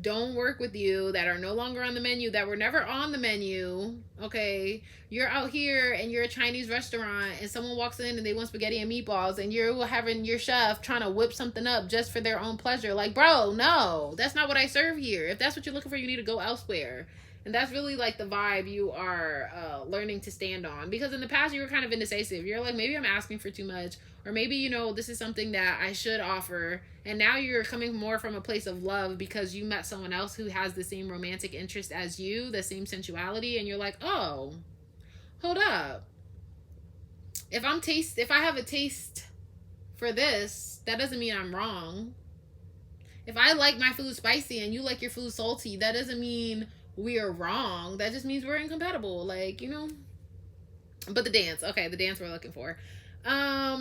don't work with you, that are no longer on the menu, that were never on the menu. Okay, you're out here and you're a Chinese restaurant and someone walks in and they want spaghetti and meatballs and you're having your chef trying to whip something up just for their own pleasure. Like, bro, no, that's not what I serve here. If that's what you're looking for, you need to go elsewhere. And that's really like the vibe you are learning to stand on. Because in the past, you were kind of indecisive. You're like, maybe I'm asking for too much. Or maybe, you know, this is something that I should offer. And now you're coming more from a place of love because you met someone else who has the same romantic interest as you, the same sensuality. And you're like, oh, hold up. If I have a taste for this, that doesn't mean I'm wrong. If I like my food spicy and you like your food salty, that doesn't mean we are wrong. That just means we're incompatible. Like, you know. But the dance. Okay, the dance we're looking for. I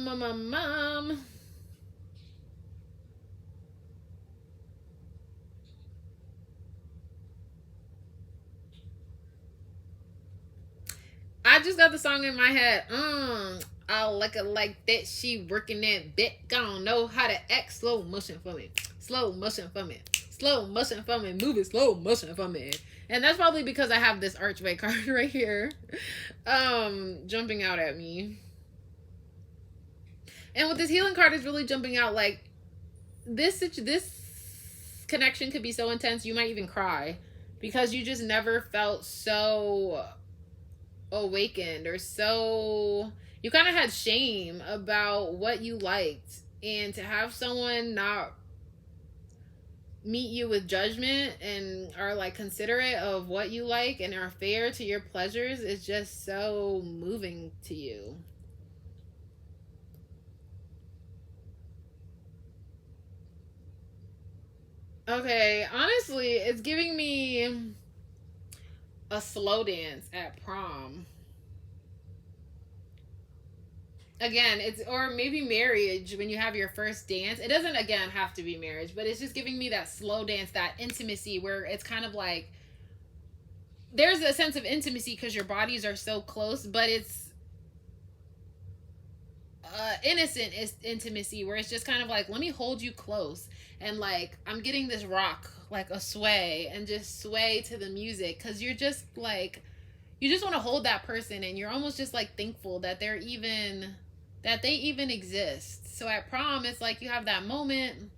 just got the song in my head. I like it like that. She working that bit. Gonna know how to act. Slow motion for me. Slow motion for me. Slow motion for me. Move it slow motion for me. And that's probably because I have this archway card right here. Jumping out at me. And with this healing card is really jumping out, like, this connection could be so intense you might even cry. because you just never felt so awakened, or so, you kind of had shame about what you liked. And to have someone not meet you with judgment and are like considerate of what you like and are fair to your pleasures is just so moving to you. Okay, honestly, it's giving me a slow dance at prom. Again, it's, or maybe marriage when you have your first dance. It doesn't, again, have to be marriage, but it's just giving me that slow dance, that intimacy where it's kind of like there's a sense of intimacy because your bodies are so close, but it's innocent intimacy where it's just kind of like, let me hold you close, and like I'm getting this rock, like a sway, and just sway to the music, because you're just like, you just want to hold that person, and you're almost just like thankful that they even exist. So at prom, it's like you have that moment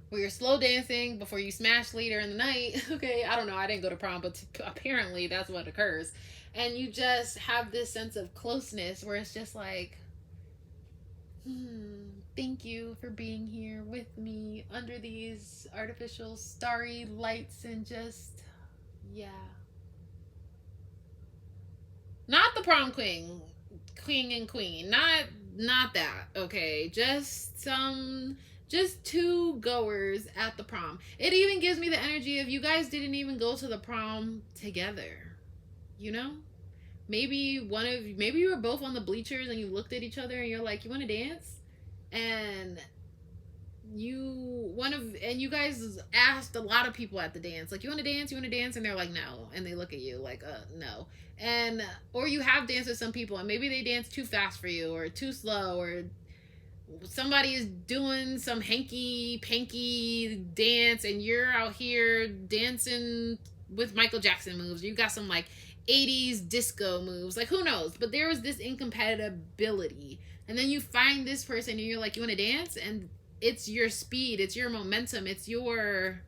where you're slow dancing before you smash later in the night. Okay, I don't know, I didn't go to prom, but apparently that's what occurs. And you just have this sense of closeness where it's just like, thank you for being here with me under these artificial starry lights, and just, yeah. Not the prom queen and queen, not that, okay? Just two goers at the prom. It even gives me the energy of you guys didn't even go to the prom together, you know? Maybe you were both on the bleachers and you looked at each other and you're like, you want to dance? And you guys asked a lot of people at the dance, like, you want to dance? And they're like, no. And they look at you like, no. And, or you have danced with some people and maybe they dance too fast for you, or too slow, or somebody is doing some hanky-panky dance and you're out here dancing with Michael Jackson moves. You got some like 80s disco moves, like who knows, but there was this incompatibility, and then you find this person and you're like, you want to dance? And it's your speed, it's your momentum, it's your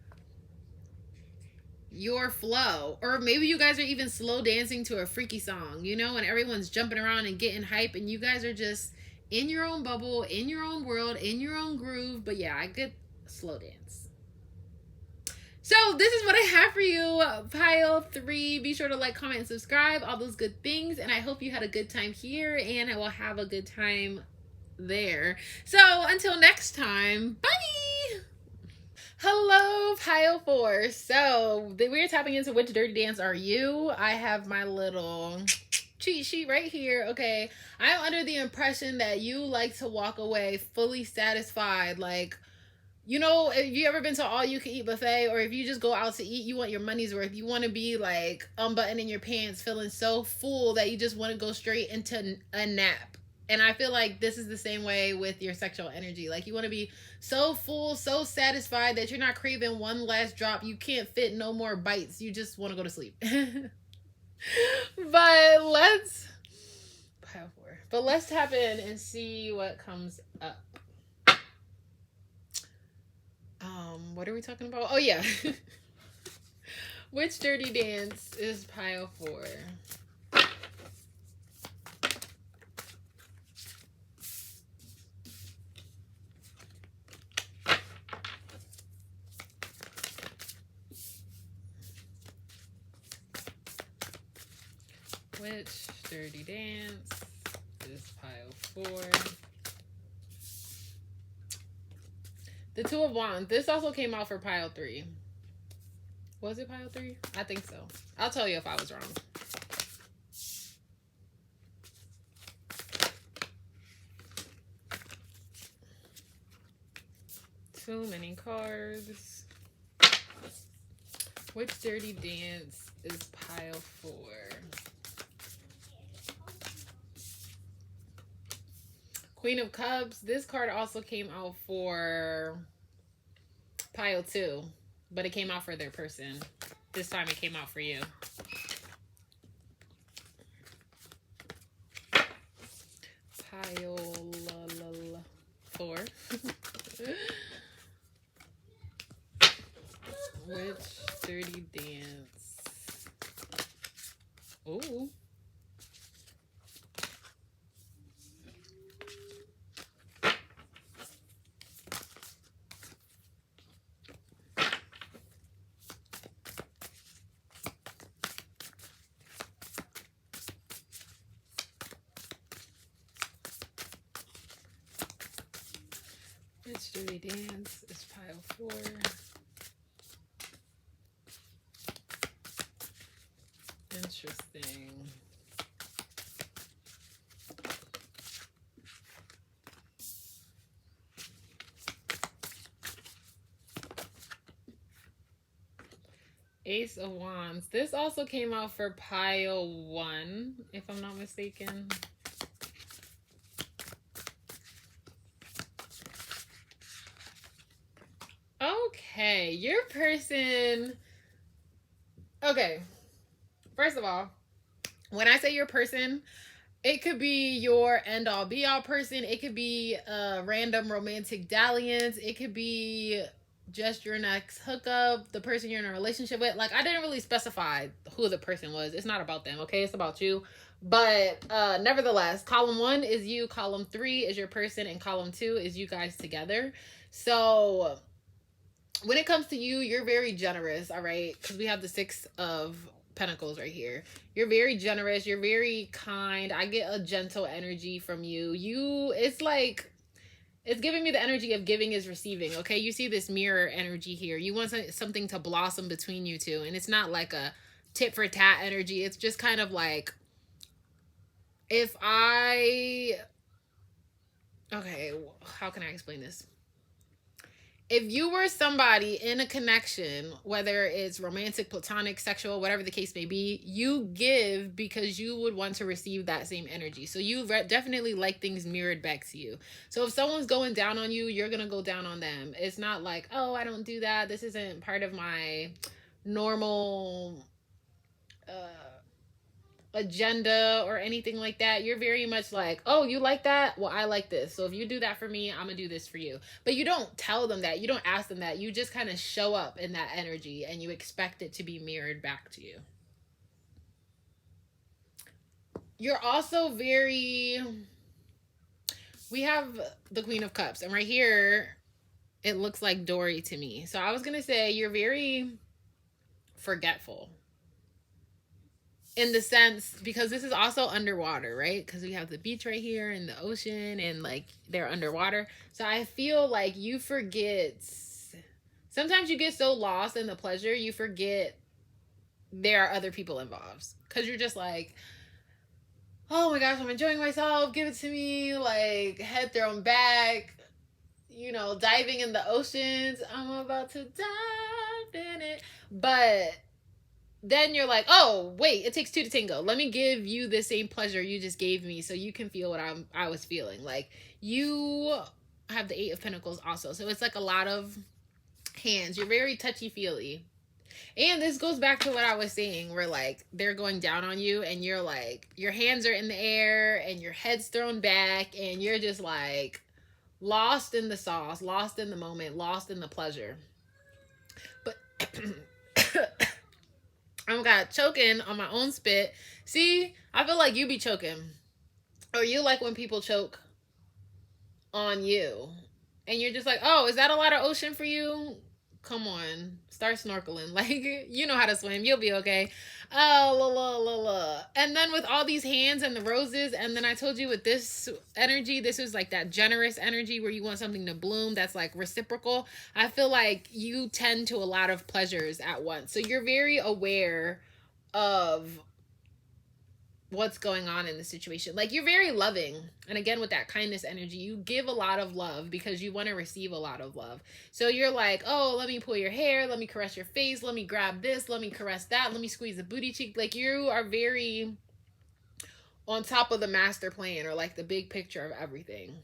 flow. Or maybe you guys are even slow dancing to a freaky song, you know, and everyone's jumping around and getting hype, and you guys are just in your own bubble, in your own world, in your own groove. But yeah, I get slow dance. So this is what I have for you, pile 3. Be sure to like, comment, and subscribe, all those good things. And I hope you had a good time here, and I will have a good time there. So until next time, bye! Hello, pile 4. So we're tapping into which dirty dance are you? I have my little cheat sheet right here. Okay, I'm under the impression that you like to walk away fully satisfied. Like, you know, if you ever been to all you can eat buffet, or if you just go out to eat, you want your money's worth. You want to be like unbuttoning your pants, feeling so full that you just want to go straight into a nap. And I feel like this is the same way with your sexual energy. Like, you want to be so full, so satisfied that you're not craving one last drop. You can't fit no more bites. You just want to go to sleep. But let's tap in and see what comes up. What are we talking about? Oh yeah. Which dirty dance is pile 4? Which dirty dance is pile 4? The 2 of Wands. This also came out for pile 3. Was it pile 3? I think so. I'll tell you if I was wrong. Too many cards. Which dirty dance is pile 4? Queen of Cups. This card also came out for pile 2, but it came out for their person. This time it came out for you. Pile 4. Which Dirty Dance. Ooh. It's Dirty Dance. It's pile 4. Interesting. Ace of Wands. This also came out for pile 1, if I'm not mistaken. Okay, your person. Okay, first of all, when I say your person, it could be your end-all be-all person. It could be a random romantic dalliance. It could be just your next hookup, the person you're in a relationship with. Like, I didn't really specify who the person was. It's not about them, okay? It's about you. But nevertheless, column 1 is you, column 3 is your person, and column 2 is you guys together. So when it comes to you, you're very generous, all right? Because we have the 6 of Pentacles right here. You're very generous. You're very kind. I get a gentle energy from you. It's like, it's giving me the energy of giving is receiving, okay? You see this mirror energy here. You want something to blossom between you two. And it's not like a tit for tat energy. It's just kind of like, okay, how can I explain this? If you were somebody in a connection, whether it's romantic, platonic, sexual, whatever the case may be, you give because you would want to receive that same energy. So you definitely like things mirrored back to you. So if someone's going down on you, you're going to go down on them. It's not like, oh, I don't do that. This isn't part of my normal agenda or anything like that. You're very much like, oh, you like that? Well, I like this. So if you do that for me, I'm gonna do this for you. But you don't tell them that. You don't ask them that. You just kind of show up in that energy and you expect it to be mirrored back to you. You're also we have the Queen of Cups, and right here it looks like Dory to me. So I was gonna say you're very forgetful. In the sense, because this is also underwater, right? Because we have the beach right here and the ocean and like they're underwater. So I feel like you forget. Sometimes you get so lost in the pleasure, you forget there are other people involved. Because you're just like, oh my gosh, I'm enjoying myself. Give it to me. Like, head thrown back. You know, diving in the oceans. I'm about to dive in it. But then you're like, oh, wait, it takes 2 to tango. Let me give you the same pleasure you just gave me so you can feel what I was feeling. Like, you have the 8 of Pentacles also. So it's like a lot of hands. You're very touchy-feely. And this goes back to what I was saying, where like they're going down on you and you're like, your hands are in the air and your head's thrown back and you're just like lost in the sauce, lost in the moment, lost in the pleasure. But I'm got choking on my own spit. See, I feel like you be choking. Or you like when people choke on you. And you're just like, oh, is that a lot of ocean for you? Come on. Start snorkeling. Like, you know how to swim. You'll be okay. Oh, la, la, la, la. And then with all these hands and the roses, and then I told you with this energy, this is like that generous energy where you want something to bloom that's like reciprocal. I feel like you tend to a lot of pleasures at once. So you're very aware of what's going on in the situation. Like, you're very loving. And again, with that kindness energy, you give a lot of love because you want to receive a lot of love. So you're like, oh, let me pull your hair, let me caress your face, let me grab this, let me caress that, let me squeeze the booty cheek. Like, you are very on top of the master plan, or like the big picture of everything.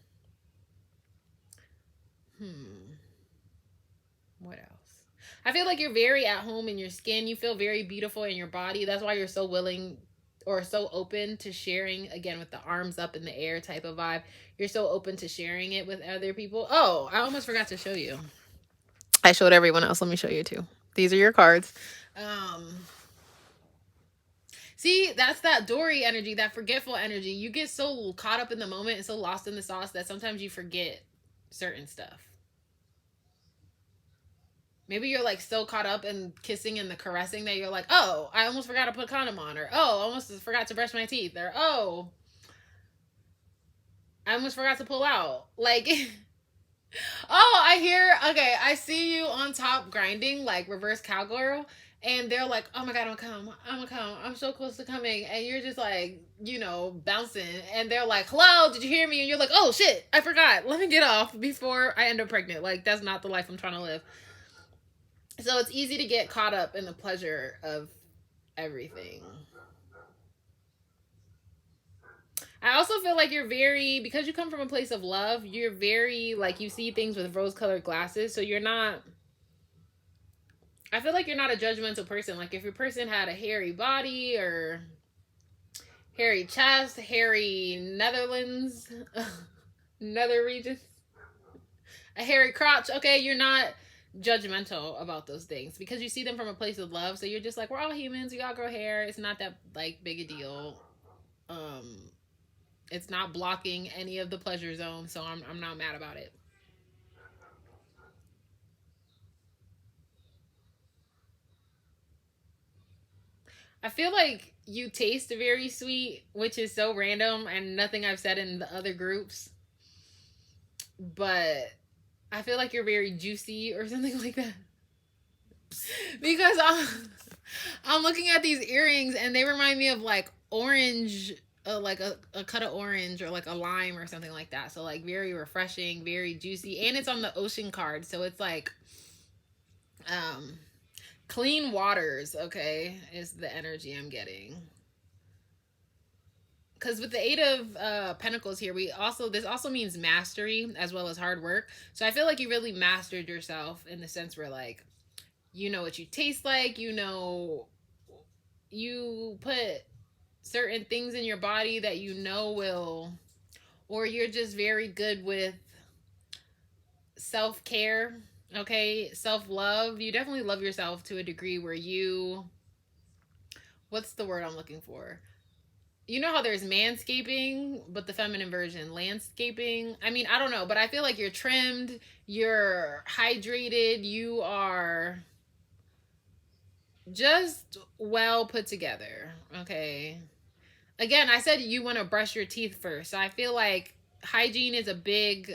What else? I feel like you're very at home in your skin. You feel very beautiful in your body. That's why you're so willing or so open to sharing, again, with the arms up in the air type of vibe. You're so open to sharing it with other people. Oh, I almost forgot to show you. I showed everyone else. Let me show you too. These are your cards. See, that's that Dory energy, that forgetful energy. You get so caught up in the moment and so lost in the sauce that sometimes you forget certain stuff. Maybe you're like so caught up in kissing and the caressing that you're like, oh, I almost forgot to put a condom on, or oh, I almost forgot to brush my teeth, or oh, I almost forgot to pull out. Like, oh, okay, I see you on top grinding, like reverse cowgirl. And they're like, oh my God, I'm gonna come. I'm so close to coming. And you're just like, you know, bouncing. And they're like, hello, did you hear me? And you're like, oh shit, I forgot. Let me get off before I end up pregnant. Like, that's not the life I'm trying to live. So it's easy to get caught up in the pleasure of everything. I also feel like you're very, because you come from a place of love, you're very, like, you see things with rose-colored glasses. So you're not... I feel like you're not a judgmental person. Like, if your person had a hairy body or hairy chest, hairy Netherlands, nether regions, a hairy crotch, okay, you're not judgmental about those things because you see them from a place of love. So you're just like, we're all humans. We all grow hair. It's not that, like, big a deal. It's not blocking any of the pleasure zone, so I'm not mad about it. I feel like you taste very sweet, which is so random and nothing I've said in the other groups. But I feel like you're very juicy or something like that. Because I'm looking at these earrings and they remind me of like orange, like a cut of orange or like a lime or something like that. So like very refreshing, very juicy. And it's on the ocean card. So it's like... clean waters, okay, is the energy I'm getting. Because with the Eight of Pentacles here, this also means mastery as well as hard work. So I feel like you really mastered yourself in the sense where, like, you know what you taste like, you know, you put certain things in your body that you know will, or you're just very good with self-care. Okay, self-love. You definitely love yourself to a degree where you... What's the word I'm looking for? You know how there's manscaping, but the feminine version, landscaping? I mean, I don't know, but I feel like you're trimmed, you're hydrated, you are just well put together, okay? Again, I said you want to brush your teeth first, so I feel like hygiene is a big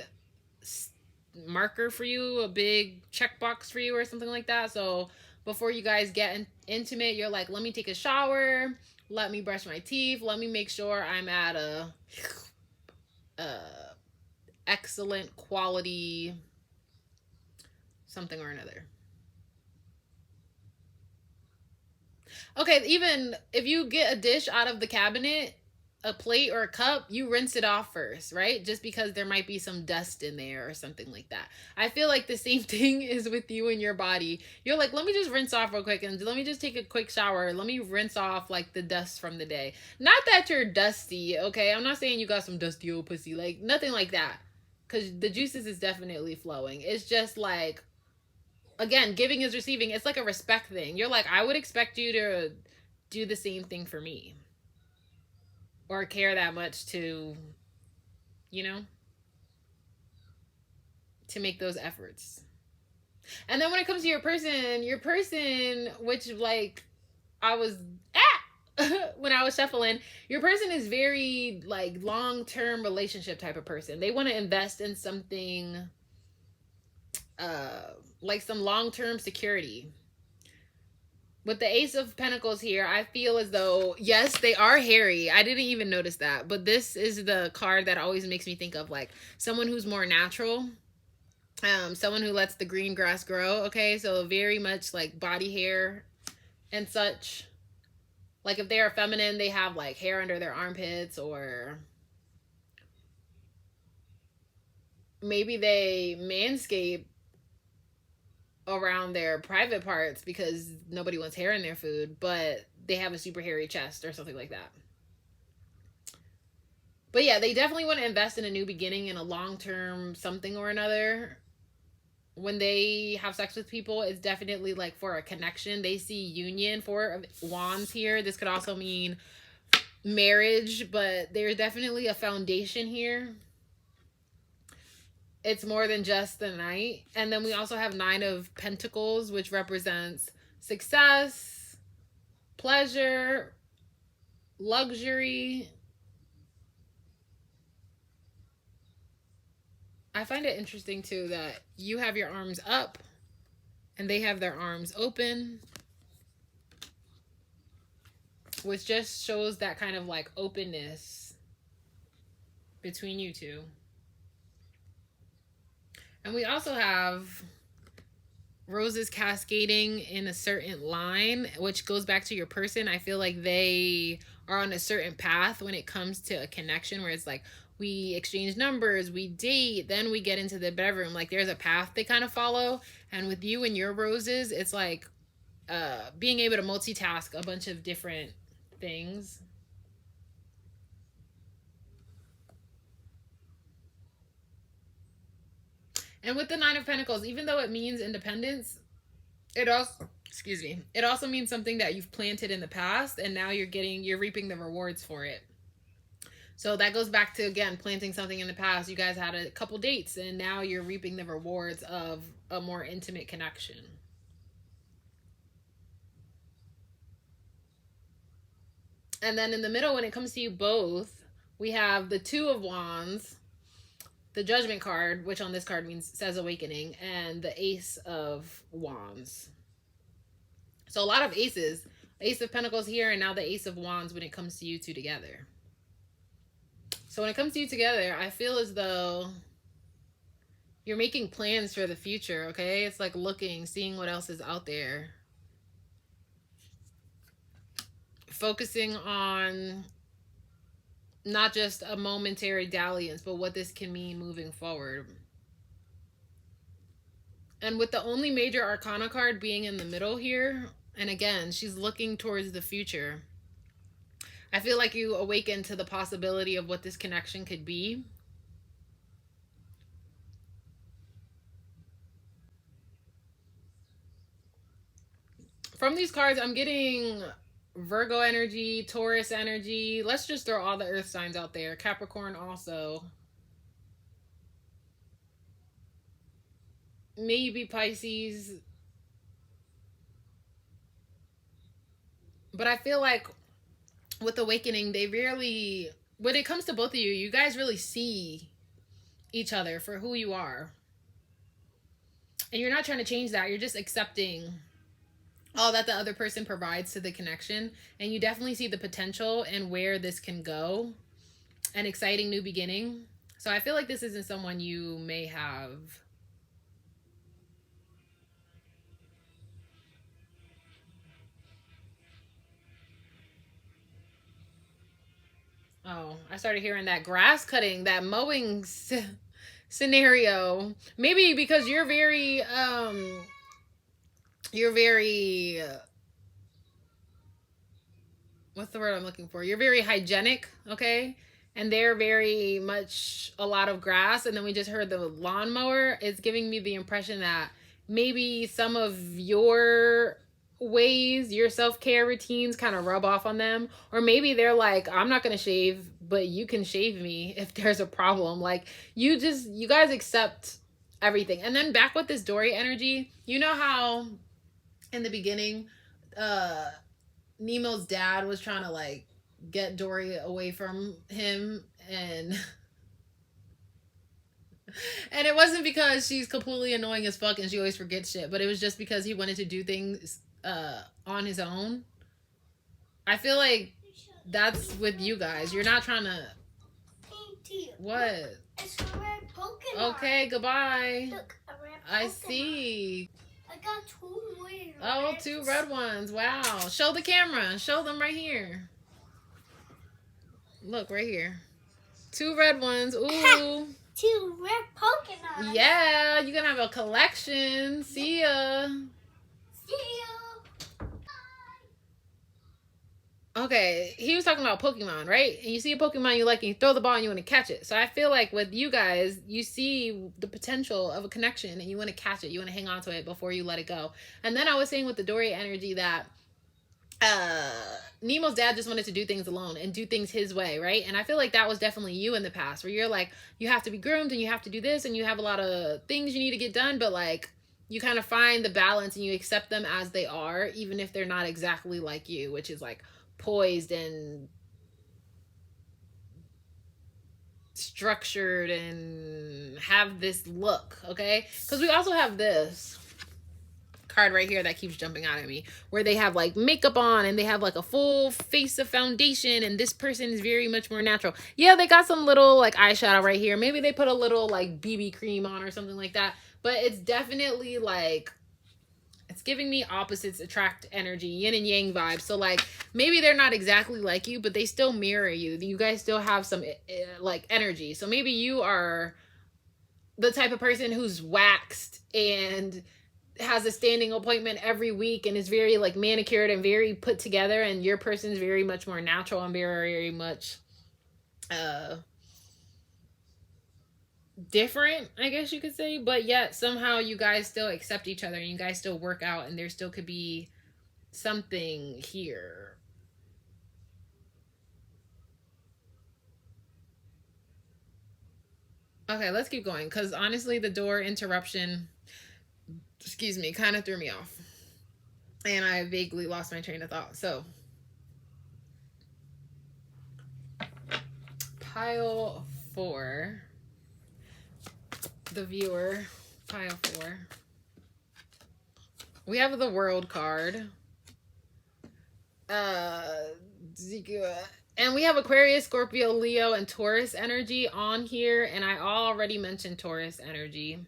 marker for you, a big checkbox for you or something like that. So before you guys get intimate, you're like, let me take a shower, let me brush my teeth, let me make sure I'm at a excellent quality something or another. Okay, even if you get a dish out of the cabinet, a plate or a cup, you rinse it off first, right? Just because there might be some dust in there or something like that. I feel like the same thing is with you and your body. You're like, let me just rinse off real quick and let me just take a quick shower. Let me rinse off like the dust from the day. Not that you're dusty, okay? I'm not saying you got some dusty old pussy, like nothing like that. Because the juices is definitely flowing. It's just like, again, giving is receiving. It's like a respect thing. You're like, I would expect you to do the same thing for me. Or care that much to, you know, to make those efforts. And then when it comes to your person, which like I was when I was shuffling, your person is very like long-term relationship type of person. They want to invest in something like some long-term security. With the Ace of Pentacles here, I feel as though, yes, they are hairy. I didn't even notice that. But this is the card that always makes me think of, like, someone who's more natural. Someone who lets the green grass grow, okay? So very much, like, body hair and such. Like, if they're feminine, they have, like, hair under their armpits, or maybe they manscape around their private parts because nobody wants hair in their food, but they have a super hairy chest or something like that. But yeah, they definitely want to invest in a new beginning, in a long-term something or another. when they have sex with people, it's definitely like for a connection. They see union. 4 of Wands here. This could also mean marriage, but there's definitely a foundation here. It's more than just the Knight. And then we also have 9 of Pentacles, which represents success, pleasure, luxury. I find it interesting too that you have your arms up and they have their arms open, which just shows that kind of like openness between you two. And we also have roses cascading in a certain line, which goes back to your person. I feel like they are on a certain path when it comes to a connection where it's like we exchange numbers, we date, then we get into the bedroom. Like there's a path they kind of follow. And with you and your roses, it's like being able to multitask a bunch of different things. And with the 9 of Pentacles, even though it means independence, it also means something that you've planted in the past and now you're reaping the rewards for it. So that goes back to, again, planting something in the past. You guys had a couple dates and now you're reaping the rewards of a more intimate connection. And then in the middle, when it comes to you both, we have the 2 of Wands, the Judgment card, which on this card says awakening, and the Ace of Wands. So a lot of aces. Ace of Pentacles here, and now the Ace of Wands when it comes to you two together. So when it comes to you together, I feel as though you're making plans for the future, okay? It's like seeing what else is out there. Focusing on not just a momentary dalliance, but what this can mean moving forward. And with the only major arcana card being in the middle here, and again, she's looking towards the future. I feel like you awaken to the possibility of what this connection could be. From these cards, I'm getting Virgo energy, Taurus energy. Let's just throw all the earth signs out there. Capricorn also. Maybe Pisces. But I feel like with awakening, they really, when it comes to both of you, you guys really see each other for who you are. And you're not trying to change that. You're just accepting all that the other person provides to the connection. And you definitely see the potential and where this can go. An exciting new beginning. So I feel like this isn't someone you may have. Oh, I started hearing that grass cutting, that mowing scenario. Maybe because you're very what's the word I'm looking for? You're very hygienic, okay? And they're very much a lot of grass. And then we just heard the lawnmower. It's giving me the impression that maybe some of your ways, your self-care routines kind of rub off on them. Or maybe they're like, I'm not going to shave, but you can shave me if there's a problem. Like, you guys accept everything. And then back with this Dory energy, you know how in the beginning, Nemo's dad was trying to like get Dory away from him, and it wasn't because she's completely annoying as fuck and she always forgets shit, but it was just because he wanted to do things on his own. I feel like that's with you guys. You're not trying to. What? It's a red Pokemon. Okay, goodbye. Look, a red Pokemon. I see. I got 2 red. Oh, 2 red ones. Wow. Show the camera. Show them right here. Look, right here. 2 red ones. Ooh. 2 red Pokemon. Yeah, you're going to have a collection. See ya. See ya. Bye. Okay, he was talking about Pokemon, right? And you see a Pokemon you like and you throw the ball and you want to catch it. So I feel like with you guys, you see the potential of a connection and you want to catch it. You want to hang on to it before you let it go. And then I was saying with the Dory energy that Nemo's dad just wanted to do things alone and do things his way, right? And I feel like that was definitely you in the past, where you're like, you have to be groomed and you have to do this and you have a lot of things you need to get done, but like you kind of find the balance and you accept them as they are, even if they're not exactly like you, which is like poised and structured and have this look, okay? Because we also have this card right here that keeps jumping out at me, where they have like makeup on and they have like a full face of foundation, and this person is very much more natural. Yeah, they got some little like eyeshadow right here. Maybe they put a little like BB cream on or something like that, but it's definitely like, it's giving me opposites attract energy, yin and yang vibes. So like maybe they're not exactly like you, but they still mirror you. You guys still have some like energy. So maybe you are the type of person who's waxed and has a standing appointment every week and is very like manicured and very put together, and your person's very much more natural and very much different, I guess you could say, but yet somehow you guys still accept each other and you guys still work out, and there still could be something here. Okay, let's keep going, because honestly the door interruption, excuse me, kind of threw me off and I vaguely lost my train of thought. So pile 4, the viewer, pile 4, we have the World card, and we have Aquarius, Scorpio, Leo, and Taurus energy on here, and I already mentioned Taurus energy.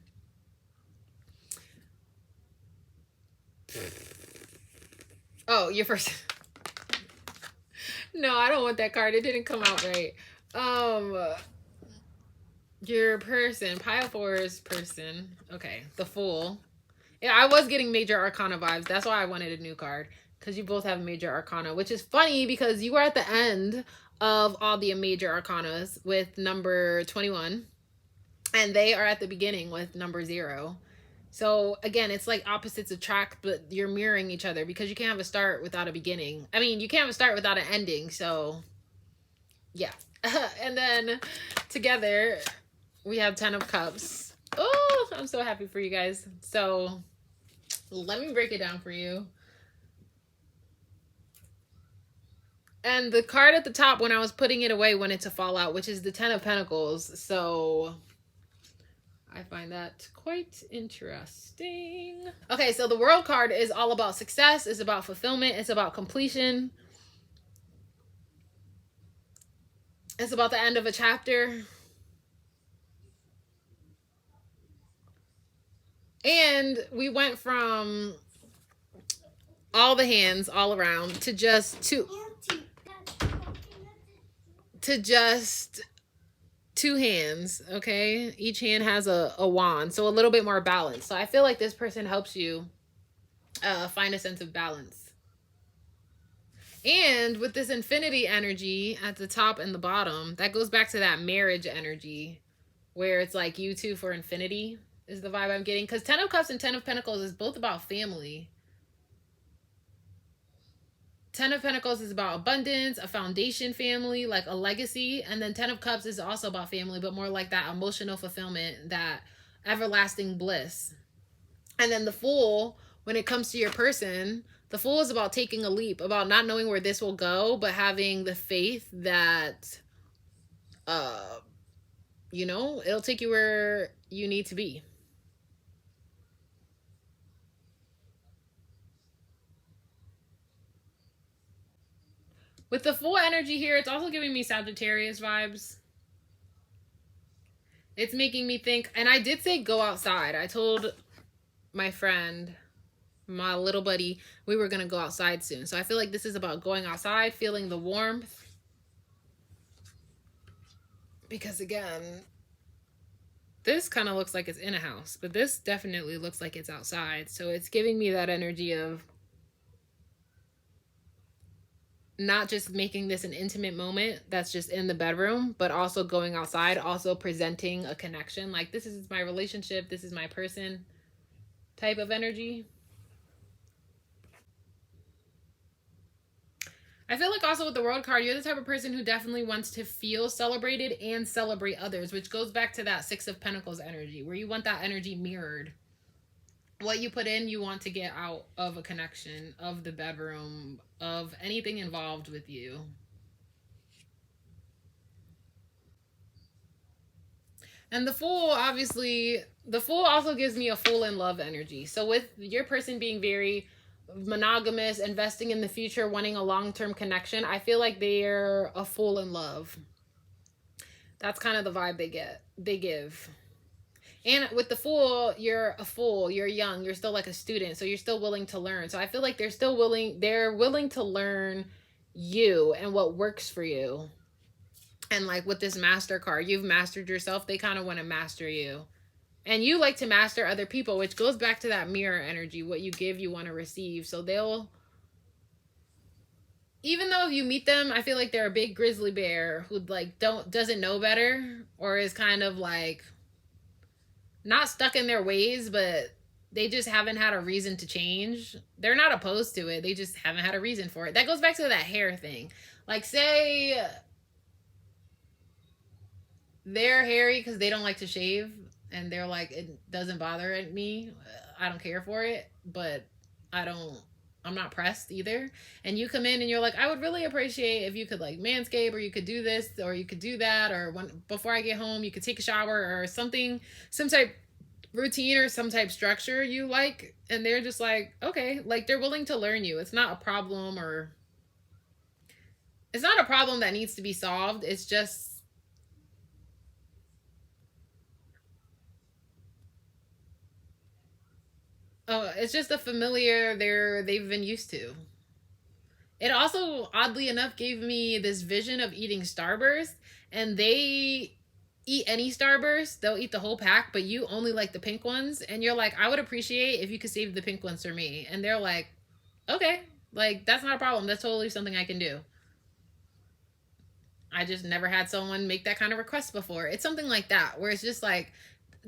Oh, your first. No, I don't want that card. It didn't come out right. Your person, pile 4's person. Okay, the Fool. Yeah, I was getting major arcana vibes. That's why I wanted a new card, because you both have major arcana, which is funny because you were at the end of all the major arcanas with number 21, and they are at the beginning with number 0. So again, it's like opposites attract, but you're mirroring each other, because you can't have a start without a beginning. I mean, you can't have a start without an ending. So yeah. And then together we have 10 of Cups. Oh, I'm so happy for you guys. So let me break it down for you. And the card at the top, when I was putting it away, wanted to fall out, which is the 10 of Pentacles. So I find that quite interesting. Okay, so the World card is all about success. It's about fulfillment. It's about completion. It's about the end of a chapter. And we went from all the hands all around to just two hands, okay? Each hand has a wand, so a little bit more balance. So I feel like this person helps you find a sense of balance. And with this infinity energy at the top and the bottom, that goes back to that marriage energy, where it's like you two for infinity is the vibe I'm getting. Because 10 of Cups and 10 of Pentacles is both about family. 10 of Pentacles is about abundance, a foundation family, like a legacy. And then 10 of Cups is also about family, but more like that emotional fulfillment, that everlasting bliss. And then the Fool, when it comes to your person, the Fool is about taking a leap, about not knowing where this will go, but having the faith that, you know, it'll take you where you need to be. With the Fool energy here, it's also giving me Sagittarius vibes. It's making me think, and I did say go outside. I told my friend, my little buddy, we were going to go outside soon. So I feel like this is about going outside, feeling the warmth. Because again, this kind of looks like it's in a house, but this definitely looks like it's outside. So it's giving me that energy of not just making this an intimate moment that's just in the bedroom, but also going outside, also presenting a connection. Like, this is my relationship, this is my person type of energy. I feel like also with the World card, you're the type of person who definitely wants to feel celebrated and celebrate others, which goes back to that Six of Pentacles energy, where you want that energy mirrored. What you put in, you want to get out of a connection, of the bedroom, of anything involved with you. And the Fool, obviously, the Fool also gives me a fool in love energy. So with your person being very monogamous, investing in the future, wanting a long-term connection, I feel like they're a fool in love. That's kind of the vibe they give. And with the Fool, you're a fool, you're young, you're still like a student, so you're still willing to learn. So I feel like they're willing to learn you and what works for you. And like with this Master card, you've mastered yourself, they kind of want to master you. And you like to master other people, which goes back to that mirror energy. What you give, you want to receive. So they'll, even though if you meet them, I feel like they're a big grizzly bear who like doesn't know better, or is kind of like not stuck in their ways, but they just haven't had a reason to change. They're not opposed to it. They just haven't had a reason for it. That goes back to that hair thing. Like, say they're hairy because they don't like to shave, and they're like, it doesn't bother me. I don't care for it, but I'm not pressed either. And you come in and you're like, I would really appreciate if you could like manscape, or you could do this, or you could do that, or before I get home, you could take a shower or something, some type routine or some type structure you like. And they're just like, okay, like they're willing to learn you. It's not a problem, or it's not a problem that needs to be solved. It's just, it's just a familiar they've been used to. It also, oddly enough, gave me this vision of eating Starburst, and they eat any Starburst, they'll eat the whole pack, but you only like the pink ones, and you're like, I would appreciate if you could save the pink ones for me. And they're like, okay, like that's not a problem, that's totally something I can do. I just never had someone make that kind of request before. It's something like that, where it's just like,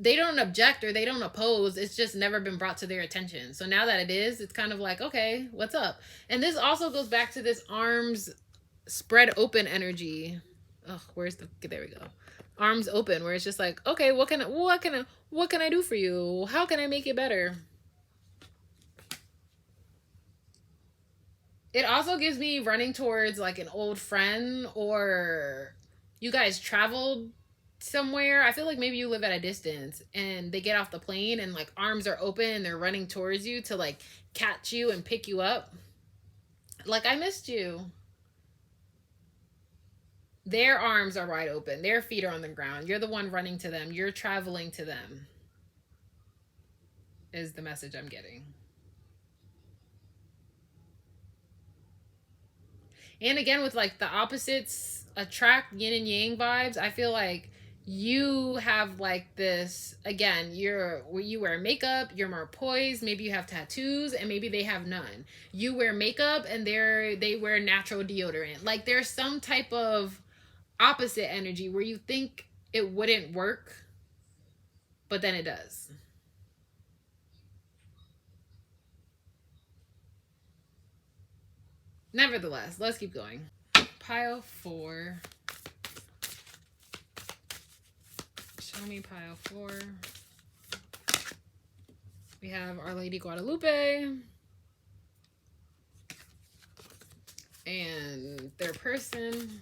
they don't object or they don't oppose. It's just never been brought to their attention. So now that it is, it's kind of like, okay, what's up? And this also goes back to this arms spread open energy. Oh, there we go. Arms open, where it's just like, okay, what can I do for you? How can I make it better? It also gives me running towards like an old friend, or you guys traveled somewhere. I feel like maybe you live at a distance and they get off the plane and like arms are open and they're running towards you to like catch you and pick you up. Like, I missed you. Their arms are wide open. Their feet are on the ground. You're the one running to them. You're traveling to them, is the message I'm getting. And again, with like the opposites attract, yin and yang vibes, I feel like you have like this, again, you wear makeup, you're more poised, maybe you have tattoos, and maybe they have none. You wear makeup and they wear natural deodorant. Like, there's some type of opposite energy where you think it wouldn't work, but then it does. Nevertheless, let's keep going. Pile 4. Show me pile 4. We have Our Lady Guadalupe and their person.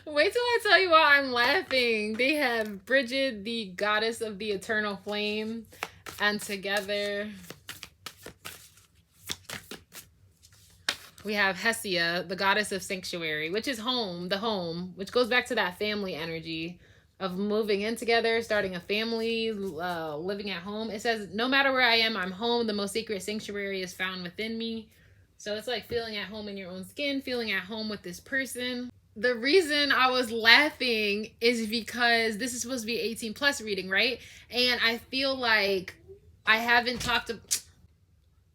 Wait till I tell you why I'm laughing. They have Bridget, the goddess of the eternal flame, and together we have 𝚙𝚎, the goddess of sanctuary, which is home, the home, which goes back to that family energy of moving in together, starting a family, living at home. It says, no matter where I am, I'm home. The most sacred sanctuary is found within me. So it's like feeling at home in your own skin, feeling at home with this person. the reason I was laughing is because this is supposed to be 18 plus reading, right? And I feel like I haven't talked to...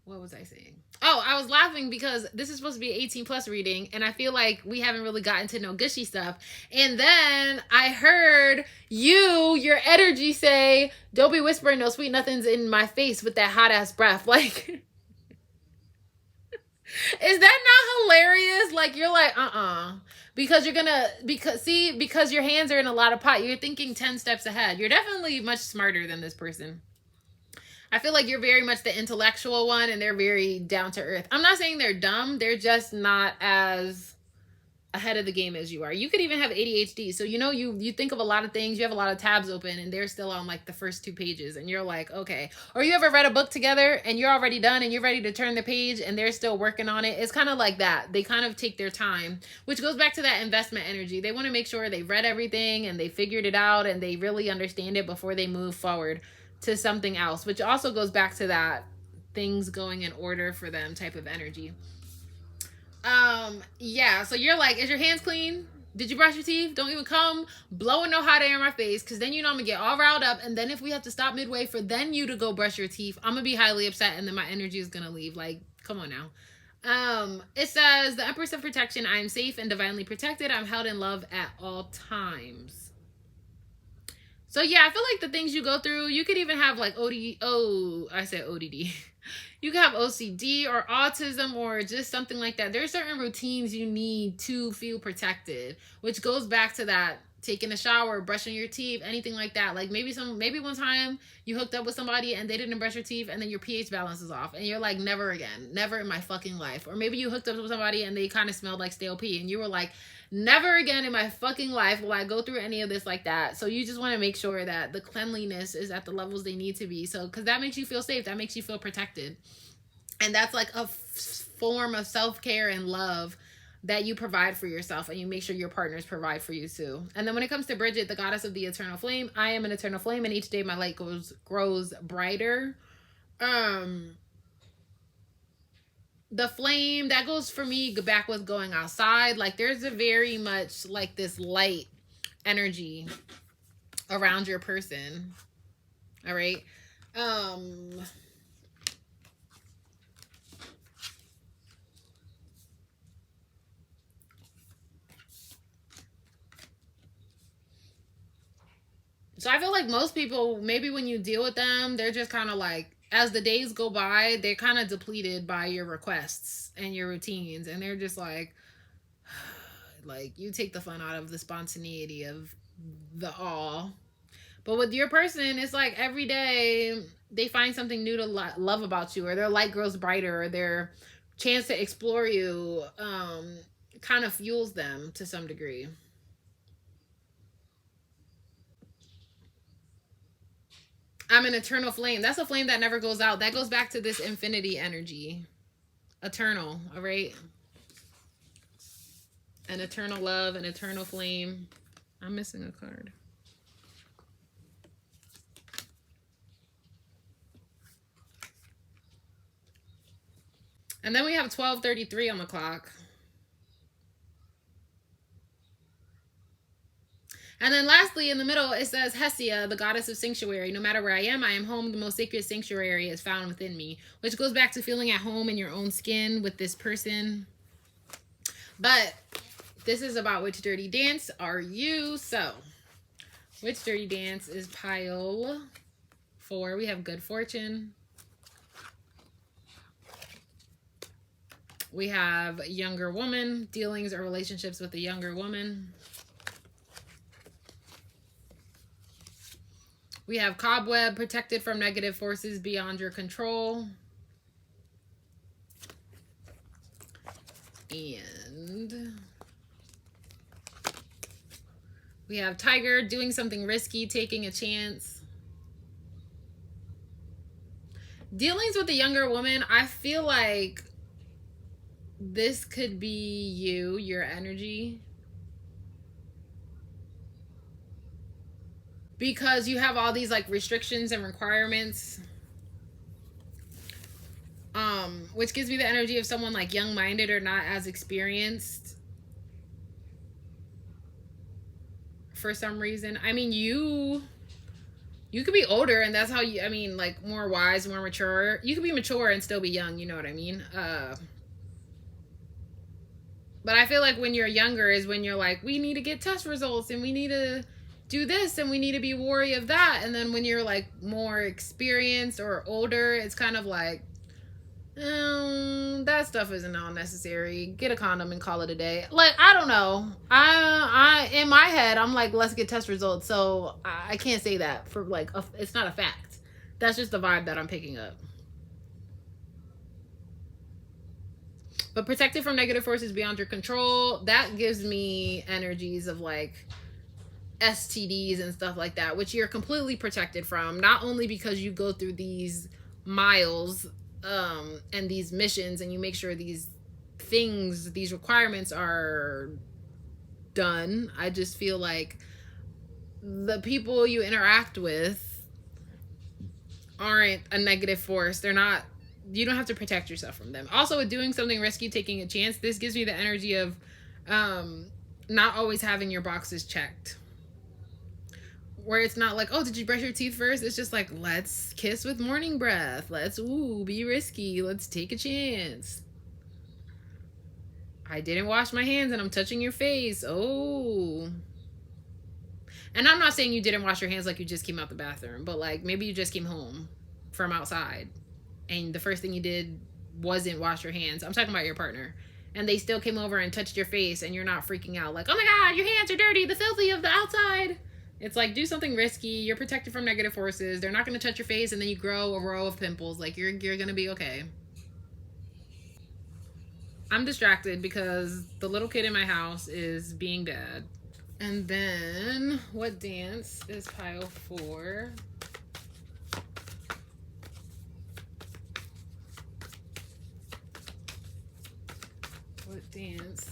What was I saying? Oh, I was laughing because this is supposed to be 18 plus reading, and I feel like we haven't really gotten to no gushy stuff. And then I heard your energy say, don't be whispering no sweet nothings in my face with that hot ass breath. Like, is that not hilarious? Like, you're like, because you're gonna, because your hands are in a lot of pot. You're thinking 10 steps ahead. You're definitely much smarter than this person. I feel like you're very much the intellectual one, and they're very down to earth. I'm not saying they're dumb. They're just not as ahead of the game as you are. You could even have ADHD. So, you know, you think of a lot of things. You have a lot of tabs open, and they're still on like the first 2 pages. And you're like, okay. Or you ever read a book together and you're already done and you're ready to turn the page and they're still working on it. It's kind of like that. They kind of take their time, which goes back to that investment energy. They want to make sure they read everything and they figured it out and they really understand it before they move forward to something else, which also goes back to that things going in order for them type of energy. Yeah, so you're like, is your hands clean? Did you brush your teeth? Don't even come blowing no hot air in my face, because then you know I'm gonna get all riled up, and then if we have to stop midway for then you to go brush your teeth, I'm gonna be highly upset, and then my energy is gonna leave. Like, come on now. It says, the Empress of Protection, I am safe and divinely protected. I'm held in love at all times. So yeah, I feel like the things you go through, you could even have like ODD. You could have OCD or autism or just something like that. There are certain routines you need to feel protected, which goes back to that taking a shower, brushing your teeth, anything like that. Like maybe one time you hooked up with somebody and they didn't brush your teeth and then your pH balance is off and you're like, never again, never in my fucking life. Or maybe you hooked up with somebody and they kind of smelled like stale pee and you were like, never again in my fucking life will I go through any of this like that. So you just want to make sure that the cleanliness is at the levels they need to be. So, because that makes you feel safe. That makes you feel protected. And that's like a form of self-care and love that you provide for yourself, and you make sure your partners provide for you too. And then when it comes to Bridget, the goddess of the eternal flame, I am an eternal flame, and each day my light grows brighter. The flame, that goes for me back with going outside. Like there's a very much like this light energy around your person. All right. So I feel like most people, maybe when you deal with them, they're just kind of like, as the days go by, they're kind of depleted by your requests and your routines. And they're just like you take the fun out of the spontaneity of the all. But with your person, it's like every day they find something new to love about you, or their light grows brighter, or their chance to explore you kind of fuels them to some degree. I'm an eternal flame. That's a flame that never goes out. That goes back to this infinity energy. Eternal, all right? An eternal love, an eternal flame. I'm missing a card. And then we have 12:33 on the clock. And then lastly, in the middle, it says 𝚙𝐵𝐴, the goddess of sanctuary. No matter where I am home. The most sacred sanctuary is found within me. Which goes back to feeling at home in your own skin with this person. But this is about which dirty dance are you? So, which dirty dance is pile 4? We have good fortune. We have younger woman, dealings or relationships with a younger woman. We have cobweb, protected from negative forces beyond your control. And we have tiger, doing something risky, taking a chance. Dealings with a younger woman, I feel like this could be you, your energy. Because you have all these like restrictions and requirements. Which gives me the energy of someone like young-minded or not as experienced. for some reason. I mean, you could be older, and that's how you, I mean, like, more wise, more mature. You could be mature and still be young, you know what I mean? But I feel like when you're younger is when you're like, we need to get test results, and we need to do this, and we need to be wary of that. And then when you're, like, more experienced or older, it's kind of like, that stuff isn't all necessary. Get a condom and call it a day. Like, I don't know. I in my head, I'm like, let's get test results. So I can't say that for like, it's not a fact. That's just the vibe that I'm picking up. But protected from negative forces beyond your control, that gives me energies of like STDs and stuff like that, which you're completely protected from. Not only because you go through these miles and these missions, and you make sure these things, these requirements are done. I just feel like the people you interact with aren't a negative force. They're not, you don't have to protect yourself from them. Also, with doing something risky, taking a chance, this gives me the energy of not always having your boxes checked. Where it's not like, oh, did you brush your teeth first? It's just like, let's kiss with morning breath. Let's, be risky. Let's take a chance. I didn't wash my hands and I'm touching your face. Oh. And I'm not saying you didn't wash your hands like you just came out the bathroom, but like maybe you just came home from outside and the first thing you did wasn't wash your hands. I'm talking about your partner. And they still came over and touched your face and you're not freaking out like, oh my God, your hands are dirty, the filthy of the outside. It's like, do something risky. You're protected from negative forces. They're not going to touch your face, and then you grow a row of pimples. Like, you're going to be okay. I'm distracted because the little kid in my house is being bad. And then, what dance is pile 4? What dance?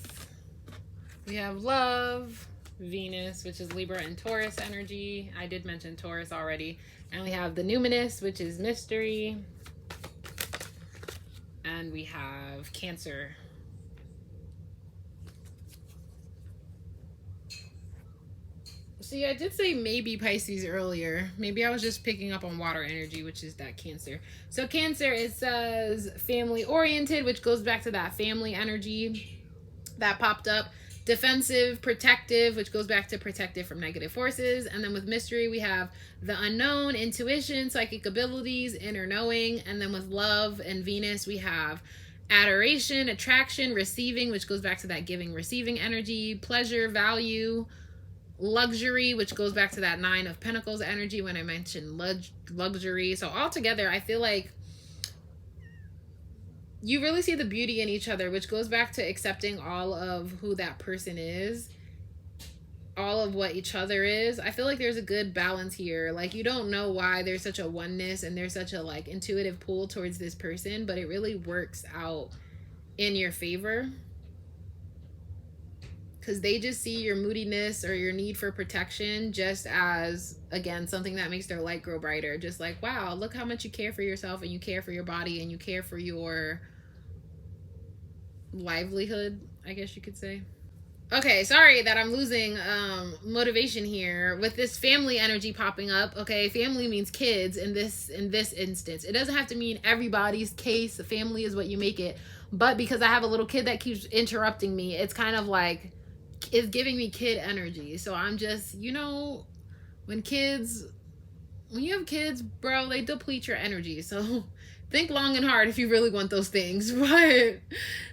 We have love, Venus, which is Libra and Taurus energy. I did mention Taurus already. And we have the numinous, which is mystery. And we have Cancer. See, I did say maybe Pisces earlier. Maybe I was just picking up on water energy, which is that Cancer. So Cancer, it says family oriented, which goes back to that family energy that popped up. Defensive, protective, which goes back to protective from negative forces. And then with mystery, we have the unknown, intuition, psychic abilities, inner knowing. And then with love and Venus, we have adoration, attraction, receiving, which goes back to that giving, receiving energy, pleasure, value, luxury, which goes back to that 9 of Pentacles energy when I mentioned luxury. So altogether, I feel like you really see the beauty in each other, which goes back to accepting all of who that person is, all of what each other is. I feel like there's a good balance here. Like, you don't know why there's such a oneness and there's such a like intuitive pull towards this person, but it really works out in your favor. Because they just see your moodiness or your need for protection just as, again, something that makes their light grow brighter. Just like, wow, look how much you care for yourself and you care for your body and you care for your livelihood, I guess you could say. Okay, sorry that I'm losing motivation here with this family energy popping up. Okay, family means kids in this instance. It doesn't have to mean everybody's case. Family is what you make it. But because I have a little kid that keeps interrupting me, it's kind of like, it's giving me kid energy. So I'm just, you know, when you have kids, bro, they deplete your energy. So think long and hard if you really want those things. But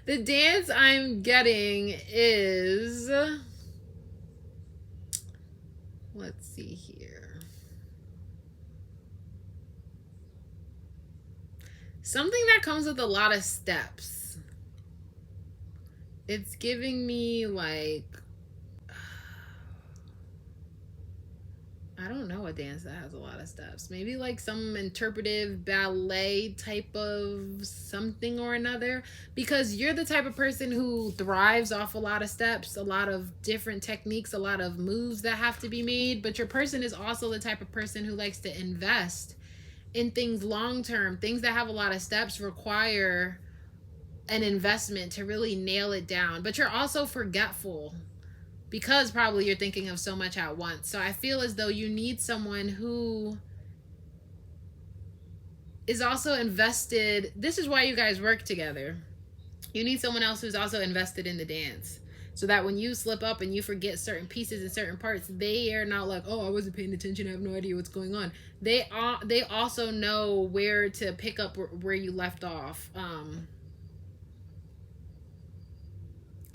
the dance I'm getting is, let's see here. Something that comes with a lot of steps. It's giving me like, I don't know a dance that has a lot of steps. Maybe like some interpretive ballet type of something or another. Because you're the type of person who thrives off a lot of steps, a lot of different techniques, a lot of moves that have to be made. But your person is also the type of person who likes to invest in things long term. Things that have a lot of steps require an investment to really nail it down. But you're also forgetful. because probably you're thinking of so much at once. So I feel as though you need someone who is also invested. This is why you guys work together. You need someone else who's also invested in the dance, so that when you slip up and you forget certain pieces and certain parts, they are not like, oh, I wasn't paying attention, I have no idea what's going on. They also know where to pick up where you left off.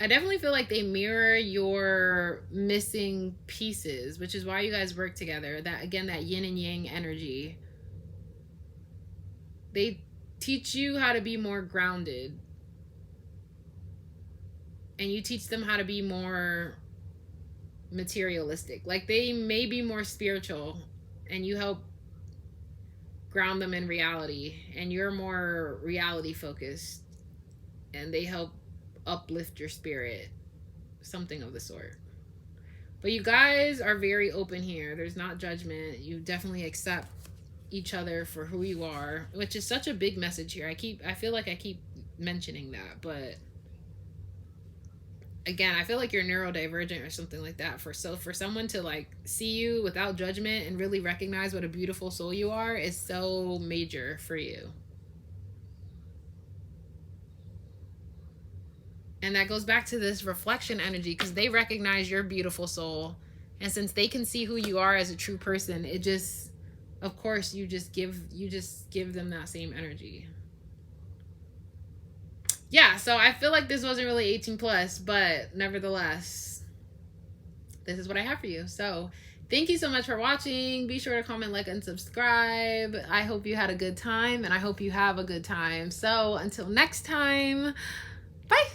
I definitely feel like they mirror your missing pieces, which is why you guys work together. That, again, that yin and yang energy. They teach you how to be more grounded. And you teach them how to be more materialistic. Like, they may be more spiritual, and you help ground them in reality. And you're more reality focused. And they help uplift your spirit, something of the sort. But you guys are very open here. There's not judgment. You definitely accept each other for who you are, which is such a big message here. I feel like I keep mentioning that, but again, I feel like you're neurodivergent or something like that. For someone to like see you without judgment and really recognize what a beautiful soul you are is so major for you. And that goes back to this reflection energy, because they recognize your beautiful soul. And since they can see who you are as a true person, it just, of course, you just give them that same energy. Yeah, so I feel like this wasn't really 18 plus, but nevertheless, this is what I have for you. So thank you so much for watching. Be sure to comment, like, and subscribe. I hope you had a good time, and I hope you have a good time. So until next time, bye.